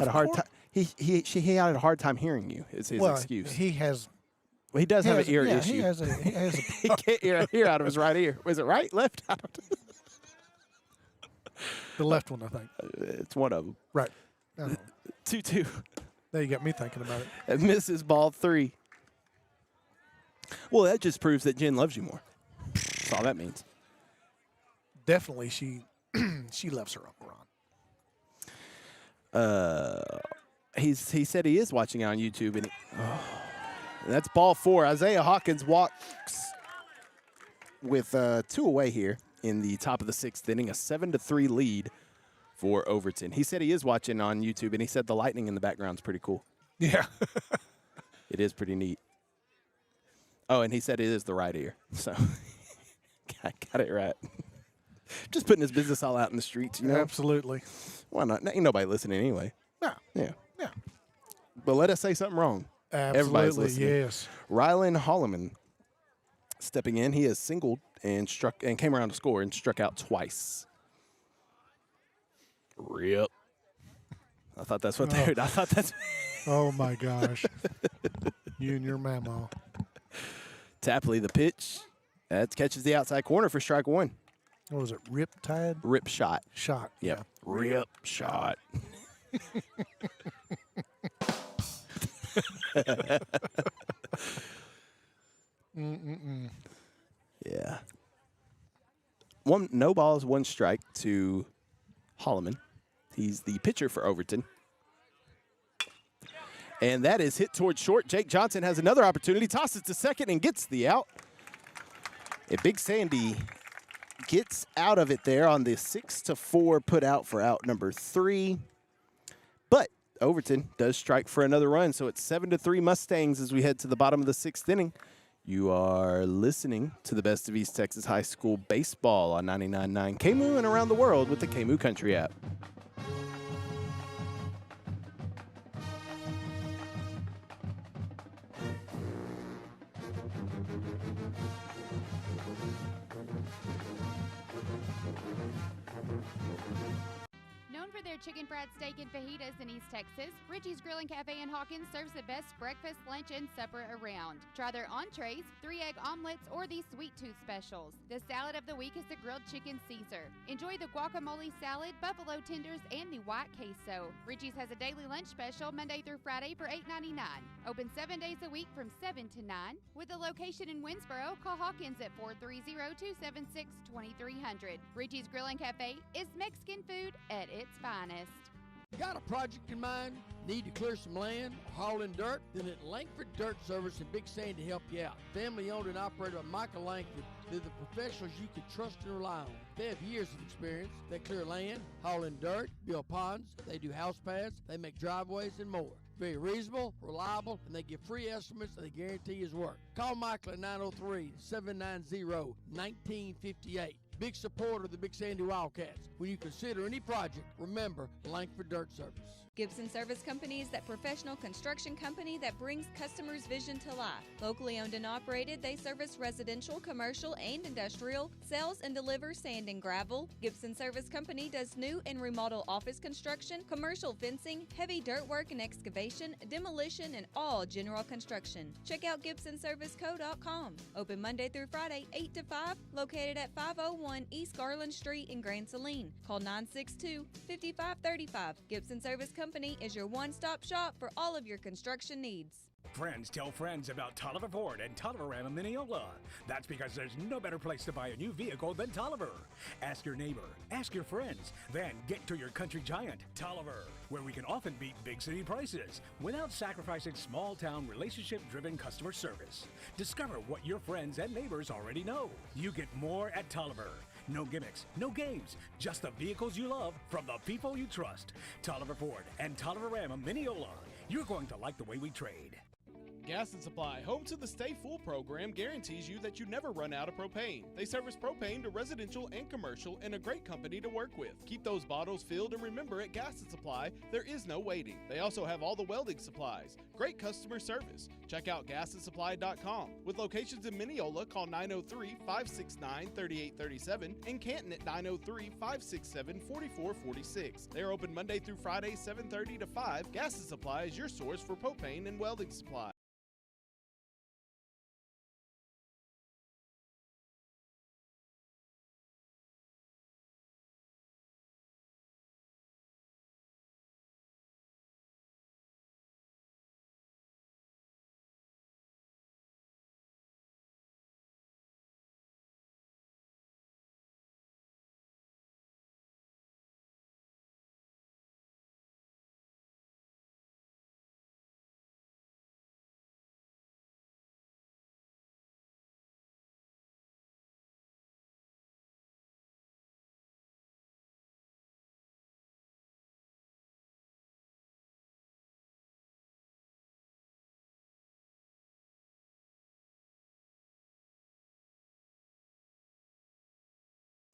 a hard time. He had a hard time hearing you. Is his excuse? He has. Well, he does have an ear issue. He has a He can't hear out of his right ear. Was it right, left? I don't know. The left one, I think. It's one of them. Right. I don't know. 2-2. Now you got me thinking about it. And misses ball 3. Well, that just proves that Jen loves you more. That's all that means. Definitely, she loves her Uncle Ron. He said he is watching on YouTube, and that's ball 4. Isaiah Hawkins walks with 2 away here in the top of the 6th inning, a 7-3 lead for Overton. He said he is watching on YouTube, and he said the lightning in the background is pretty cool. Yeah. It is pretty neat. Oh, and he said it is the right ear, so got it right. Just putting his business all out in the streets, you know? Absolutely. Why not? Ain't nobody listening anyway. No. Yeah. Yeah. But let us say something wrong. Absolutely, Everybody's listening. yes. Rylan Holloman stepping in. He has singled and came around to score and struck out twice. Rip. I thought that's what they. I thought that's. Oh my gosh. You and your memo. Tapley, the pitch. That catches the outside corner for strike one. What was it? Riptide? Rip shot. Shot. Yep. Yeah. Rip shot. Yeah. No balls, 1 strike to Holloman. He's the pitcher for Overton. And that is hit towards short. Jake Johnson has another opportunity, tosses to second and gets the out. And Big Sandy gets out of it there on the 6-4 put out for out number 3. But Overton does strike for another run, so it's 7-3 Mustangs as we head to the bottom of the 6th inning. You are listening to the best of East Texas High School baseball on 99.9 KMOO and around the world with the KMOO Country app. Known for their chicken fried steak and fajitas in East Texas, Richie's Grill and Cafe in Hawkins serves the best breakfast, lunch, and supper around. Try their entrees, 3-egg omelets, or these sweet tooth specials. The salad of the week is the grilled chicken Caesar. Enjoy the guacamole salad, buffalo tenders, and the white queso. Richie's has a daily lunch special Monday through Friday for $8.99. Open 7 days a week from 7 to 9. With a location in Winsboro, call Hawkins at 430-276-2300. Richie's Grill and Cafe is Mexican food at its finest. Got a project in mind? Need to clear some land or haul in dirt? Then at Langford Dirt Service in Big Sandy to help you out. Family owned and operated by Michael Langford. They're the professionals you can trust and rely on. They have years of experience. They clear land, haul in dirt, build ponds, they do house pads, they make driveways, and more. Very reasonable, reliable, and they give free estimates and they guarantee his work. Call Michael at 903-790-1958. Big supporter of the Big Sandy Wildcats. When you consider any project, remember Langford Dirt Service. Gibson Service Company is that professional construction company that brings customers' vision to life. Locally owned and operated, they service residential, commercial, and industrial, sells and delivers sand and gravel. Gibson Service Company does new and remodel office construction, commercial fencing, heavy dirt work and excavation, demolition, and all general construction. Check out GibsonServiceCo.com. Open Monday through Friday, 8 to 5, located at 501 East Garland Street in Grand Saline. Call 962-5535. Gibson Service Company is your one-stop shop for all of your construction needs. Friends tell friends about Tolliver Ford and Tolliver Ram in Mineola. That's because there's no better place to buy a new vehicle than Tolliver. Ask your neighbor, ask your friends, then get to your country giant, Tolliver, where we can often beat big city prices without sacrificing small-town relationship-driven customer service. Discover what your friends and neighbors already know. You get more at Tolliver. No gimmicks, no games, just the vehicles you love from the people you trust. Tolliver Ford and Tolliver Ram of Mineola. You're going to like the way we trade. Gas and Supply, home to the Stay Full program, guarantees you that you never run out of propane. They service propane to residential and commercial and a great company to work with. Keep those bottles filled and remember at Gas and Supply, there is no waiting. They also have all the welding supplies. Great customer service. Check out gasandsupply.com. With locations in Mineola, call 903-569-3837 and Canton at 903-567-4446. They are open Monday through Friday, 7:30 to 5. Gas and Supply is your source for propane and welding supply.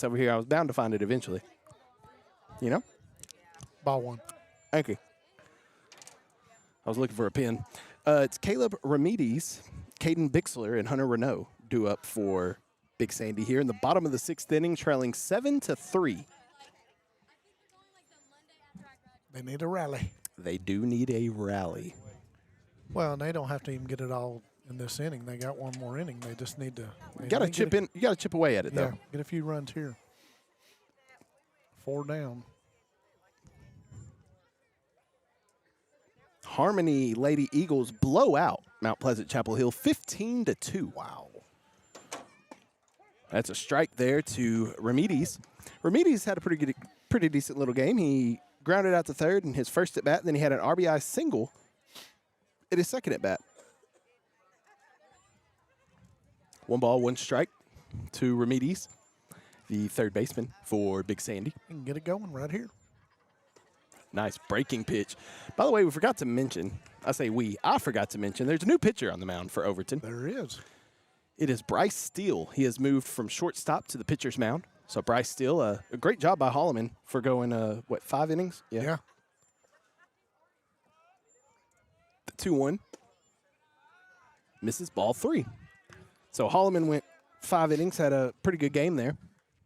It's over here. I was bound to find it eventually. You know? Ball one. Thank you. I was looking for a pin. It's Caleb Ramirez, Caden Bixler, and Hunter Renault. due up for Big Sandy here in the bottom of the 6th inning, trailing 7-3. They need a rally. They do need a rally. Well, and they don't have to even get it all in this inning. They got one more inning. They just need to. You got to chip in. You got to chip away at it, Yeah, though. get a few runs here. 4 down. Harmony Lady Eagles blow out Mount Pleasant Chapel Hill 15-2. Wow. That's a strike there to Remedies. Remedies had a pretty decent little game. He grounded out to third in his first at bat. Then he had an RBI single at his second at bat. 1 ball, 1 strike to Remedies, the third baseman for Big Sandy. You can get it going right here. Nice breaking pitch. By the way, we forgot to mention, I forgot to mention, there's a new pitcher on the mound for Overton. There is. It is Bryce Steele. He has moved from shortstop to the pitcher's mound. So Bryce Steele, a great job by Holloman for going, 5 innings? Yeah. The 2-1. Misses ball 3. So Holloman went 5 innings, had a pretty good game there.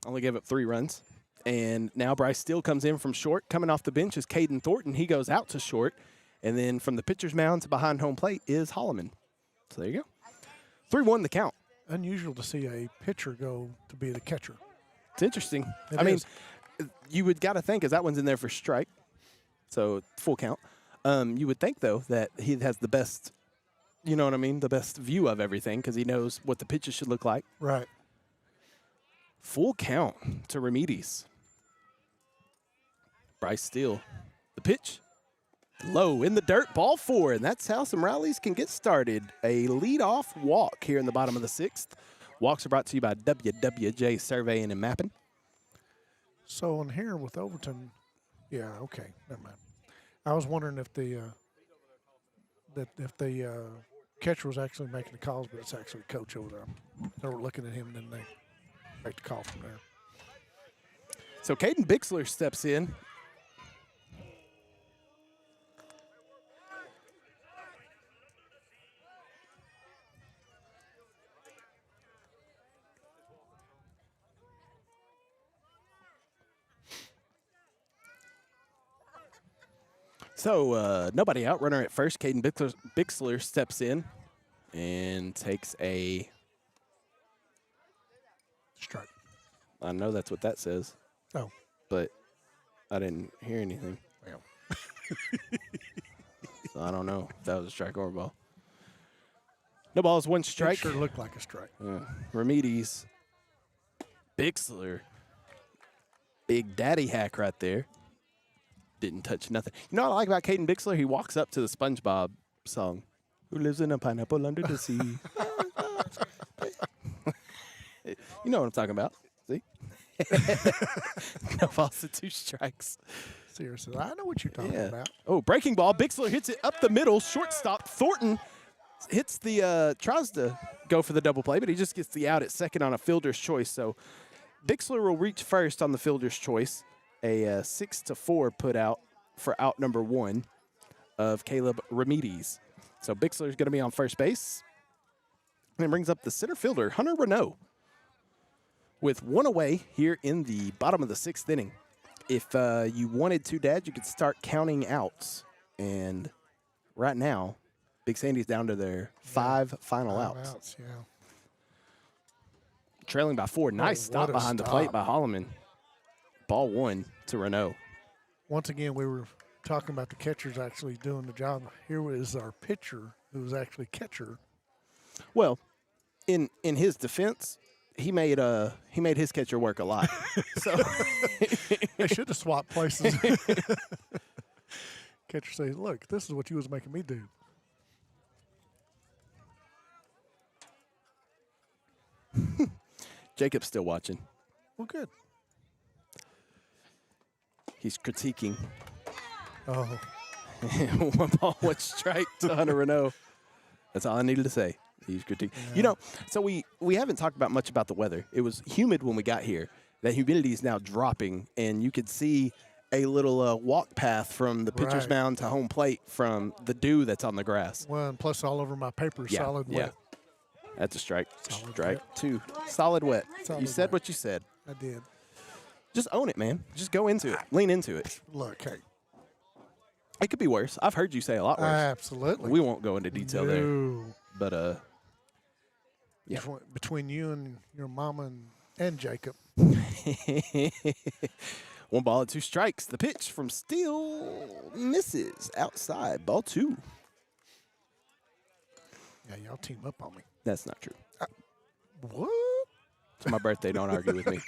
Only gave up 3 runs. And now Bryce Steele comes in from short. Coming off the bench is Caden Thornton. He goes out to short. And then from the pitcher's mound to behind home plate is Holloman. So there you go. 3-1 the count. Unusual to see a pitcher go to be the catcher. It's interesting. It I mean, is. you would got to think, as that one's in there for strike, so full count. You would think, though, that he has the best, you know what I mean, the best view of everything because he knows what the pitches should look like. Right. Full count to Remedies. Bryce Steele. The pitch. Low in the dirt, ball 4, and that's how some rallies can get started. A leadoff walk here in the bottom of the 6th. Walks are brought to you by WWJ Surveying and Mapping. So on here with Overton, yeah, okay, never mind. I was wondering if the catcher was actually making the calls, but it's actually the coach over there. They were looking at him, and then they make the call from there. So Caden Bixler steps in. So nobody out, runner at first. Caden Bixler steps in and takes a strike. I know that's what that says. Oh. But I didn't hear anything. Well. So I don't know if that was a strike or a ball. No balls, 1 strike. It sure looked like a strike. Remedies. Bixler. Big daddy hack right there. Didn't touch nothing. You know what I like about Caden Bixler? He walks up to the SpongeBob song. Who lives in a pineapple under the sea? You know what I'm talking about. See? No balls to 2 strikes. Seriously, I know what you're talking about. Oh, breaking ball. Bixler hits it up the middle. Shortstop. Thornton hits tries to go for the double play, but he just gets the out at second on a fielder's choice. So Bixler will reach first on the fielder's choice. A 6-4 put out for out number 1 of Caleb Remedies. So Bixler's going to be on first base. And it brings up the center fielder, Hunter Renault, with 1 away here in the bottom of the 6th inning. If you wanted to, Dad, you could start counting outs. And right now, Big Sandy's down to their 5 final outs. Yeah. Trailing by 4. Nice stop behind the plate by Holloman. Ball 1 to Renault. Once again, we were talking about the catchers actually doing the job. Here is our pitcher, who's actually catcher. Well, in his defense, he made his catcher work a lot. So they should have swapped places. Catcher says, "Look, this is what you was making me do." Jacob's still watching. Well, good. He's critiquing. Oh. 1 ball, 1 strike to Hunter Renault. That's all I needed to say. He's critiquing. Yeah. You know, so we haven't talked about much about the weather. It was humid when we got here. That humidity is now dropping, and you could see a little walk path from the pitcher's mound to home plate from the dew that's on the grass. Well, and plus all over my paper, solid wet. That's a strike. Solid Strike wet. 2. Solid wet. Solid You said wet. what you said. I did. Just own it, man. Just go into it. Lean into it. Look, hey. It could be worse. I've heard you say a lot worse. Absolutely. We won't go into detail there. No. But, yeah. Between you and your mama and Jacob. 1 ball and 2 strikes. The pitch from Steele misses outside. Ball 2. Yeah, y'all team up on me. That's not true. What? It's my birthday. Don't argue with me.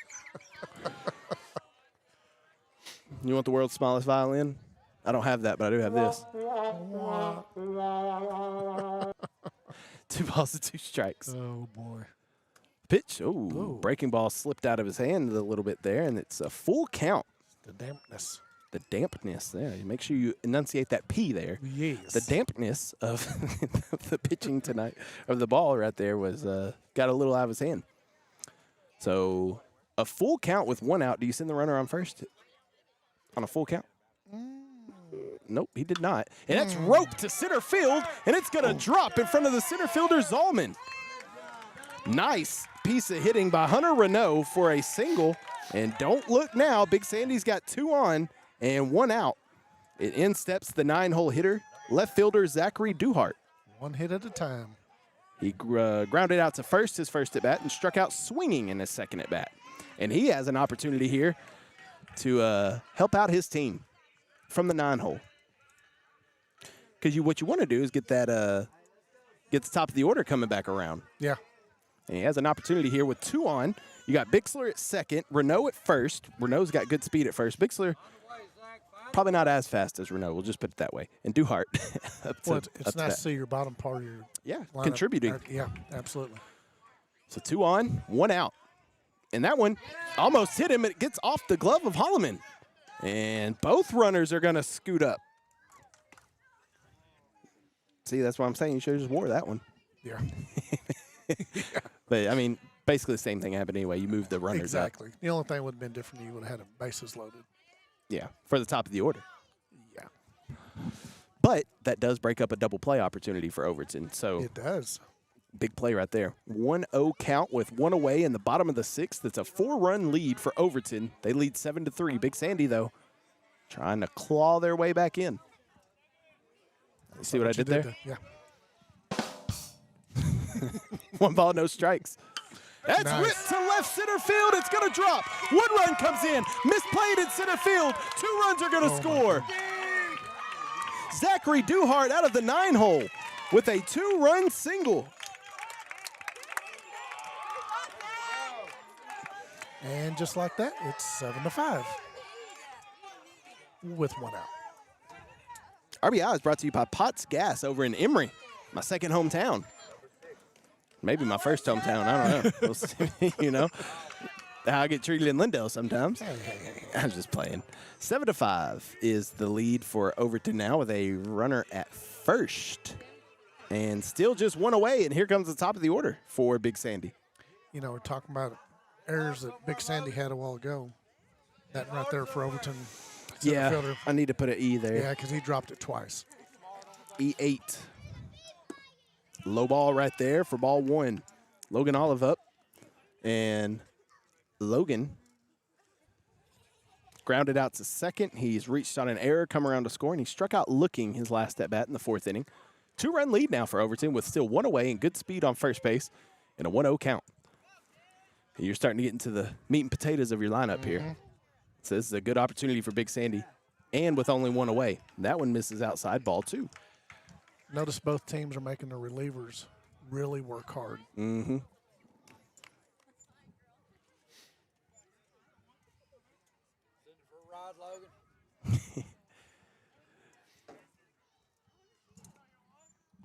You want the world's smallest violin? I don't have that, but I do have this. 2 balls and 2 strikes. Oh, boy. Pitch. Oh, breaking ball slipped out of his hand a little bit there, and it's a full count. The dampness. The dampness there. Make sure you enunciate that P there. Yes. The dampness of the pitching tonight, of the ball right there, was got a little out of his hand. So a full count with 1 out. Do you send the runner on first on a full count? Nope, he did not. And that's roped to center field, and it's going to drop in front of the center fielder, Zalman. Nice piece of hitting by Hunter Renault for a single. And don't look now. Big Sandy's got 2 on and 1 out. It in steps the 9-hole hitter, left fielder Zachary Duhart. 1 hit at a time. He grounded out to first his first at bat and struck out swinging in his second at bat. And he has an opportunity here to help out his team from the 9-hole. Because what you want to do is get that get the top of the order coming back around. Yeah. And he has an opportunity here with 2 on. You got Bixler at second, Renault at first. Renault's got good speed at first. Bixler, probably not as fast as Renault. We'll just put it that way. And Duhart. It's nice to see your bottom part of your lineup. Contributing. Yeah, absolutely. So 2 on, 1 out. And that one almost hit him. It gets off the glove of Holloman. And both runners are going to scoot up. See, that's what I'm saying. You should have just wore that one. Yeah. But, I mean, basically the same thing happened anyway. You moved the runners Exactly. up. The only thing would have been different, you would have had a bases loaded. Yeah, for the top of the order. Yeah. But that does break up a double play opportunity for Overton. So It does. big play right there. 1-0 count with 1 away in the bottom of the 6th. It's a 4-run lead for Overton. They lead 7-3. Big Sandy, though, trying to claw their way back in. You see what I did there? Yeah. 1 ball, no strikes. That's Nice. whipped to left center field. It's going to drop. 1 run comes in. Misplayed in center field. 2 runs are going to score. Zachary Duhart out of the 9-hole with a 2-run single. And just like that, it's 7-5 with 1 out. RBI is brought to you by Potts Gas over in Emory, my second hometown. Maybe my first hometown. I don't know. We'll see, you know how I get treated in Lindale sometimes. I'm just playing. 7-5 is the lead for Overton now with a runner at first. And still just 1 away, and here comes the top of the order for Big Sandy. You know, we're talking about errors that Big Sandy had a while ago. That right there for Overton. Yeah, Fielder. I need to put an E there. Yeah, because he dropped it twice. E8. Low ball right there for ball 1. Logan Olive up. And Logan grounded out to second. He's reached on an error, come around to score, and he struck out looking his last at bat in the 4th inning. 2-run lead now for Overton with still 1 away and good speed on first base and a 1-0 count. You're starting to get into the meat and potatoes of your lineup here. So this is a good opportunity for Big Sandy, and with only 1 away. That one misses outside, ball 2. Notice both teams are making their relievers really work hard. Mm-hmm.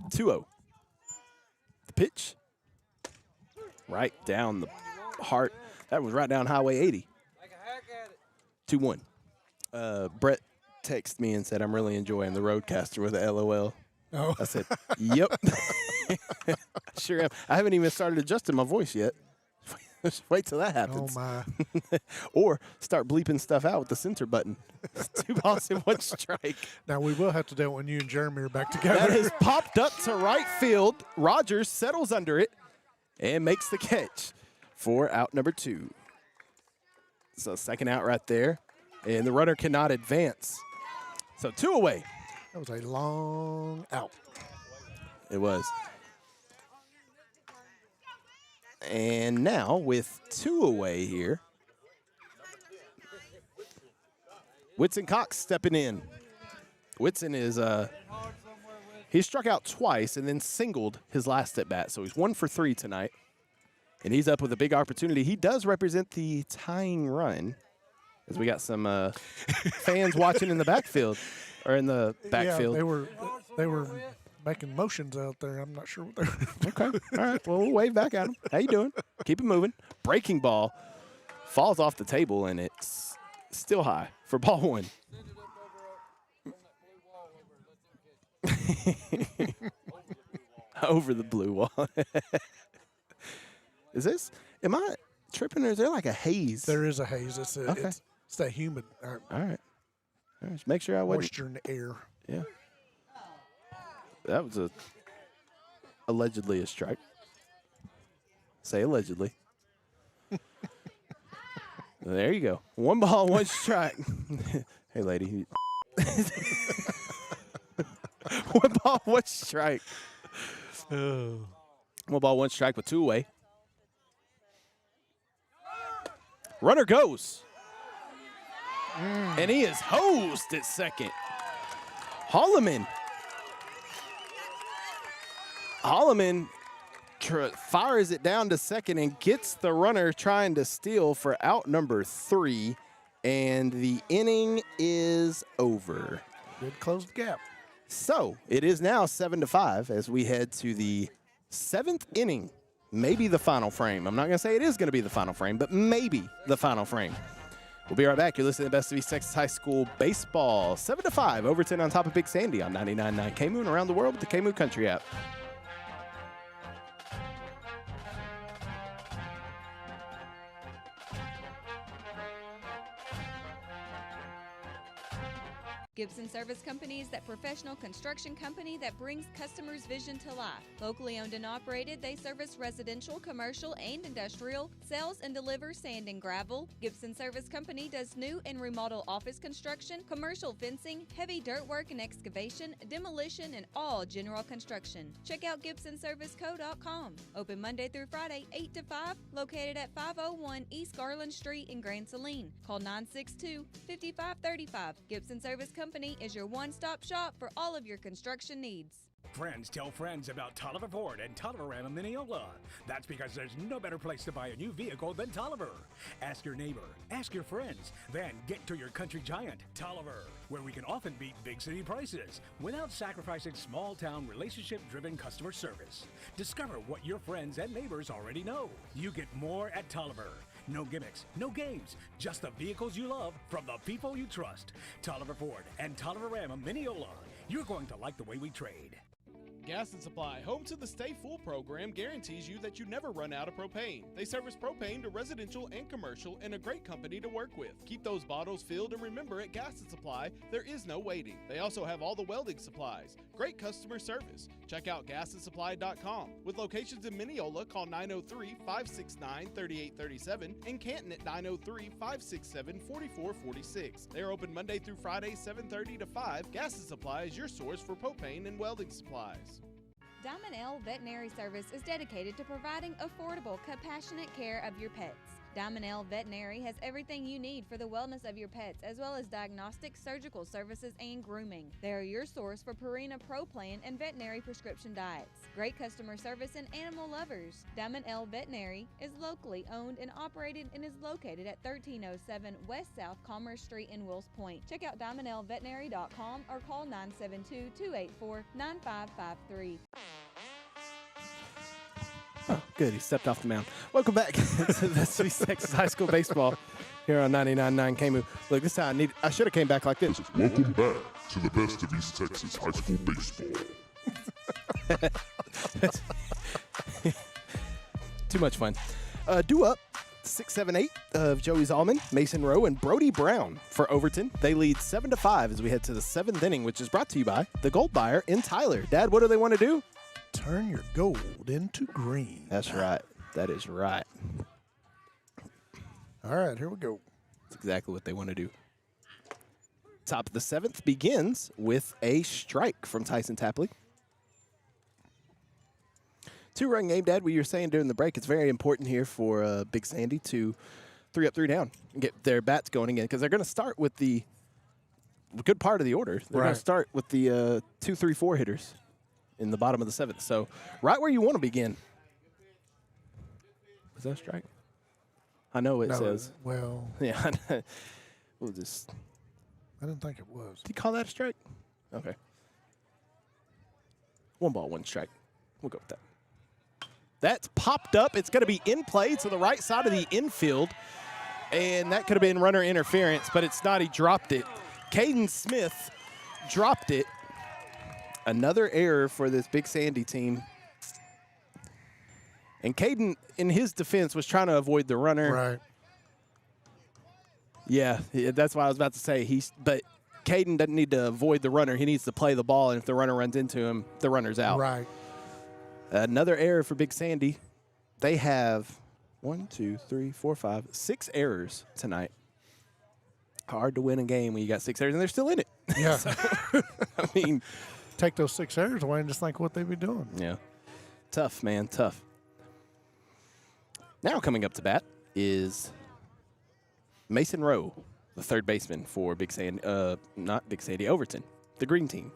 (2-0). The pitch, right down the heart. That was right down Highway 80. 2-1. Brett texted me and said, I'm really enjoying the Roadcaster with a LOL. Oh. I said, yep. Sure am. I haven't even started adjusting my voice yet. Just wait till that happens. Oh, my. Or start bleeping stuff out with the censor button. 2 balls and 1 strike. Now, we will have to do it when you and Jeremy are back together. That is popped up to right field. Rogers settles under it. and makes the catch for out number 2. So second out right there, and the runner cannot advance. So 2 away. That was a long out. It was. And now with 2 away here, Whitson Cox stepping in. Whitson is he struck out twice and then singled his last at bat, so he's 1 for 3 tonight. And he's up with a big opportunity. He does represent the tying run, as we got some fans watching in the backfield, or in the backfield. Yeah, they were making motions out there. I'm not sure what they're. Okay, all right. Well, we'll wave back at him. How you doing? Keep it moving. Breaking ball falls off the table, and it's still high for ball 1. Over the blue wall. Is this? Am I tripping, or is there like a haze? There is a haze. It's that humid. All right. Just make sure I wasn't. Moisture in the air. Yeah. That was allegedly a strike. Say allegedly. There you go. 1 ball, 1 strike. Hey, lady. 1 ball, 1 strike. 1 ball, 1 strike with 2 away. Runner goes. And he is hosed at second. Holloman fires it down to second and gets the runner trying to steal for out number 3. And the inning is over. Good closed gap. So it is now 7-5 as we head to the 7th inning. Maybe the final frame. I'm not going to say it is going to be the final frame, but maybe the final frame. We'll be right back. You're listening to Best of East Texas High School Baseball. 7-5, Overton on top of Big Sandy on 99.9 KMOO and around the world with the KMOO Country app. Gibson Service Company is that professional construction company that brings customers' vision to life. Locally owned and operated, they service residential, commercial, and industrial, sells and delivers sand and gravel. Gibson Service Company does new and remodel office construction, commercial fencing, heavy dirt work and excavation, demolition, and all general construction. Check out GibsonServiceCo.com. Open Monday through Friday, 8 to 5, located at 501 East Garland Street in Grand Saline. Call 962-5535. Gibson Service Company is your one-stop shop for all of your construction needs. Friends tell friends about Tolliver Ford and Tolliver Ram in Mineola. That's because there's no better place to buy a new vehicle than Tolliver. Ask your neighbor, ask your friends, then get to your country giant, Tolliver, where we can often beat big city prices without sacrificing small-town relationship-driven customer service. Discover what your friends and neighbors already know. You get more at Tolliver. No gimmicks, no games, just the vehicles you love from the people you trust. Tolliver Ford and Tolliver Ram of Mineola. You're going to like the way we trade. Gas and Supply, home to the Stay Full program, guarantees you that you never run out of propane. They service propane to residential and commercial, and a great company to work with. Keep those bottles filled, and remember, at Gas and Supply, there is no waiting. They also have all the welding supplies. Great customer service. Check out gasandsupply.com. With locations in Mineola, call 903-569-3837 and Canton at 903-567-4446. They are open Monday through Friday, 7:30 to 5. Gas and Supply is your source for propane and welding supplies. Diamond L Veterinary Service is dedicated to providing affordable, compassionate care of your pets. Diamond L Veterinary has everything you need for the wellness of your pets, as well as diagnostic, surgical services, and grooming. They are your source for Purina Pro Plan and veterinary prescription diets. Great customer service and animal lovers. Diamond L Veterinary is locally owned and operated and is located at 1307 West South Commerce Street in Wills Point. Check out diamondlveterinary.com or call 972-284-9553. Oh, good. He stepped off the mound. Welcome back to the East Texas High School Baseball here on 99.9 KMOO. Look, this time I should have came back like this. Welcome back to the best of East Texas High School Baseball. Too much fun. Due up 6-7-8 of Joey Zalman, Mason Rowe, and Brody Brown for Overton. They lead 7-5 as we head to the 7th inning, which is brought to you by the Gold Buyer in Tyler. Dad, what do they want to do? Turn your gold into green. That's right. That is right. All right, here we go. That's exactly what they want to do. Top of the 7th begins with a strike from Tyson Tapley. 2-run game, Dad. We were saying during the break, it's very important here for Big Sandy to 3 up, 3 down and get their bats going again because they're going to start with the good part of the order. They're going to start with the 2, 3, 4 hitters in the bottom of the 7th. So right where you want to begin. Was that a strike? I know it says. Well, yeah. We'll just. I didn't think it was. Did you call that a strike? Okay. 1 ball, 1 strike. We'll go with that. That's popped up. It's going to be in play to the right side of the infield. And that could have been runner interference, but it's not. He dropped it. Caden Smith dropped it. Another error for this Big Sandy team. And Caden, in his defense, was trying to avoid the runner. Right. Yeah, that's what I was about to say. But Caden doesn't need to avoid the runner. He needs to play the ball, and if the runner runs into him, the runner's out. Right. Another error for Big Sandy. They have 1, 2, 3, 4, 5, 6 errors tonight. Hard to win a game when you got 6 errors, and they're still in it. Yeah. So, I mean, take those 6 errors away and just think what they'd be doing. Yeah. Tough, man, tough. Now coming up to bat is Mason Rowe, the third baseman for Big Sandy, not Big Sandy, Overton, the green team.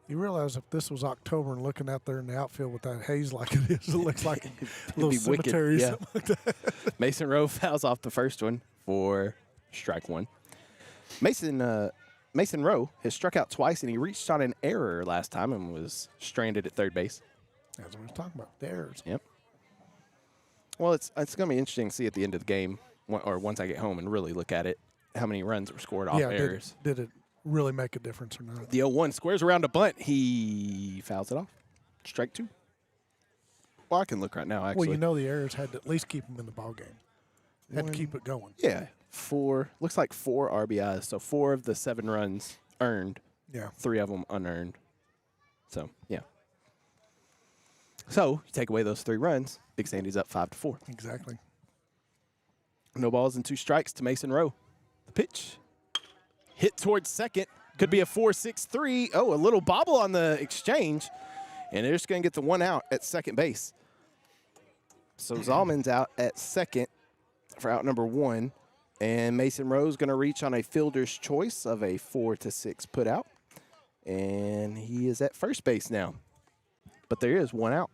You realize if this was October and looking out there in the outfield with that haze like it is, it looks like a little cemetery or something like that. Mason Rowe fouls off the first one for strike 1. Mason Rowe has struck out twice, and he reached on an error last time and was stranded at third base. That's what we're talking about, the errors. Yep. Well, it's going to be interesting to see at the end of the game, or once I get home and really look at it, how many runs were scored off errors. Did it really make a difference or not? The 0-1 squares around a bunt. He fouls it off. Strike 2. Well, I can look right now, actually. Well, you know the errors had to at least keep them in the ball game. Had to keep it going. Yeah. 4, looks like 4 RBIs. So 4 of the 7 runs earned. Yeah. 3 of them unearned. So, yeah. So, you take away those 3 runs, Big Sandy's up 5-4. Exactly. No balls and 2 strikes to Mason Rowe. The pitch. Hit towards second. Could be a 4-6-3. Oh, a little bobble on the exchange. And they're just going to get the 1 out at second base. So Zalman's out at second for out number 1. And Mason Rowe's going to reach on a fielder's choice of a 4-6 put out. And he is at first base now. But there is 1 out.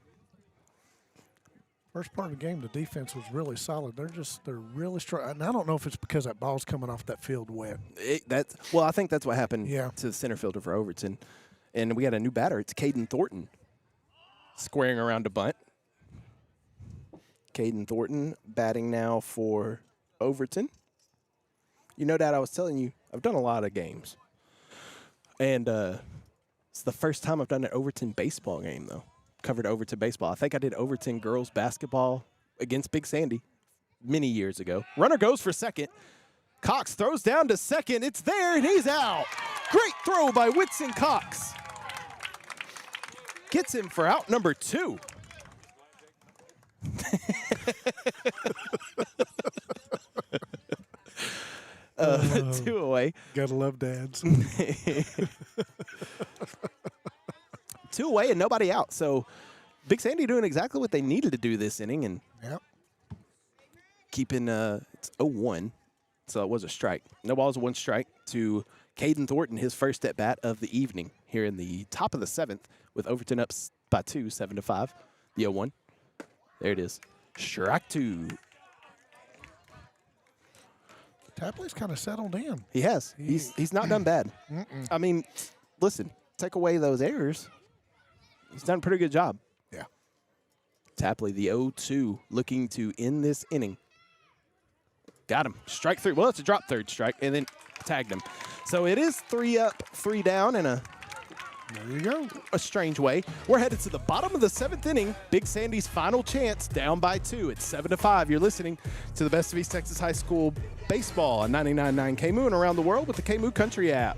First part of the game, the defense was really solid. They're really strong. And I don't know if it's because that ball's coming off that field wet. Well, I think that's what happened Yeah. to the center fielder for Overton. And we got a new batter. It's Caden Thornton squaring around a bunt. Caden Thornton batting now for Overton. You know, Dad, I was telling you, I've done a lot of games. And it's the first time I've done an Overton baseball game, though. Covered Overton baseball. I think I did Overton girls basketball against Big Sandy many years ago. Runner goes for second. Cox throws down to second. It's there, and he's out. Great throw by Whitson Cox. Gets him for out number 2. Two away. Gotta love dads. 2 away and nobody out. So Big Sandy doing exactly what they needed to do this inning and keeping it's 0-1. So it was a strike. No balls, 1 strike to Caden Thornton, his first at bat of the evening here in the top of the 7th with Overton up by 2, 7-5. The 0-1. There it is. Strike 2. Tapley's kind of settled in. He has. He's not done bad. I mean, listen, take away those errors. He's done a pretty good job. Yeah. Tapley, the 0-2, looking to end this inning. Got him. Strike 3. Well, it's a drop third strike, and then tagged him. So it is 3 up, 3 down, and there you go. A strange way. We're headed to the bottom of the 7th inning. Big Sandy's final chance, down by 2. It's 7-5. You're listening to the best of East Texas High School baseball on 99.9 KMOO and around the world with the KMOO Country app.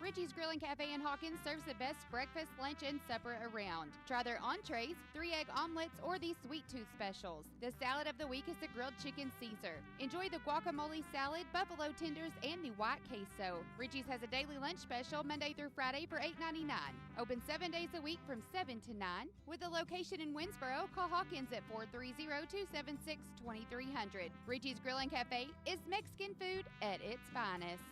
Richie's Grill and Cafe in Hawkins serves the best breakfast, lunch, and supper around. Try their entrees, 3-egg omelets, or these sweet tooth specials. The salad of the week is the grilled chicken Caesar. Enjoy the guacamole salad, buffalo tenders, and the white queso. Richie's has a daily lunch special Monday through Friday for $8.99. Open 7 days a week from 7 to 9. With a location in Winsboro, call Hawkins at 430-276-2300. Richie's Grill and Cafe is Mexican food at its finest.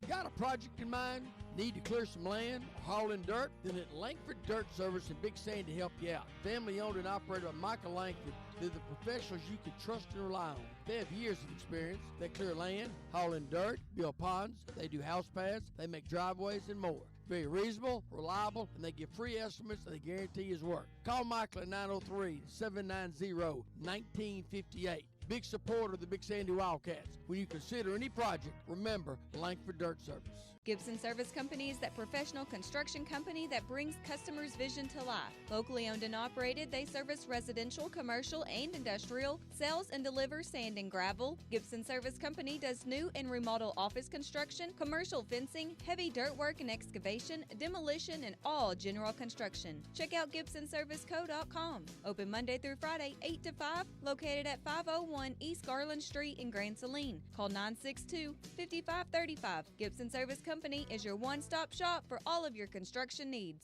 Got a project in mind? Need to clear some land or haul in dirt? Then let Langford Dirt Service in Big Sandy help you out. Family owned and operated by Michael Langford. They're the professionals you can trust and rely on. They have years of experience. They clear land, haul in dirt, build ponds, they do house paths, they make driveways, and more. Very reasonable, reliable, and they give free estimates and they guarantee his work. Call Michael at 903-790-1958. Big supporter of the Big Sandy Wildcats. When you consider any project, remember Langford Dirt Service. Gibson Service Company is that professional construction company that brings customers' vision to life. Locally owned and operated, they service residential, commercial, and industrial, sells and delivers sand and gravel. Gibson Service Company does new and remodel office construction, commercial fencing, heavy dirt work and excavation, demolition, and all general construction. Check out GibsonServiceCo.com. Open Monday through Friday, 8 to 5, located at 501 East Garland Street in Grand Saline. Call 962-5535. Gibson Service Company is your one-stop shop for all of your construction needs.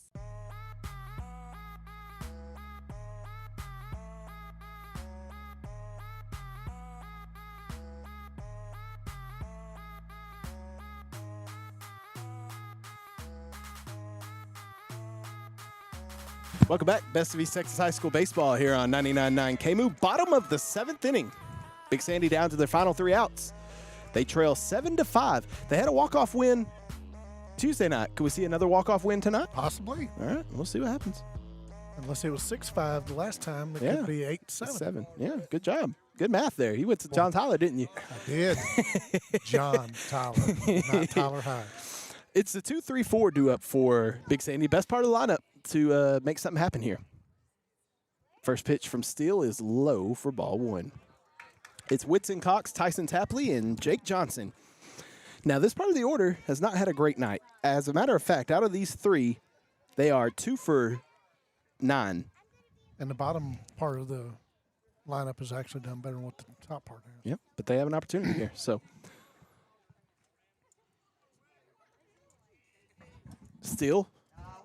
Welcome back. Best of East Texas High School baseball here on 99.9 KMU. Bottom of the 7th inning. Big Sandy down to their final 3 outs. They trail 7-5. They had a walk-off win Tuesday night. Could we see another walk-off win tonight? Possibly. All right, we'll see what happens. Unless it was 6-5 the last time, it could be 8-7. Yeah, good job. Good math there. You went to John Tyler, didn't you? I did. John Tyler, not Tyler High. It's the 2-3-4 due up for Big Sandy. Best part of the lineup to make something happen here. First pitch from Steele is low for ball 1. It's Whitson Cox, Tyson Tapley, and Jake Johnson. Now, this part of the order has not had a great night. As a matter of fact, out of these 3, they are 2 for 9. And the bottom part of the lineup has actually done better than what the top part has. Yep, but they have an opportunity here. So, Steele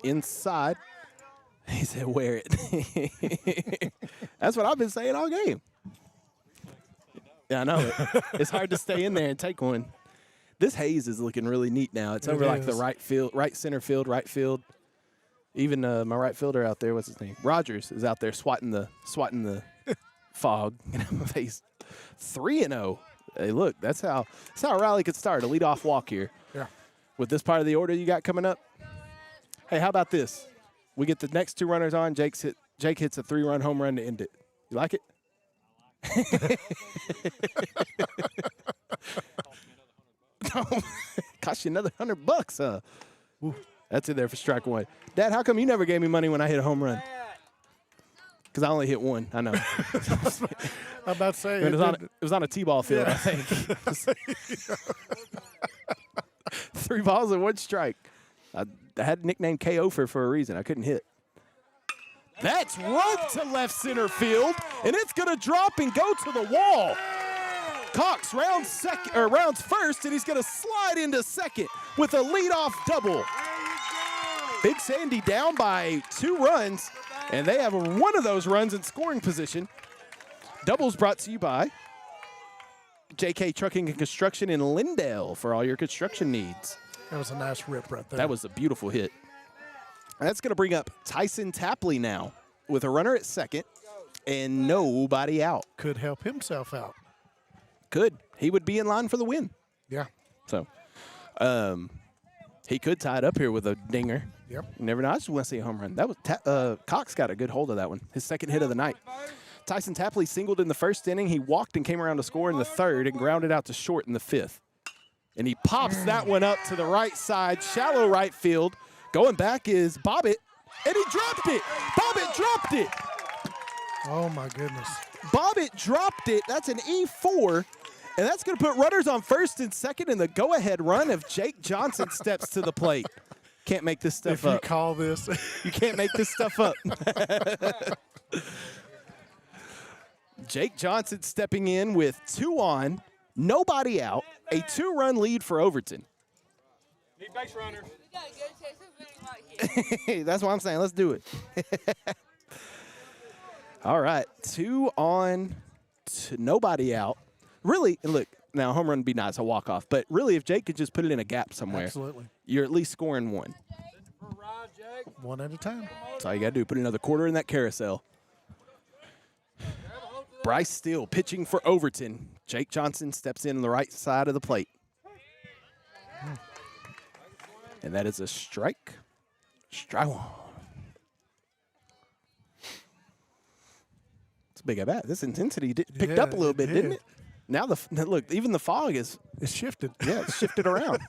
inside. He said, wear it. That's what I've been saying all game. Yeah, I know it. It's hard to stay in there and take one. This haze is looking really neat now. It's over like the right field, right center field, right field. Even my right fielder out there, what's his name? Rogers is out there swatting the fog in my face. 3-0. Hey, look, that's how a rally could start. A leadoff walk here. Yeah. With this part of the order you got coming up. Hey, how about this? We get the next 2 runners on. Jake hits a 3-run home run to end it. You like it? Cost you another $100, huh? Ooh, that's in there for strike 1. Dad, how come you never gave me money when I hit a home run? Because I only hit 1. I know. I'm about to say it was on a T-ball field, I think. 3 balls and 1 strike. I had nicknamed KO for a reason. I couldn't hit. That's roped to left center field, and it's going to drop and go to the wall. Cox rounds first, and he's going to slide into second with a leadoff double. Big Sandy down by 2 runs, and they have one of those runs in scoring position. Doubles brought to you by JK Trucking and Construction in Lindale for all your construction needs. That was a nice rip right there. That was a beautiful hit. And that's going to bring up Tyson Tapley now with a runner at second and nobody out. Could help himself out. Could. He would be in line for the win. Yeah. So he could tie it up here with a dinger. Yep. You never know. I just want to see a home run. That was Cox got a good hold of that one. His second hit of the night. Tyson Tapley singled in the first inning. He walked and came around to score in the third and grounded out to short in the 5th. And he pops that one up to the right side, shallow right field. Going back is Bobbitt, and he dropped it. Bobbitt dropped it. Oh, my goodness. Bobbitt dropped it. That's an E4, And that's going to put runners on first and second in the go-ahead run if Jake Johnson steps to the plate. Can't make this stuff up. If you call this. You can't make this stuff up. Jake Johnson stepping in with 2 on, nobody out, a 2-run lead for Overton. Need base runners. That's what I'm saying. Let's do it. All right, 2 on, nobody out. Really, look, now a home run would be nice, a walk-off. But really, if Jake could just put it in a gap somewhere, Absolutely. You're at least scoring 1. One at a time. That's all you got to do. Put another quarter in that carousel. Bryce Steele pitching for Overton. Jake Johnson steps in on the right side of the plate. And that is a strike. Strike 1. It's a big at bat. This intensity picked up a little bit, didn't it? Now, look, even the fog is... It's shifted. Yeah, it's shifted around.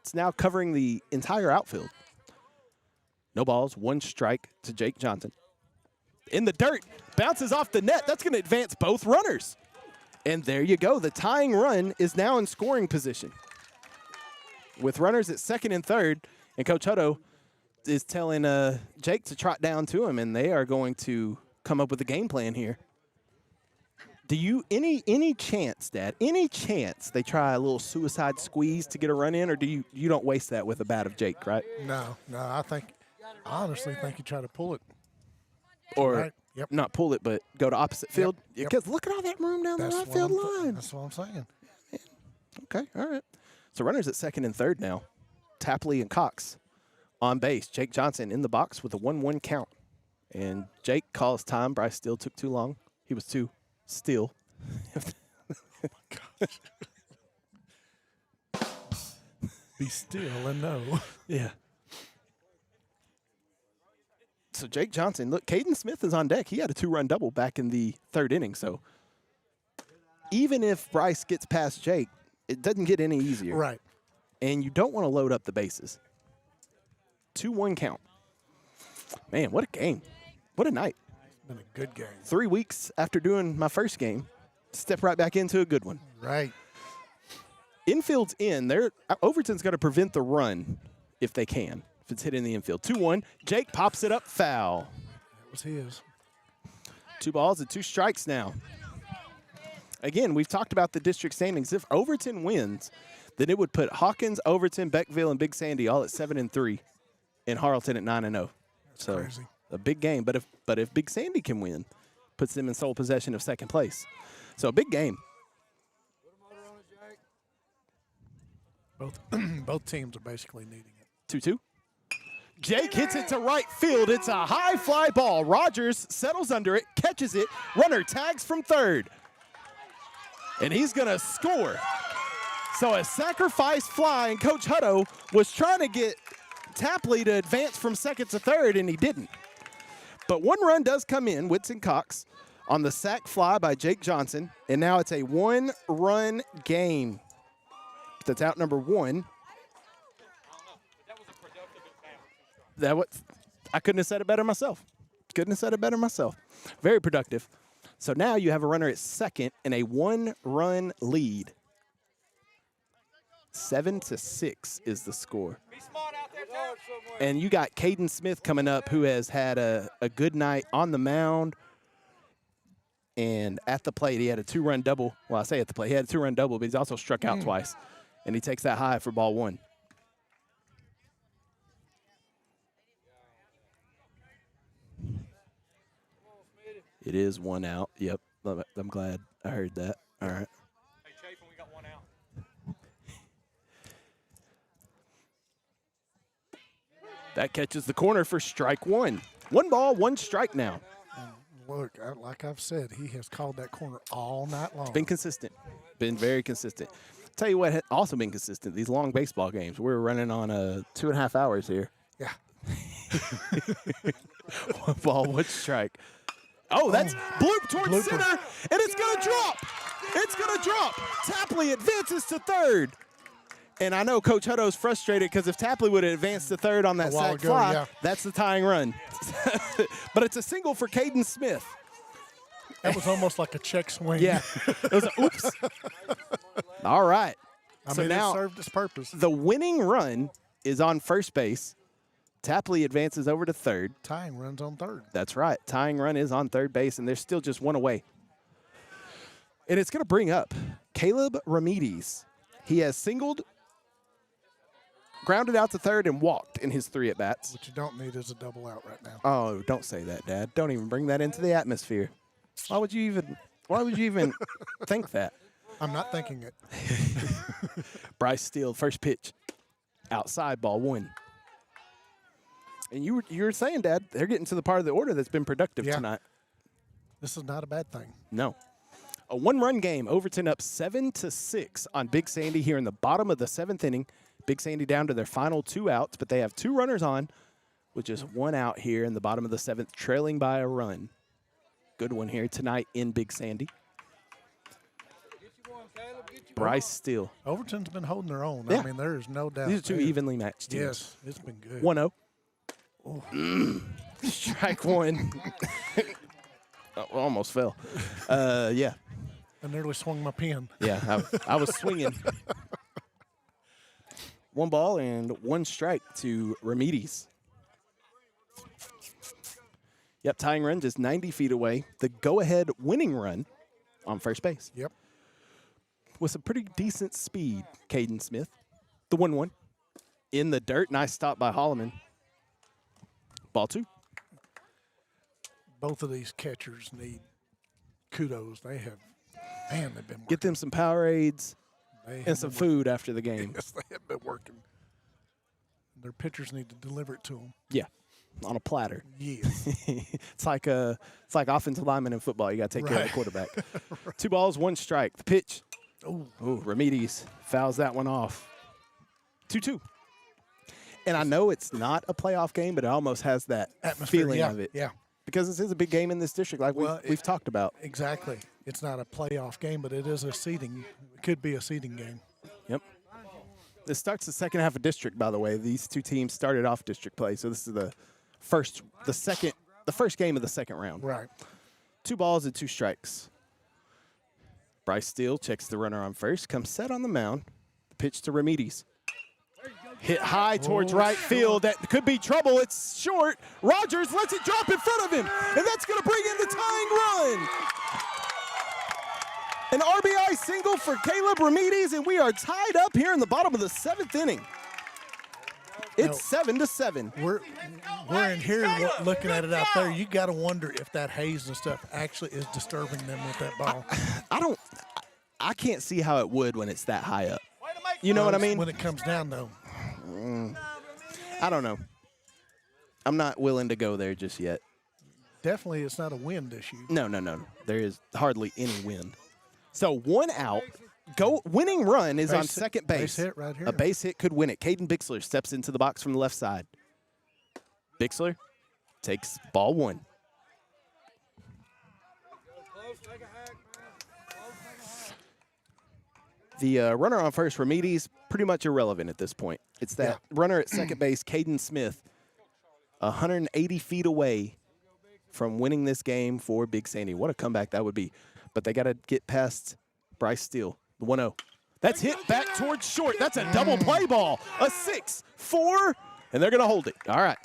It's now covering the entire outfield. No balls, 1 strike to Jake Johnson. In the dirt, bounces off the net. That's going to advance both runners. And there you go. The tying run is now in scoring position. With runners at second and third, and Coach Hutto is telling Jake to trot down to him, and they are going to come up with a game plan here. Do you any chance, Dad? Any chance they try a little suicide squeeze to get a run in, or do you don't waste that with a bat of Jake, right? No. I honestly think you try to pull it. Or right. Yep. not pull it, but go to opposite field. Yep. Because look at all that room down the right field line. That's what I'm saying. Okay, all right. So runners at second and third now. Tapley and Cox on base. Jake Johnson in the box with a 1-1 count. And Jake calls time. Bryce Steele took too long. He was too still. Oh my gosh. Be still and know. Yeah. So Jake Johnson, look, Caden Smith is on deck. He had a 2-run double back in the 3rd inning. So even if Bryce gets past Jake, it doesn't get any easier. Right. And you don't want to load up the bases. 2-1 count. Man, what a game. What a night. It's been a good game. 3 weeks after doing my first game, step right back into a good one. Right. Infield's in. Overton's got to prevent the run if they can. If it's hit in the infield. 2-1. Jake pops it up, foul. That was his. 2 balls and 2 strikes now. Again, we've talked about the district standings. If Overton wins, then it would put Hawkins, Overton, Beckville, and Big Sandy all at 7-3, and Harleton at 9-0. So crazy. A big game. But if Big Sandy can win, puts them in sole possession of second place. So a big game. Both teams are basically needing it. 2-2. Jake hits it to right field. It's a high fly ball. Rogers settles under it, catches it. Runner tags from third. And he's going to score. So a sacrifice fly, and Coach Hutto was trying to get Tapley to advance from second to third, and he didn't. But 1 run does come in, Whitson Cox, on the sac fly by Jake Johnson. And now it's a 1-run game. That's out number 1. I couldn't have said it better myself. Very productive. So now you have a runner at second and a 1-run lead. 7-6 is the score. And you got Caden Smith coming up, who has had a good night on the mound and at the plate. He had a 2-run double. Well, I say at the plate. He had a 2-run double, but he's also struck out twice. And he takes that high for ball 1. It is 1 out. Yep, I'm glad I heard that. All right. Hey, Chafin, we got 1 out. That catches the corner for strike 1. 1 ball, 1 strike now. And look, like I've said, he has called that corner all night long. Been consistent. Been very consistent. Tell you what has also been consistent, these long baseball games. We're running on 2.5 hours here. Yeah. 1 ball, 1 strike. Oh, that's bloop towards center, and it's going to drop. It's going to drop. Tapley advances to third. And I know Coach Hutto's frustrated because if Tapley would have advanced to third on that sac fly, that's the tying run. But it's a single for Caden Smith. That was almost like a check swing. Yeah. It was a, oops. All right. I So mean, now it served its purpose. the winning run is on first base. Tapley advances over to third. Tying runs on third. That's right. Tying run is on third base, and they're still just one away. And it's going to bring up Caleb Ramirez. He has singled, grounded out to third, and walked in his 3 at-bats. What you don't need is a double out right now. Oh, don't say that, Dad. Don't even bring that into the atmosphere. Why would you even think that? I'm not thinking it. Bryce Steele, first pitch. Outside, ball 1. And you were saying, Dad, they're getting to the part of the order that's been productive tonight. This is not a bad thing. No. A 1-run game. Overton up 7-6 on Big Sandy here in the bottom of the 7th inning. Big Sandy down to their final 2 outs, but they have 2 runners on with just 1 out here in the bottom of the 7th, trailing by a run. Good one here tonight in Big Sandy. Bryce Steele. Overton's been holding their own. Yeah. I mean, there is no doubt. These are 2 there. evenly matched teams. Yes, it's been good. 1-0. Strike 1. Oh, almost fell. Yeah. I nearly swung my pen. Yeah, I was swinging. 1 ball and 1 strike to Ramirez. Yep, tying run just 90 feet away. The go-ahead winning run on first base. Yep. With some pretty decent speed, Caden Smith. The 1-1. In the dirt, nice stop by Holloman. Ball 2. Both of these catchers need kudos. They have, man, they've been working. Get them some Powerades They have and some been food after the game. Yes, they have been working. Their pitchers need to deliver it to them. Yeah, on a platter. Yes. It's like offensive lineman in football. You got to take care of the quarterback. Right. 2 balls, 1 strike. The pitch. Oh, Ramirez fouls that one off. 2-2. And I know it's not a playoff game, but it almost has that atmosphere, feeling yeah, of it. Yeah. Because this is a big game in this district, like we've talked about. Exactly. It's not a playoff game, but it is a seeding. It could be a seeding game. Yep. This starts the second half of district, by the way. These 2 teams started off district play, so this is the first game of the second round. Right. 2 balls and 2 strikes. Bryce Steele checks the runner on first, comes set on the mound. The pitch to Ramirez. Hit high towards right field. That could be trouble. It's short. Rogers lets it drop in front of him, and that's going to bring in the tying run. An RBI single for Caleb Ramirez, and we are tied up here in the bottom of the 7th inning. It's 7-7. We're in here looking at it out there. You got to wonder if that haze and stuff actually is disturbing them with that ball. I can't see how it would when it's that high up. You know what I mean? When it comes down, though. I don't know. I'm not willing to go there just yet. Definitely, it's not a wind issue. No. There is hardly any wind. So 1 out. Winning run is on second base. Base hit right here. A base hit could win it. Caden Bixler steps into the box from the left side. Bixler takes ball 1. The runner on first, Ramirez, pretty much irrelevant at this point. It's that runner at second base, Caden Smith, 180 feet away from winning this game for Big Sandy. What a comeback that would be. But they got to get past Bryce Steele, the 1-0. That's hit back towards short. That's a double play ball. A 6-4, and they're going to hold it. All right.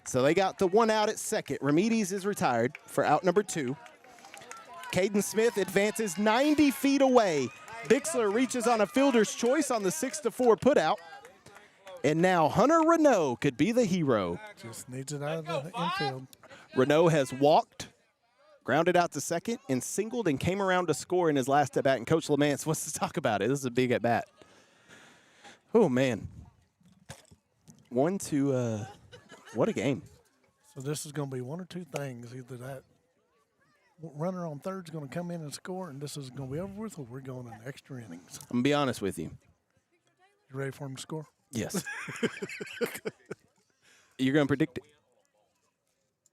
So they got the 1 out at second. Ramirez is retired for out number 2. Caden Smith advances 90 feet away. Bixler reaches on a fielder's choice on the 6-4 putout. And now Hunter Renault could be the hero. Just needs it out of the infield. Renault has walked, grounded out to second, and singled and came around to score in his last at-bat. And Coach Lamance wants to talk about it. This is a big at-bat. Oh, man. 1-2, what a game. So this is going to be one or two things. Either that runner on third is going to come in and score, and this is going to be over with, or we're going in extra innings. I'm going to be honest with you. You ready for him to score? Yes. You're going to predict it?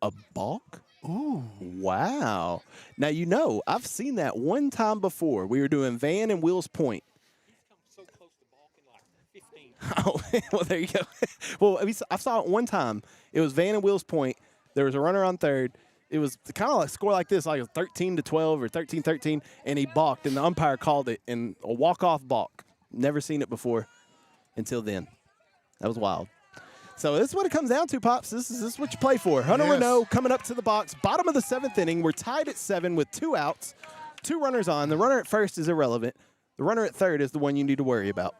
A balk? Ooh. Wow. Now, you know, I've seen that one time before. We were doing Van and Wills Point. Oh, well, there you go. Well, I saw it one time. It was Van and Wills Point. There was a runner on third. It was kind of like a score like this, like 13-12 or 13-13, and he balked, and the umpire called it, and a walk-off balk. Never seen it before until then. That was wild. So this is what it comes down to, Pops. This is what you play for. Hunter Renault coming up to the box. Bottom of the 7th inning. We're tied at 7 with 2 outs, 2 runners on. The runner at first is irrelevant. The runner at third is the one you need to worry about.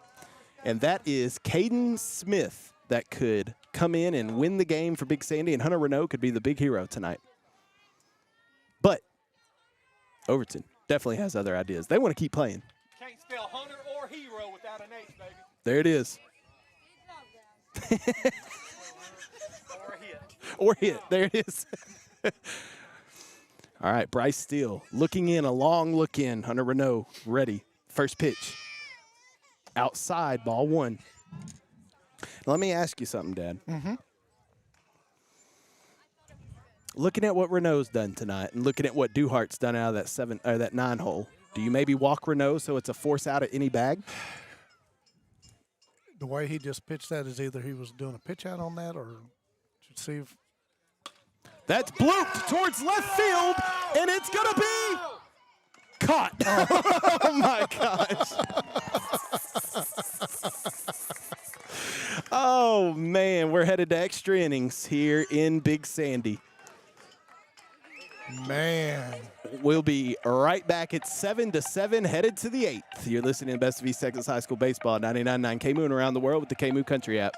And that is Caden Smith that could come in and win the game for Big Sandy, and Hunter Renault could be the big hero tonight. But Overton definitely has other ideas. They want to keep playing. Can't spell hunter or hero without an H, baby. There it is. Or a hit. Or hit. There it is. All right, Bryce Steele looking in, a long look in. Hunter Renault ready. First pitch. Outside, ball 1. Let me ask you something, Dad. Looking at what Renault's done tonight and looking at what Duhart's done out of that 9 hole, do you maybe walk Renault so it's a force out at any bag? The way he just pitched that is either he was doing a pitch out on that or should see if. That's blooped towards left field, and it's going to be caught. Oh, my gosh. Oh, man, we're headed to extra innings here in Big Sandy. Man. We'll be right back at 7-7, headed to the 8th. You're listening to Best of East Texas High School Baseball, 99.9 KMOO and around the world with the KMOO Country app.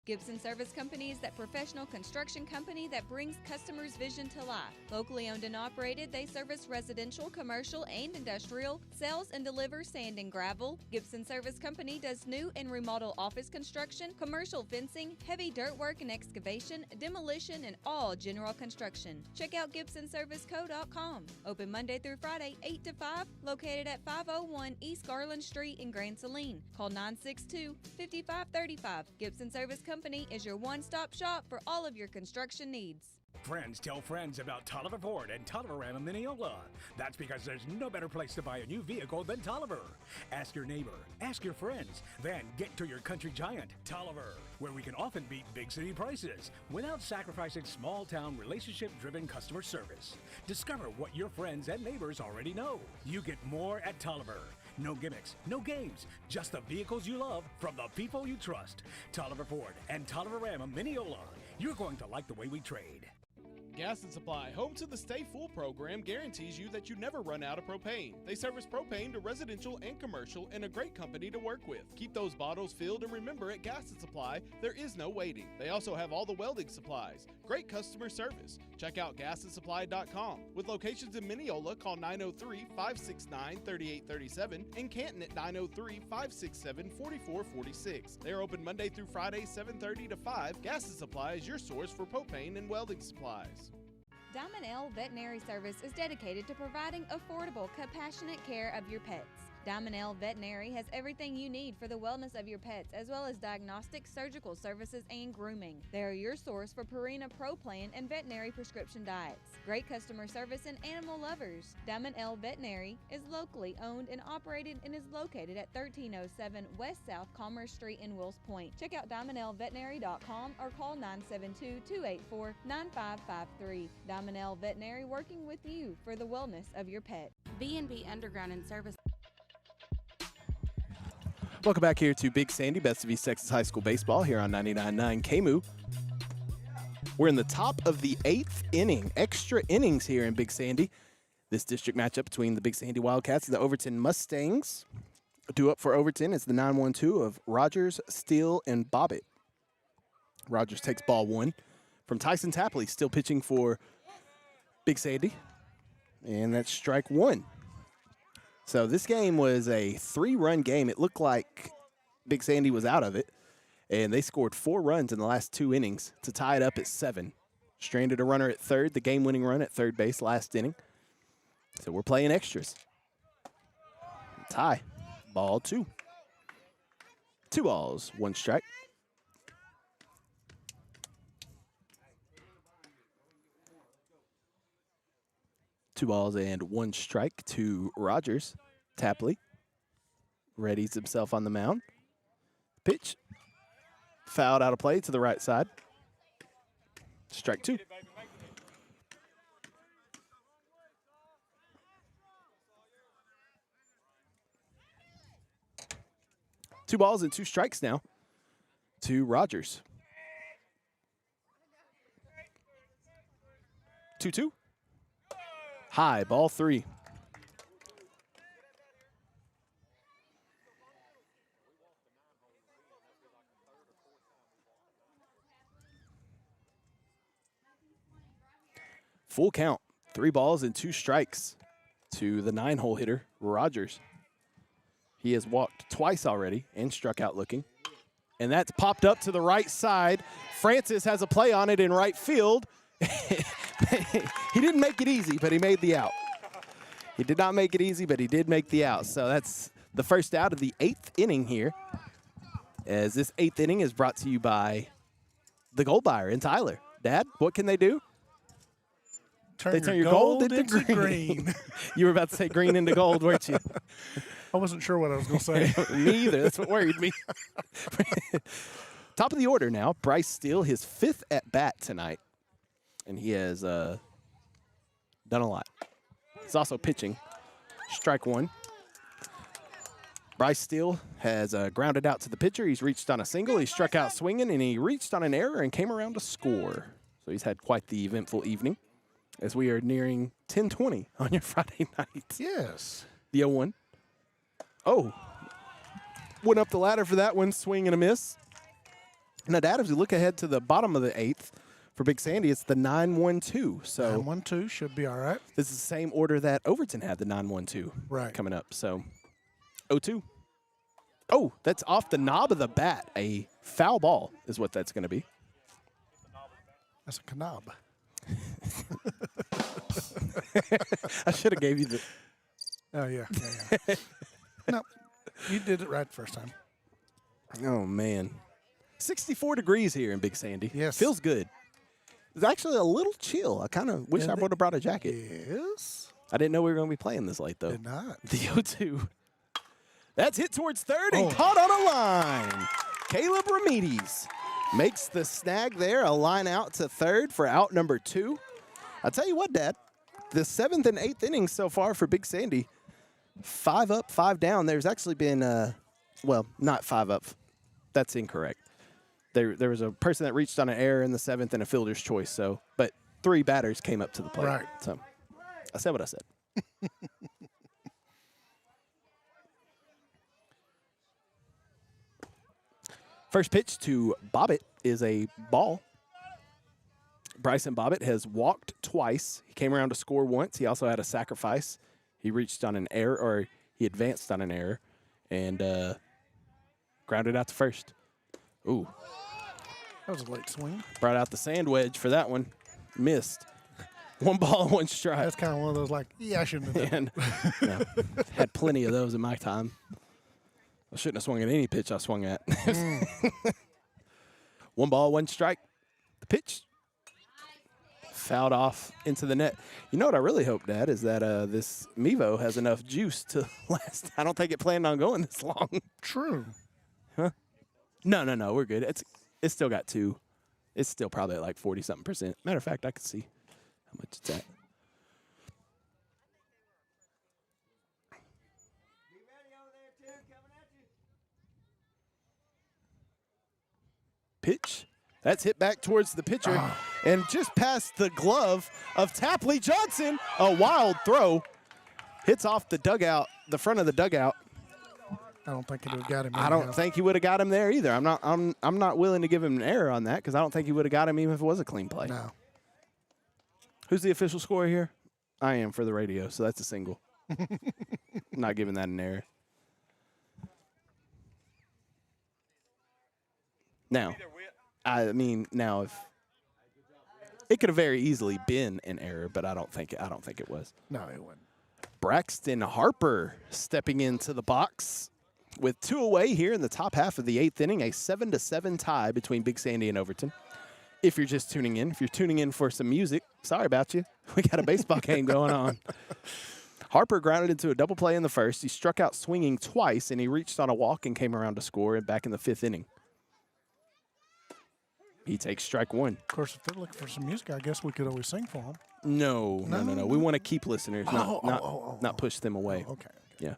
Gibson Service Company is that professional construction company that brings customers' vision to life. Locally owned and operated, they service residential, commercial, and industrial, sells and delivers sand and gravel. Gibson Service Company does new and remodel office construction, commercial fencing, heavy dirt work and excavation, demolition, and all general construction. Check out GibsonServiceCo.com. Open Monday through Friday, 8 to 5, located at 501 East Garland Street in Grand Saline. Call 962-5535. Gibson Service Company is your one-stop shop for all of your construction needs. Friends tell friends about Tolliver Ford and Tolliver Ram in Mineola. That's because there's no better place to buy a new vehicle than Tolliver. Ask your neighbor, ask your friends, then get to your country giant, Tolliver, where we can often beat big city prices without sacrificing small-town relationship-driven customer service. Discover what your friends and neighbors already know. You get more at Tolliver. No gimmicks, no games, just the vehicles you love from the people you trust. Tolliver Ford and Tolliver Ram of Mineola. You're going to like the way we trade. Gas and Supply, home to the Stay Full program, guarantees you that you never run out of propane. They service propane to residential and commercial, and a great company to work with. Keep those bottles filled, and remember, at Gas and Supply, there is no waiting. They also have all the welding supplies. Great customer service. Check out gasandsupply.com. With locations in Mineola, call 903-569-3837 and Canton at 903-567-4446. They are open Monday through Friday, 7:30 to 5. Gas and Supply is your source for propane and welding supplies. Diamond L Veterinary Service is dedicated to providing affordable, compassionate care of your pets. Diamond L Veterinary has everything you need for the wellness of your pets, as well as diagnostic, surgical services, and grooming. They are your source for Purina Pro Plan and veterinary prescription diets. Great customer service and animal lovers. Diamond L Veterinary is locally owned and operated and is located at 1307 West South Commerce Street in Wills Point. Check out diamondlveterinary.com or call 972-284-9553. Diamond L Veterinary, working with you for the wellness of your pet. B&B Underground and Service. Welcome back here to Big Sandy, Best of East Texas High School Baseball here on 99.9 KMOO. We're in the top of the 8th inning, extra innings here in Big Sandy. This district matchup between the Big Sandy Wildcats and the Overton Mustangs. Due up for Overton is the 9-1-2 of Rogers, Steele, and Bobbitt. Rogers takes ball 1 from Tyson Tapley, still pitching for Big Sandy. And that's strike 1. So this game was a 3-run game. It looked like Big Sandy was out of it, and they scored 4 runs in the last 2 innings to tie it up at 7. Stranded a runner at third, the game-winning run at third base last inning. So we're playing extras. Tie, ball 2. 2 balls, 1 strike. Two balls and 1 strike to Rogers. Tapley readies himself on the mound. Pitch Fouled out of play to the right side. Strike 2. Two balls and 2 strikes now to Rogers. 2-2. High, ball 3. Full count. 3 balls and 2 strikes to the 9-hole hitter, Rogers. He has walked twice already and struck out looking. And that's popped up to the right side. Francis has a play on it in right field. He didn't make it easy, but he made the out. He did not make it easy, but he did make the out. So that's the first out of the 8th inning here. As this 8th inning is brought to you by the Gold Buyer in Tyler. Dad, what can they do? They turn your gold into green. You were about to say green into gold, weren't you? I wasn't sure what I was going to say. Me either. That's what worried me. Top of the order now, Bryce Steele, his 5th at-bat tonight. And he has done a lot. He's also pitching. Strike 1. Bryce Steele has grounded out to the pitcher. He's reached on a single. He struck out swinging, and he reached on an error and came around to score. So he's had quite the eventful evening as we are nearing 10:20 on your Friday night. Yes. The 0-1. Oh. Went up the ladder for that one, swing and a miss. Now, Dad, as we look ahead to the bottom of the 8th, for Big Sandy, it's the 9-1-2. So 9-1-2 should be all right. This is the same order that Overton had, the 9-1-2 coming up. So 0-2. Oh, that's off the knob of the bat. A foul ball is what that's going to be. That's a knob. I should have gave you the. Oh, yeah. No, you did it right the first time. Oh, man. 64 degrees here in Big Sandy. Yes. Feels good. It's actually a little chill. I kind of wish I would have brought a jacket. Yes. I didn't know we were going to be playing this late, though. Did not. The 0-2. That's hit towards third and caught on a line. Caleb Ramirez makes the snag there, a line out to third for out number 2. I'll tell you what, Dad, the 7th and 8th innings so far for Big Sandy, 5 up, 5 down. There's actually been, well, not 5 up. That's incorrect. There was a person that reached on an error in the 7th and a fielder's choice. So, but 3 batters came up to the plate. Right. So I said what I said. First pitch to Bobbitt is a ball. Bryson Bobbitt has walked twice. He came around to score once. He also had a sacrifice. He reached on an error, or he advanced on an error, and grounded out to first. Ooh. That was a late swing. Brought out the sand wedge for that one. Missed. 1 ball, 1 strike. That's kind of one of those like, yeah, I shouldn't have done it. No, had plenty of those in my time. I shouldn't have swung at any pitch I swung at. 1 ball, 1 strike. The pitch fouled off into the net. You know what I really hope, Dad, is that this Mevo has enough juice to last. I don't think it planned on going this long. True. Huh? No. We're good. It's still got 2. It's still probably at like 40-something%. Matter of fact, I could see how much it's at. Pitch. That's hit back towards the pitcher and just past the glove of Tapley Johnson. A wild throw. Hits off the dugout, the front of the dugout. I don't think he would have got him. I don't think he would have got him there either. I'm not willing to give him an error on that because I don't think he would have got him even if it was a clean play. No. Who's the official scorer here? I am for the radio, so that's a single. Not giving that an error. Now, if it could have very easily been an error, but I don't think it was. No, it wouldn't. Braxton Harper stepping into the box with 2 away here in the top half of the 8th inning, a 7-7 tie between Big Sandy and Overton. If you're just tuning in, if you're tuning in for some music, sorry about you. We got a baseball game going on. Harper grounded into a double play in the first. He struck out swinging twice, and he reached on a walk and came around to score back in the 5th inning. He takes strike one. Of course, if they're looking for some music, I guess we could always sing for them. No. We want to keep listeners, not push them away. Okay. Yeah.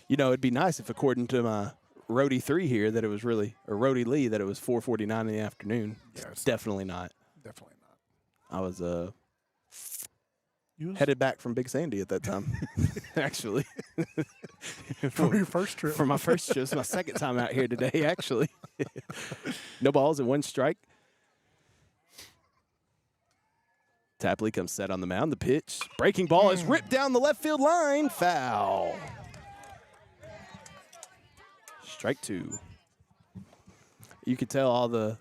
You know, it'd be nice if, according to my Roadie 3 here, that it was really, or Roadie Lee, that it was 4:49 in the afternoon. Yeah, it's definitely not. Definitely not. I was headed back from Big Sandy at that time, actually. For your first trip. For my first trip. It's my second time out here today, actually. No balls and one strike. Tapley comes set on the mound. The pitch. Breaking ball is ripped down the left field line. Foul. Strike two. You could tell all the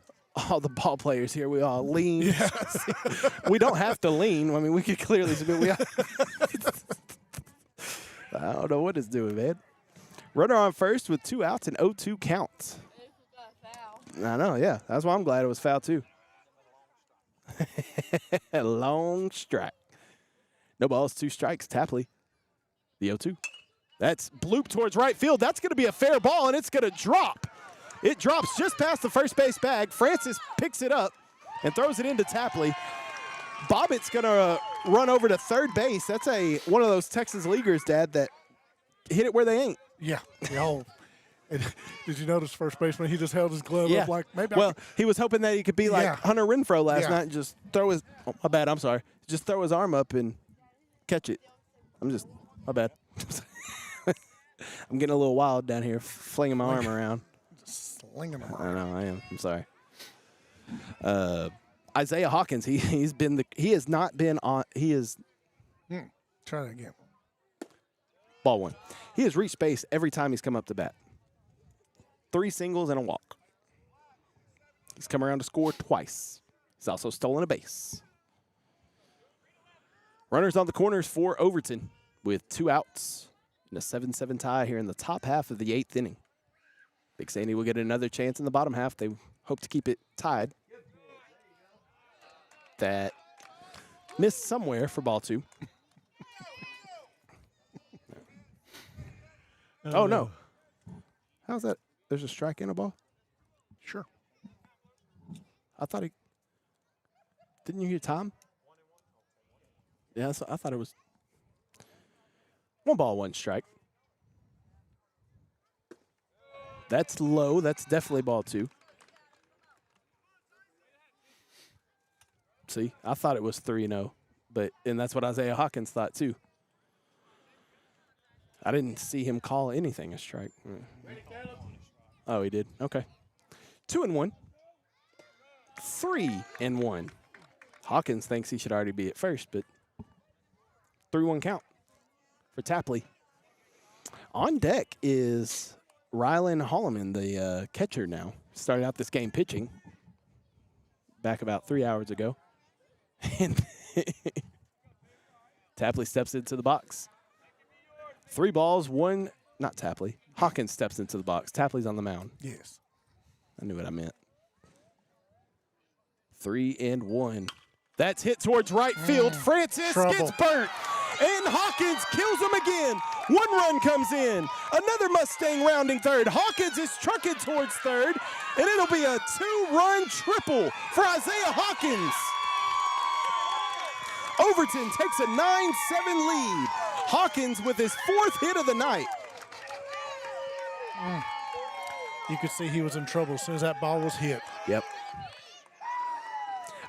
ball players here, we all lean. Yes. We don't have to lean. I mean, we could clearly see. I don't know what it's doing, man. Runner on first with 2 outs and 0-2 count. I know, yeah. That's why I'm glad it was foul, too. Long strike. No balls, 2 strikes. Tapley, the 0-2. That's bloop towards right field. That's going to be a fair ball, and it's going to drop. It drops just past the first base bag. Francis picks it up and throws it into Tapley. Bobbitt's going to run over to third base. That's one of those Texas leaguers, Dad, that hit it where they ain't. Yeah. Did you notice first baseman? He just held his glove up like maybe. Well, he was hoping that he could be like Hunter Renfroe last night and just throw his. Oh, my bad. I'm sorry. Just throw his arm up and catch it. My bad. I'm getting a little wild down here, flinging my arm around. Just slinging them. I know I am. I'm sorry. Isaiah Hawkins. He has not been on. He is. Try that again. Ball one. He has reached base every time he's come up to bat. 3 singles and a walk. He's come around to score twice. He's also stolen a base. Runners on the corners for Overton with 2 outs and a 7-7 tie here in the top half of the 8th inning. Big Sandy will get another chance in the bottom half. They hope to keep it tied. That missed somewhere for ball 2. Oh, no. How's that? There's a strike and a ball? Sure. I thought didn't you hear Tom? Yeah, I thought it was 1 ball, 1 strike. That's low. That's definitely ball 2. See, I thought it was 3-0, and that's what Isaiah Hawkins thought too. I didn't see him call anything a strike. Oh, he did. Okay. 2-1. 3-1. Hawkins thinks he should already be at first, but 3-1 count for Tapley. On deck is Rylan Holloman, the catcher now. Started out this game pitching back about 3 hours ago. And Tapley steps into the box. 3 balls, 1, not Tapley. Hawkins steps into the box. Tapley's on the mound. Yes. I knew what I meant. 3-1. That's hit towards right field. Francis gets burnt. And Hawkins kills him again. 1 run comes in. Another Mustang rounding third. Hawkins is trucking towards third. And it'll be a 2-run triple for Isaiah Hawkins. Overton takes a 9-7 lead. Hawkins with his 4th hit of the night. You could see he was in trouble as soon as that ball was hit. Yep.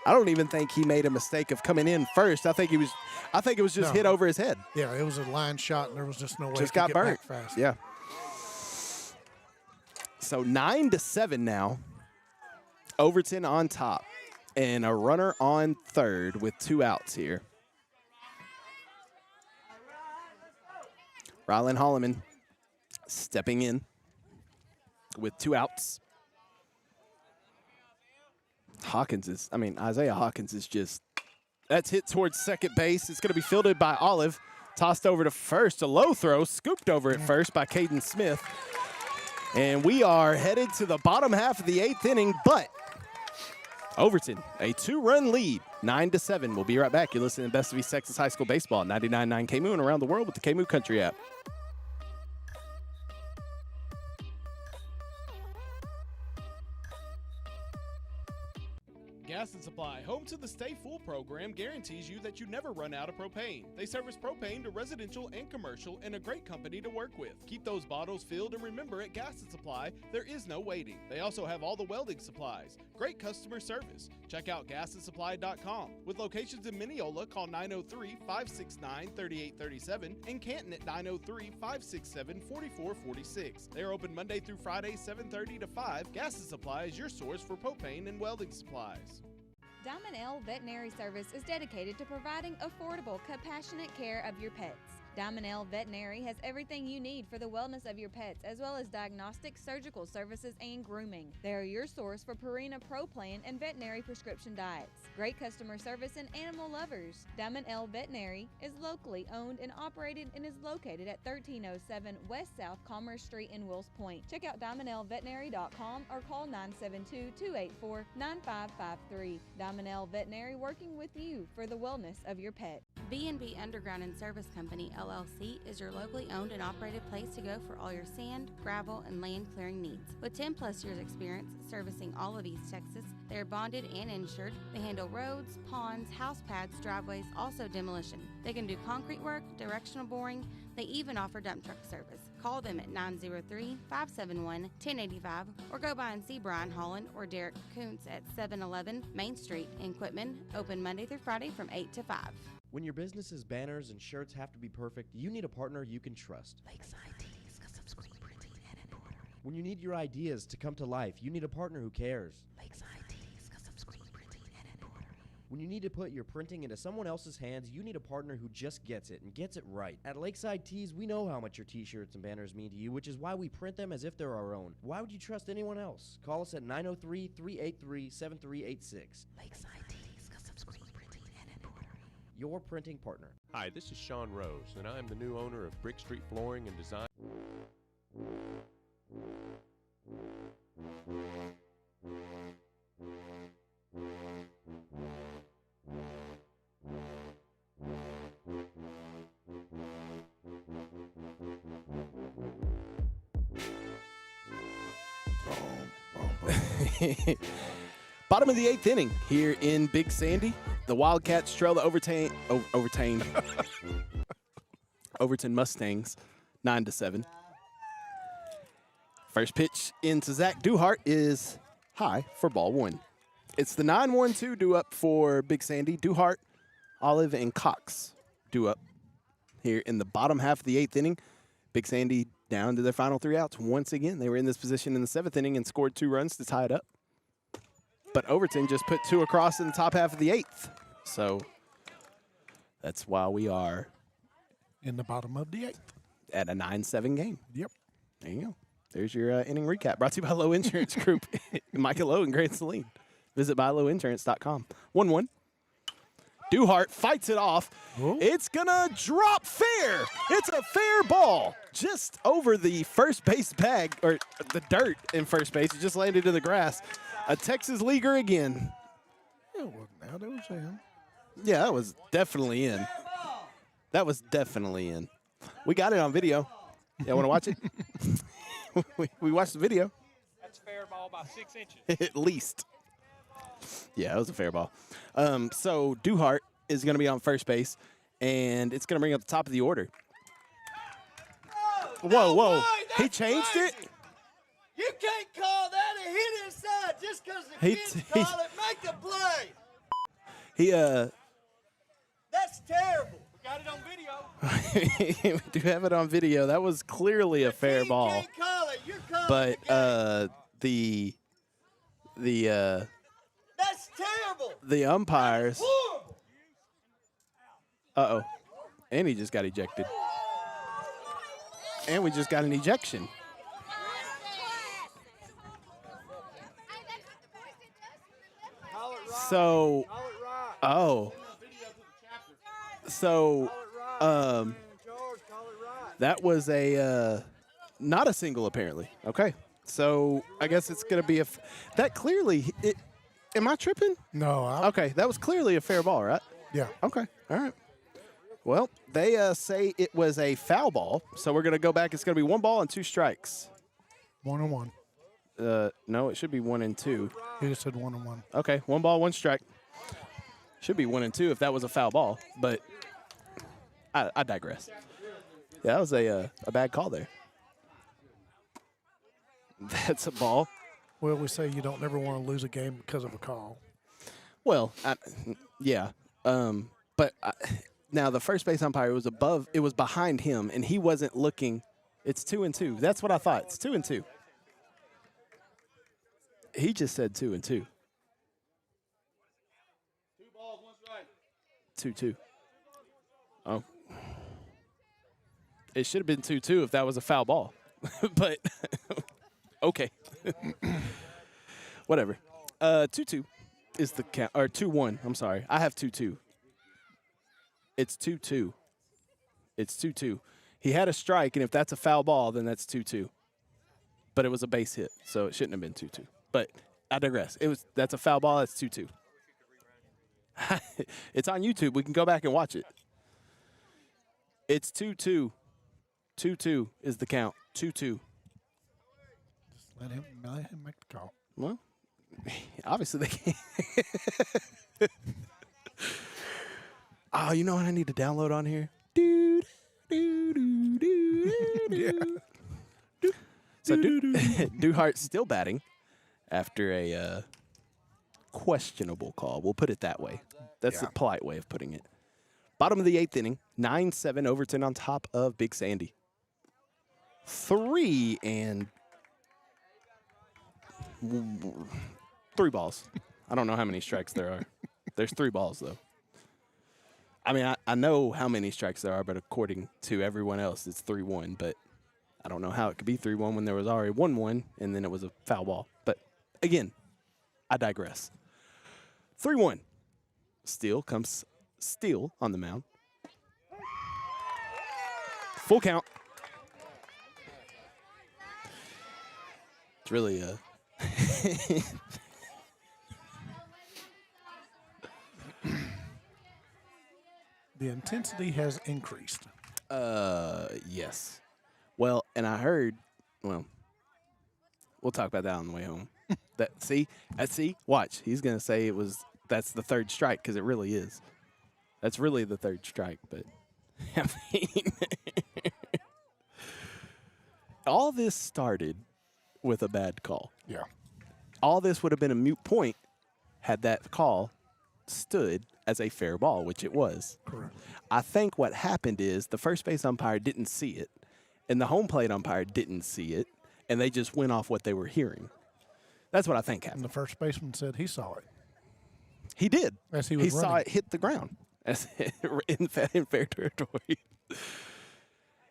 I don't even think he made a mistake of coming in first. I think it was just hit over his head. Yeah, it was a line shot, and there was just no way just to got get burnt back fast. Yeah. So 9-7 now. Overton on top, and a runner on third with 2 outs here. Rylan Holloman stepping in with 2 outs. Isaiah Hawkins is just, that's hit towards second base. It's going to be fielded by Olive. Tossed over to first, a low throw, scooped over at first by Caden Smith. And we are headed to the bottom half of the 8th inning, but Overton, a 2-run lead, 9-7. We'll be right back. You're listening to Best of East Texas High School Baseball, 99.9 KMOO and around the world with the KMOO Country app. Gas and Supply, home to the Stay Full program, guarantees you that you never run out of propane. They service propane to residential and commercial and a great company to work with. Keep those bottles filled and remember at Gas and Supply, there is no waiting. They also have all the welding supplies. Great customer service. Check out gasandsupply.com. With locations in Mineola, call 903-569-3837 and Canton at 903-567-4446. They are open Monday through Friday, 7:30 to 5. Gas and Supply is your source for propane and welding supplies. Diamond L Veterinary Service is dedicated to providing affordable, compassionate care of your pets. Diamond L Veterinary has everything you need for the wellness of your pets, as well as diagnostic, surgical services, and grooming. They are your source for Purina Pro Plan and veterinary prescription diets. Great customer service and animal lovers. Diamond L Veterinary is locally owned and operated and is located at 1307 West South Commerce Street in Wills Point. Check out diamondlveterinary.com or call 972-284-9553. Diamond L Veterinary, working with you for the wellness of your pet. B&B Underground and Service Company, LLC, is your locally owned and operated place to go for all your sand, gravel, and land clearing needs. With 10+ years experience servicing all of East Texas, they are bonded and insured. They handle roads, ponds, house pads, driveways, also demolition. They can do concrete work, directional boring. They even offer dump truck service. Call them at 903-571-1085 or go by and see Brian Holland or Derek Kuntz at 711 Main Street in Quitman, open Monday through Friday from 8 to 5. When your business's banners and shirts have to be perfect, you need a partner you can trust. Lakeside Tees, custom screen printing and embroidery. When you need your ideas to come to life, you need a partner who cares. Lakeside Tees, custom screen printing and embroidery. When you need to put your printing into someone else's hands, you need a partner who just gets it and gets it right. At Lakeside Tees, we know how much your t-shirts and banners mean to you, which is why we print them as if they're our own. Why would you trust anyone else? Call us at 903-383-7386. Lakeside Tees, custom screen printing and embroidery. Your printing partner. Hi, this is Sean Rose, and I am the new owner of Brick Street Flooring and Design. Bottom of the 8th inning here in Big Sandy. The Wildcats trail the Overton Mustangs 9-7. First pitch into Zach Duhart is high for ball one. It's the 9-1-2 due up for Big Sandy. Duhart, Olive, and Cox due up here in the bottom half of the 8th inning. Big Sandy down to their final 3 outs once again. They were in this position in the 7th inning and scored 2 runs to tie it up. But Overton just put 2 across in the top half of the 8th. So that's why we are in the bottom of the 8th at a 9-7 game. Yep. There you go. There's your inning recap. Brought to you by Low Insurance Group. Micah Lowe and Grant Saline. Visit buylowinsurance.com. 1-1. Duhart fights it off. Ooh. It's going to drop fair. It's a fair ball. Just over the first base bag, or the dirt in first base. It just landed in the grass. A Texas leaguer again. Yeah, well, now that was in. Yeah, that was definitely in. That was definitely in. We got it on video. Y'all want to watch it? we watched the video. That's fair ball by 6 inches. At least. Yeah, it was a fair ball. So Duhart is going to be on first base, and it's going to bring up the top of the order. Whoa. He changed it? You can't call that a hit inside just because the kids call it. Make a play. That's terrible. We got it on video. We do have it on video. That was clearly a fair ball. You can't call it. You're calling but the that's terrible. The umpires. Horrible. Uh-oh. And he just got ejected. And we just got an ejection. So, that was a not a single apparently. Okay, so I guess it's gonna be that clearly. Am I tripping? No. Okay, that was clearly a fair ball, right? Yeah. Okay. All right. Well, they say it was a foul ball, so we're gonna go back. It's gonna be 1 ball and 2 strikes. 1-1. No, it should be 1 and 2. He just said 1-1. Okay, 1 ball, 1 strike. Should be 1-2 if that was a foul ball, but I digress. Yeah, that was a bad call there. That's a ball. Well, we say you don't ever want to lose a game because of a call. Well, yeah. But now the first base umpire was above. It was behind him, and he wasn't looking. It's 2-2. That's what I thought. It's 2-2. He just said 2-2. 2 balls, 1 strike. 2-2. Oh. It should have been 2-2 if that was a foul ball. But okay. Whatever. 2-2 is the count, or 2-1. I'm sorry. I have 2-2. It's 2-2. It's 2-2. He had a strike, and if that's a foul ball, then that's 2-2. But it was a base hit, so it shouldn't have been 2-2. But I digress. That's a foul ball. That's 2-2. It's on YouTube. We can go back and watch it. It's 2-2. 2-2 is the count. 2-2. Just let him make the call. Well, obviously they can't. Oh, you know what I need to download on here? Yeah. So Duhart's still batting after a questionable call. We'll put it that way. That's the polite way of putting it. Bottom of the 8th inning, 9-7 Overton on top of Big Sandy. 3 balls. I don't know how many strikes there are. There's 3 balls, though. I mean, I know how many strikes there are, but according to everyone else, it's 3-1. But I don't know how it could be 3-1 when there was already 1-1, and then it was a foul ball. But, again, I digress. 3-1. Steele on the mound. Full count. It's really The intensity has increased. Yes. Well, and I heard, we'll talk about that on the way home. Watch. He's going to say that's the 3rd strike, because it really is. That's really the 3rd strike, but I mean, all this started with a bad call. Yeah. All this would have been a moot point had that call stood as a fair ball, which it was. Correct. I think what happened is the first base umpire didn't see it, and the home plate umpire didn't see it, and they just went off what they were hearing. That's what I think happened. And the first baseman said he saw it. He did. As he was running. Saw it hit the ground as in fair territory.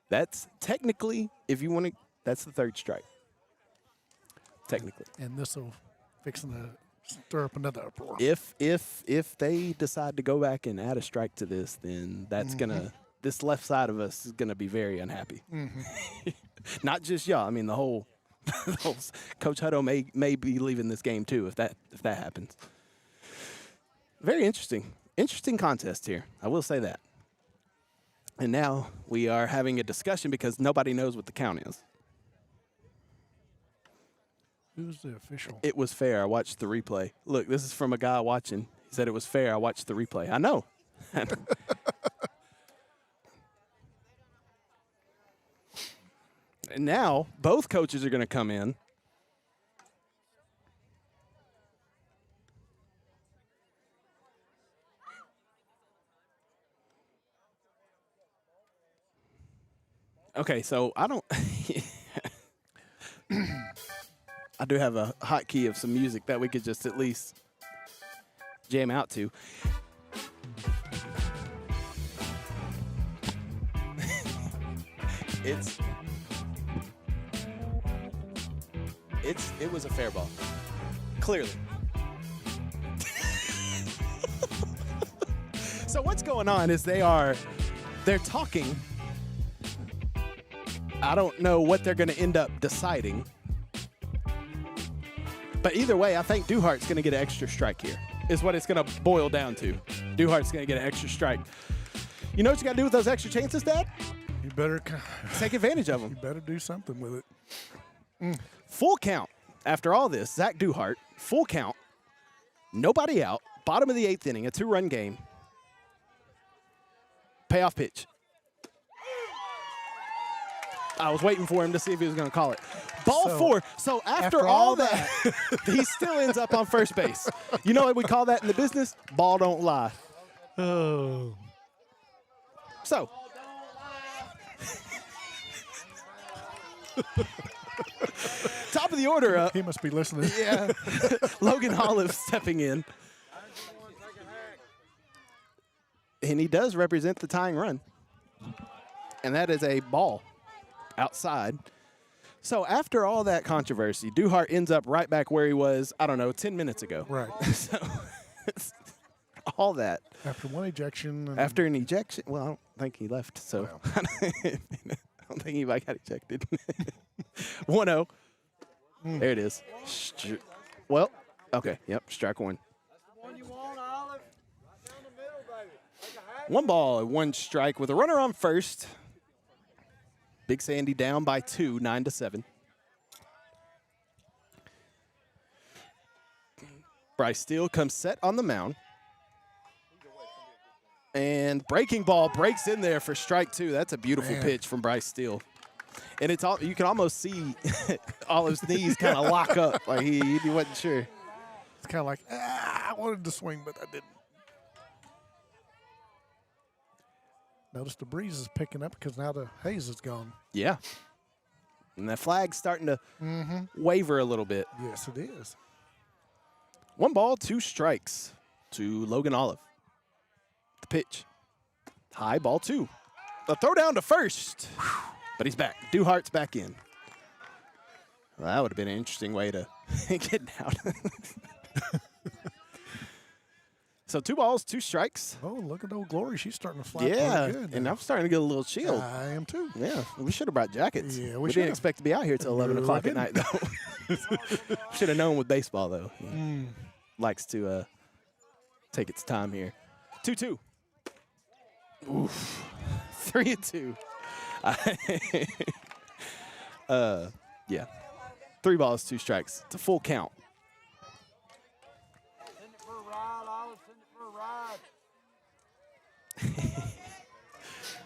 That's technically, if you want to, that's the 3rd strike. Technically. And this will fixing to stir up another uproar. If they decide to go back and add a strike to this, then that's this left side of us is gonna be very unhappy. Not just y'all. I mean, the whole Coach Hutto may be leaving this game too if that happens. Very interesting contest here. I will say that. And now we are having a discussion because nobody knows what the count is. Who's the official? It was fair. I watched the replay. Look, this is from a guy watching. He said it was fair. I watched the replay. I know. And now both coaches are going to come in. Okay, so I don't. I do have a hotkey of some music that we could just at least jam out to. It was a fair ball. Clearly. So what's going on is they're talking. I don't know what they're going to end up deciding. But either way, I think Duhart's going to get an extra strike here, is what it's going to boil down to. Duhart's going to get an extra strike. You know what you got to do with those extra chances, Dad? You better take advantage of them. You better do something with it. Full count. After all this, Zach Duhart, full count, nobody out, bottom of the 8th inning, a 2-run game. Payoff pitch. I was waiting for him to see if he was going to call it. Ball 4. So after all that, he still ends up on first base. You know what we call that in the business? Ball don't lie. Oh. So. Top of the order. He must be listening. Yeah. Logan Olive stepping in. And he does represent the tying run. And that is a ball outside. So after all that controversy, Duhart ends up right back where he was, I don't know, 10 minutes ago. Right. So all that. After one ejection. After an ejection. Well, I don't think he left. So I don't think anybody got ejected. 1-0. There it is. Well, okay. Yep, strike one. One ball, one strike with a runner on first. Big Sandy down by 2, 9-7. Bryce Steele comes set on the mound. And breaking ball breaks in there for strike 2. That's a beautiful pitch from Bryce Steele. And it's all, you can almost see Olive's knees kind of lock up. Like he wasn't sure. It's kind of like, I wanted to swing, but I didn't. Notice the breeze is picking up because now the haze is gone. Yeah. And that flag's starting to waver a little bit. Yes, it is. 1 ball, 2 strikes to Logan Olive. The pitch. High, ball 2. A throw down to first. But he's back. Duhart's back in. Well, that would have been an interesting way to get down. So 2 balls, 2 strikes. Oh, look at old Glory. She's starting to fly. Yeah, Good and I'm starting to get a little chill. I am too. Yeah, we should have brought jackets. Yeah, we didn't expect to be out here till 11 o'clock at night, though. Should have known with baseball, though. Likes to take its time here. 2-2. Oof. 3-2. Yeah. 3 balls, 2 strikes. It's a full count.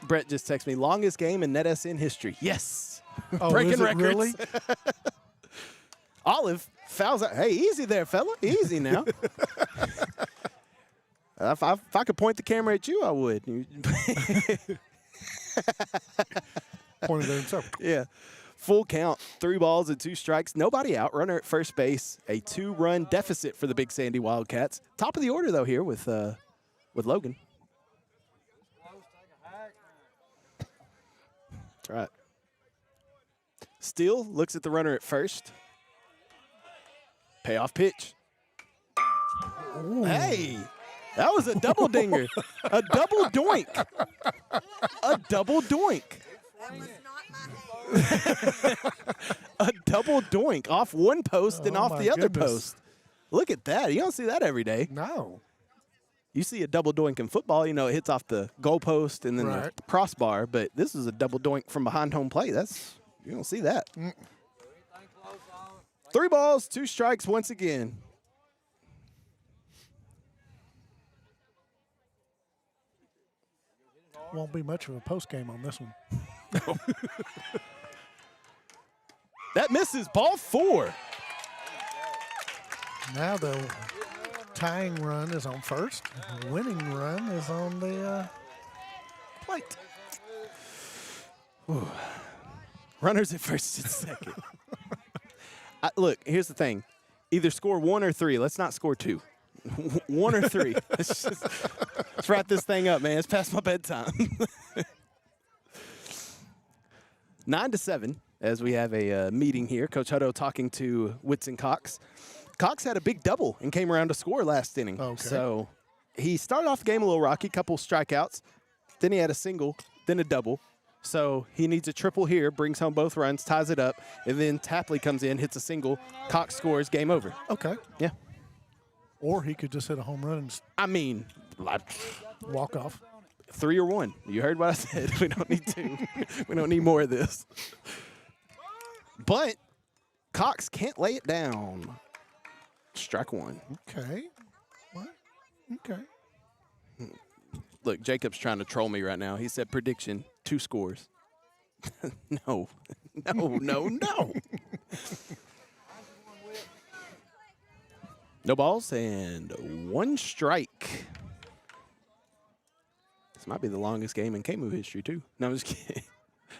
Brett just texted me, longest game in NETsn history. Yes. Oh, breaking records. Really? Olive fouls out. Hey, easy there, fella. Easy now. If I could point the camera at you, I would. Pointed at himself. Yeah. Full count, 3 balls and 2 strikes. Nobody out. Runner at first base. A 2-run deficit for the Big Sandy Wildcats. Top of the order, though, here with Logan. That's right. Steele looks at the runner at first. Payoff pitch. Ooh. Hey, that was a double dinger. A double doink. A double doink. A double doink off one post and off the other post. Look at that. You don't see that every day. No. You see a double doink in football, you know, it hits off the goalpost and then the crossbar, but this is a double doink from behind home plate. You don't see that. 3 balls, 2 strikes once again. Won't be much of a post game on this one. That misses, ball 4. Now the tying run is on first. The winning run is on the plate. Ooh. Runners at first and second. Look, here's the thing. Either score 1 or 3. Let's not score 2. 1 or 3. Let's wrap this thing up, man. It's past my bedtime. 9-7 as we have a meeting here. Coach Hutto talking to Whitson Cox. Cox had a big double and came around to score last inning. Okay. So he started off the game a little rocky, couple strikeouts. Then he had a single, then a double. So he needs a triple here, brings home both runs, ties it up, and then Tapley comes in, hits a single. Cox scores, game over. Okay. Yeah. Or he could just hit a home run and walk off. 3 or 1. You heard what I said. We don't need 2. We don't need more of this. But Cox can't lay it down. Strike one. Okay. What? Okay. Look, Jacob's trying to troll me right now. He said prediction, 2 scores. No. No. No balls and 1 strike. This might be the longest game in KMOO history, too. No, I'm just kidding.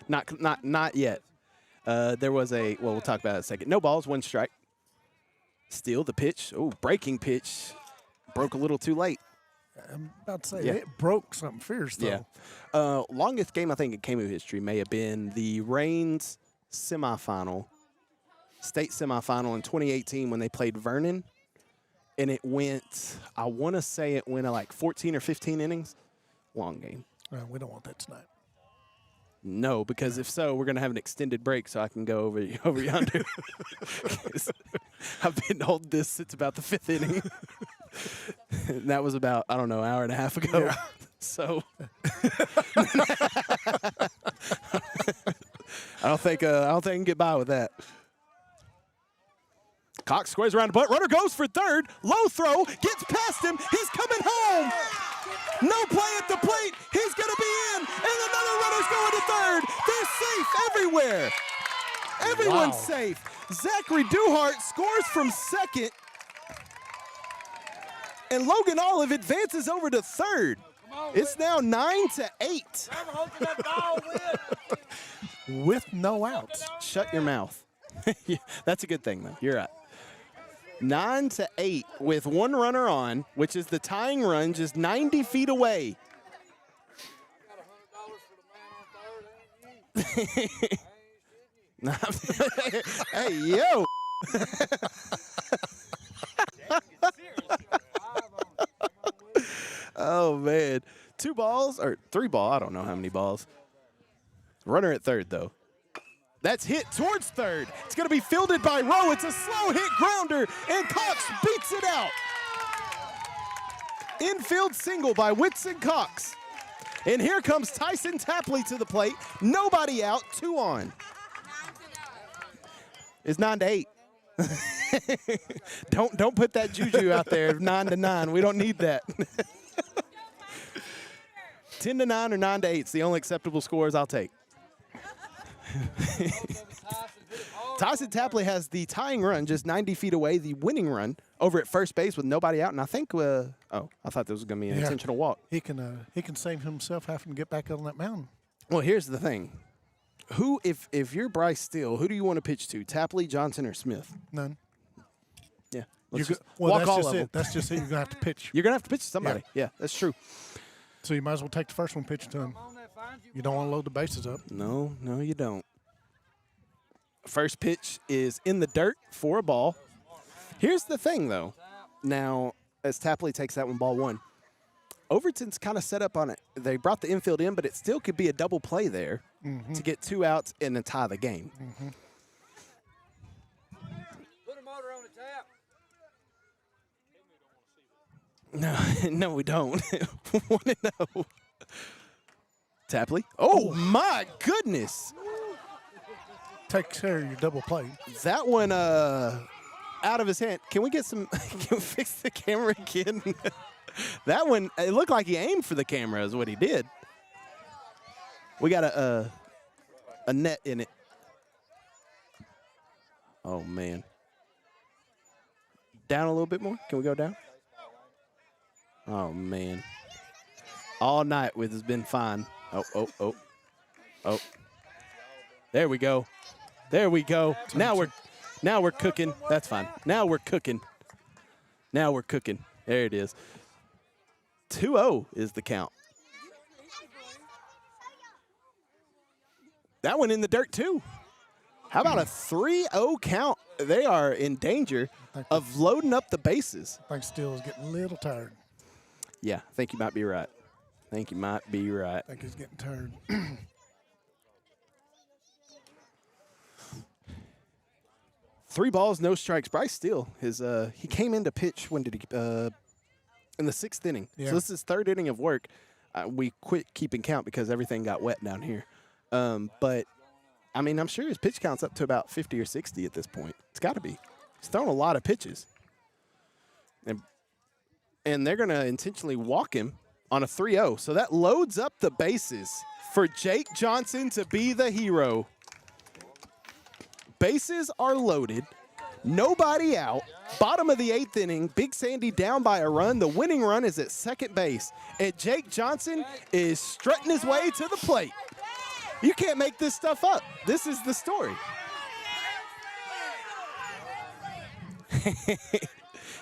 Not yet. There was well, we'll talk about it in a second. No balls, 1 strike. Steal the pitch. Oh, breaking pitch. Broke a little too late. I'm about to say, Yeah. it broke something fierce, though. Yeah. Longest game, I think, in KMOO history may have been the Reigns semifinal, state semifinal in 2018 when they played Vernon. And it went, I want to say it went like 14 or 15 innings. Long game. We don't want that tonight. No, because if so, we're going to have an extended break so I can go over yonder. I've been holding this since about the 5th inning. And that was about, I don't know, an hour and a half ago. Yeah. So I don't think I can get by with that. Cox squares around the butt. Runner goes for third. Low throw. Gets past him. He's coming home. No play at the plate. He's going to be in. And another runner's going to third. They're safe everywhere. Everyone's safe. Zachary Duhart scores from second. And Logan Olive advances over to third. It's now 9-8. With no outs. Shut your mouth. That's a good thing, though. You're right. 9-8 with 1 runner on, which is the tying run, just 90 feet away. Hey, yo. Oh, man. 2 balls or 3 ball. I don't know how many balls. Runner at third, though. That's hit towards third. It's going to be fielded by Rowe. It's a slow hit grounder, and Cox beats it out. Infield single by Whitson Cox. And here comes Tyson Tapley to the plate. Nobody out, 2 on. It's 9-8. Don't put that juju out there, 9-9. We don't need that. 10-9 or 9-8. It's the only acceptable scores I'll take. Tyson Tapley has the tying run just 90 feet away, the winning run over at first base with nobody out. And I think, I thought this was going to be an intentional walk. He can save himself having to get back on that mound. Well, here's the thing. Who, if you're Bryce Steele, who do you want to pitch to? Tapley, Johnson, or Smith? None. Yeah. That's just it. That's just it. You're going to have to pitch. You're going to have to pitch to somebody. Yeah, that's true. So you might as well take the first one, pitch to him. You don't want to load the bases up. No, you don't. First pitch is in the dirt for a ball. Here's the thing, though. Now, as Tapley takes that one, ball 1, Overton's kind of set up on it. They brought the infield in, but it still could be a double play there to get 2 outs and then tie the game. Put a motor on the tap. No, we don't. 1-0. Tapley. Oh, my goodness. Take care of your double play. That one out of his hand. Can we get some – can we fix the camera again? That one, it looked like he aimed for the camera is what he did. We got a net in it. Oh, man. Down a little bit more? Can we go down? Oh, man. All night has been fine. Oh. There we go. There we go. Now we're cooking. That's fine. Now we're cooking. There it is. 2-0 is the count. That one in the dirt, too. How about a 3-0 count? They are in danger of loading up the bases. I think Steele is getting a little tired. Yeah, I think you might be right. I think he's getting tired. 3 balls, no strikes. Bryce Steele, he came in to pitch. When did he? In the 6th inning. Yeah. So this is 3rd inning of work. We quit keeping count because everything got wet down here. But I mean, I'm sure his pitch count's up to about 50 or 60 at this point. It's got to be. He's thrown a lot of pitches. And they're going to intentionally walk him on a 3-0. So that loads up the bases for Jake Johnson to be the hero. Bases are loaded. Nobody out. Bottom of the 8th inning. Big Sandy down by a run. The winning run is at second base. And Jake Johnson is strutting his way to the plate. You can't make this stuff up. This is the story.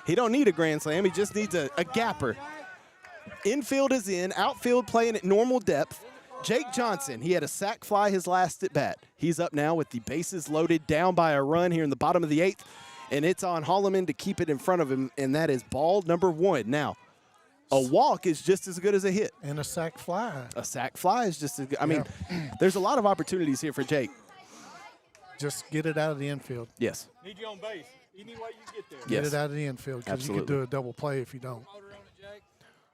He don't need a grand slam. He just needs a gapper. Infield is in. Outfield playing at normal depth. Jake Johnson, he had a sac fly his last at bat. He's up now with the bases loaded, down by a run here in the bottom of the 8th. And it's on Holloman to keep it in front of him, and that is ball number 1. Now, a walk is just as good as a hit. And a sac fly. A sac fly is just as good. I mean, there's a lot of opportunities here for Jake. Just get it out of the infield. Yes. Need you on base. Any way you get there. Get it out of the infield because you could do a double play if you don't.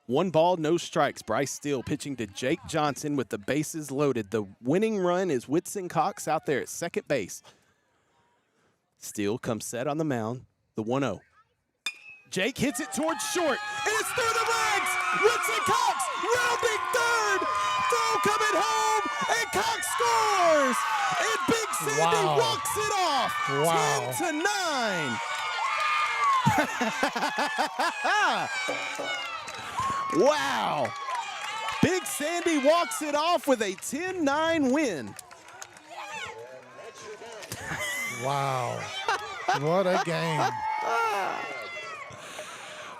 1 ball, no strikes. Bryce Steele pitching to Jake Johnson with the bases loaded. The winning run is Whitson Cox out there at second base. Steele comes set on the mound. The 1-0. Jake hits it towards short, and it's through the legs. Whitson Cox rounding third. Throw coming home, and Cox scores. And Big Sandy walks it off. 10-9. Wow. Big Sandy walks it off with a 10-9 win. Wow. What a game.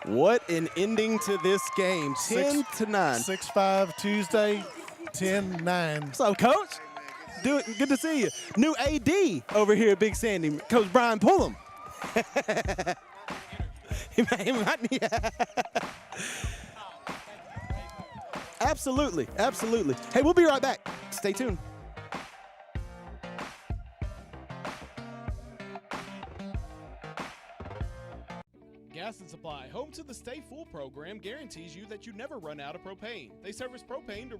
What an ending to this game. 10-9. 6-5 Tuesday, 10-9. What's up, Coach? Good to see you. New AD over here at Big Sandy, Coach Brian Pullum. Absolutely, absolutely. Hey, we'll be right back. Stay tuned. Gas and Supply, home to the Stay Full program, guarantees you that you never run out of propane. They service propane to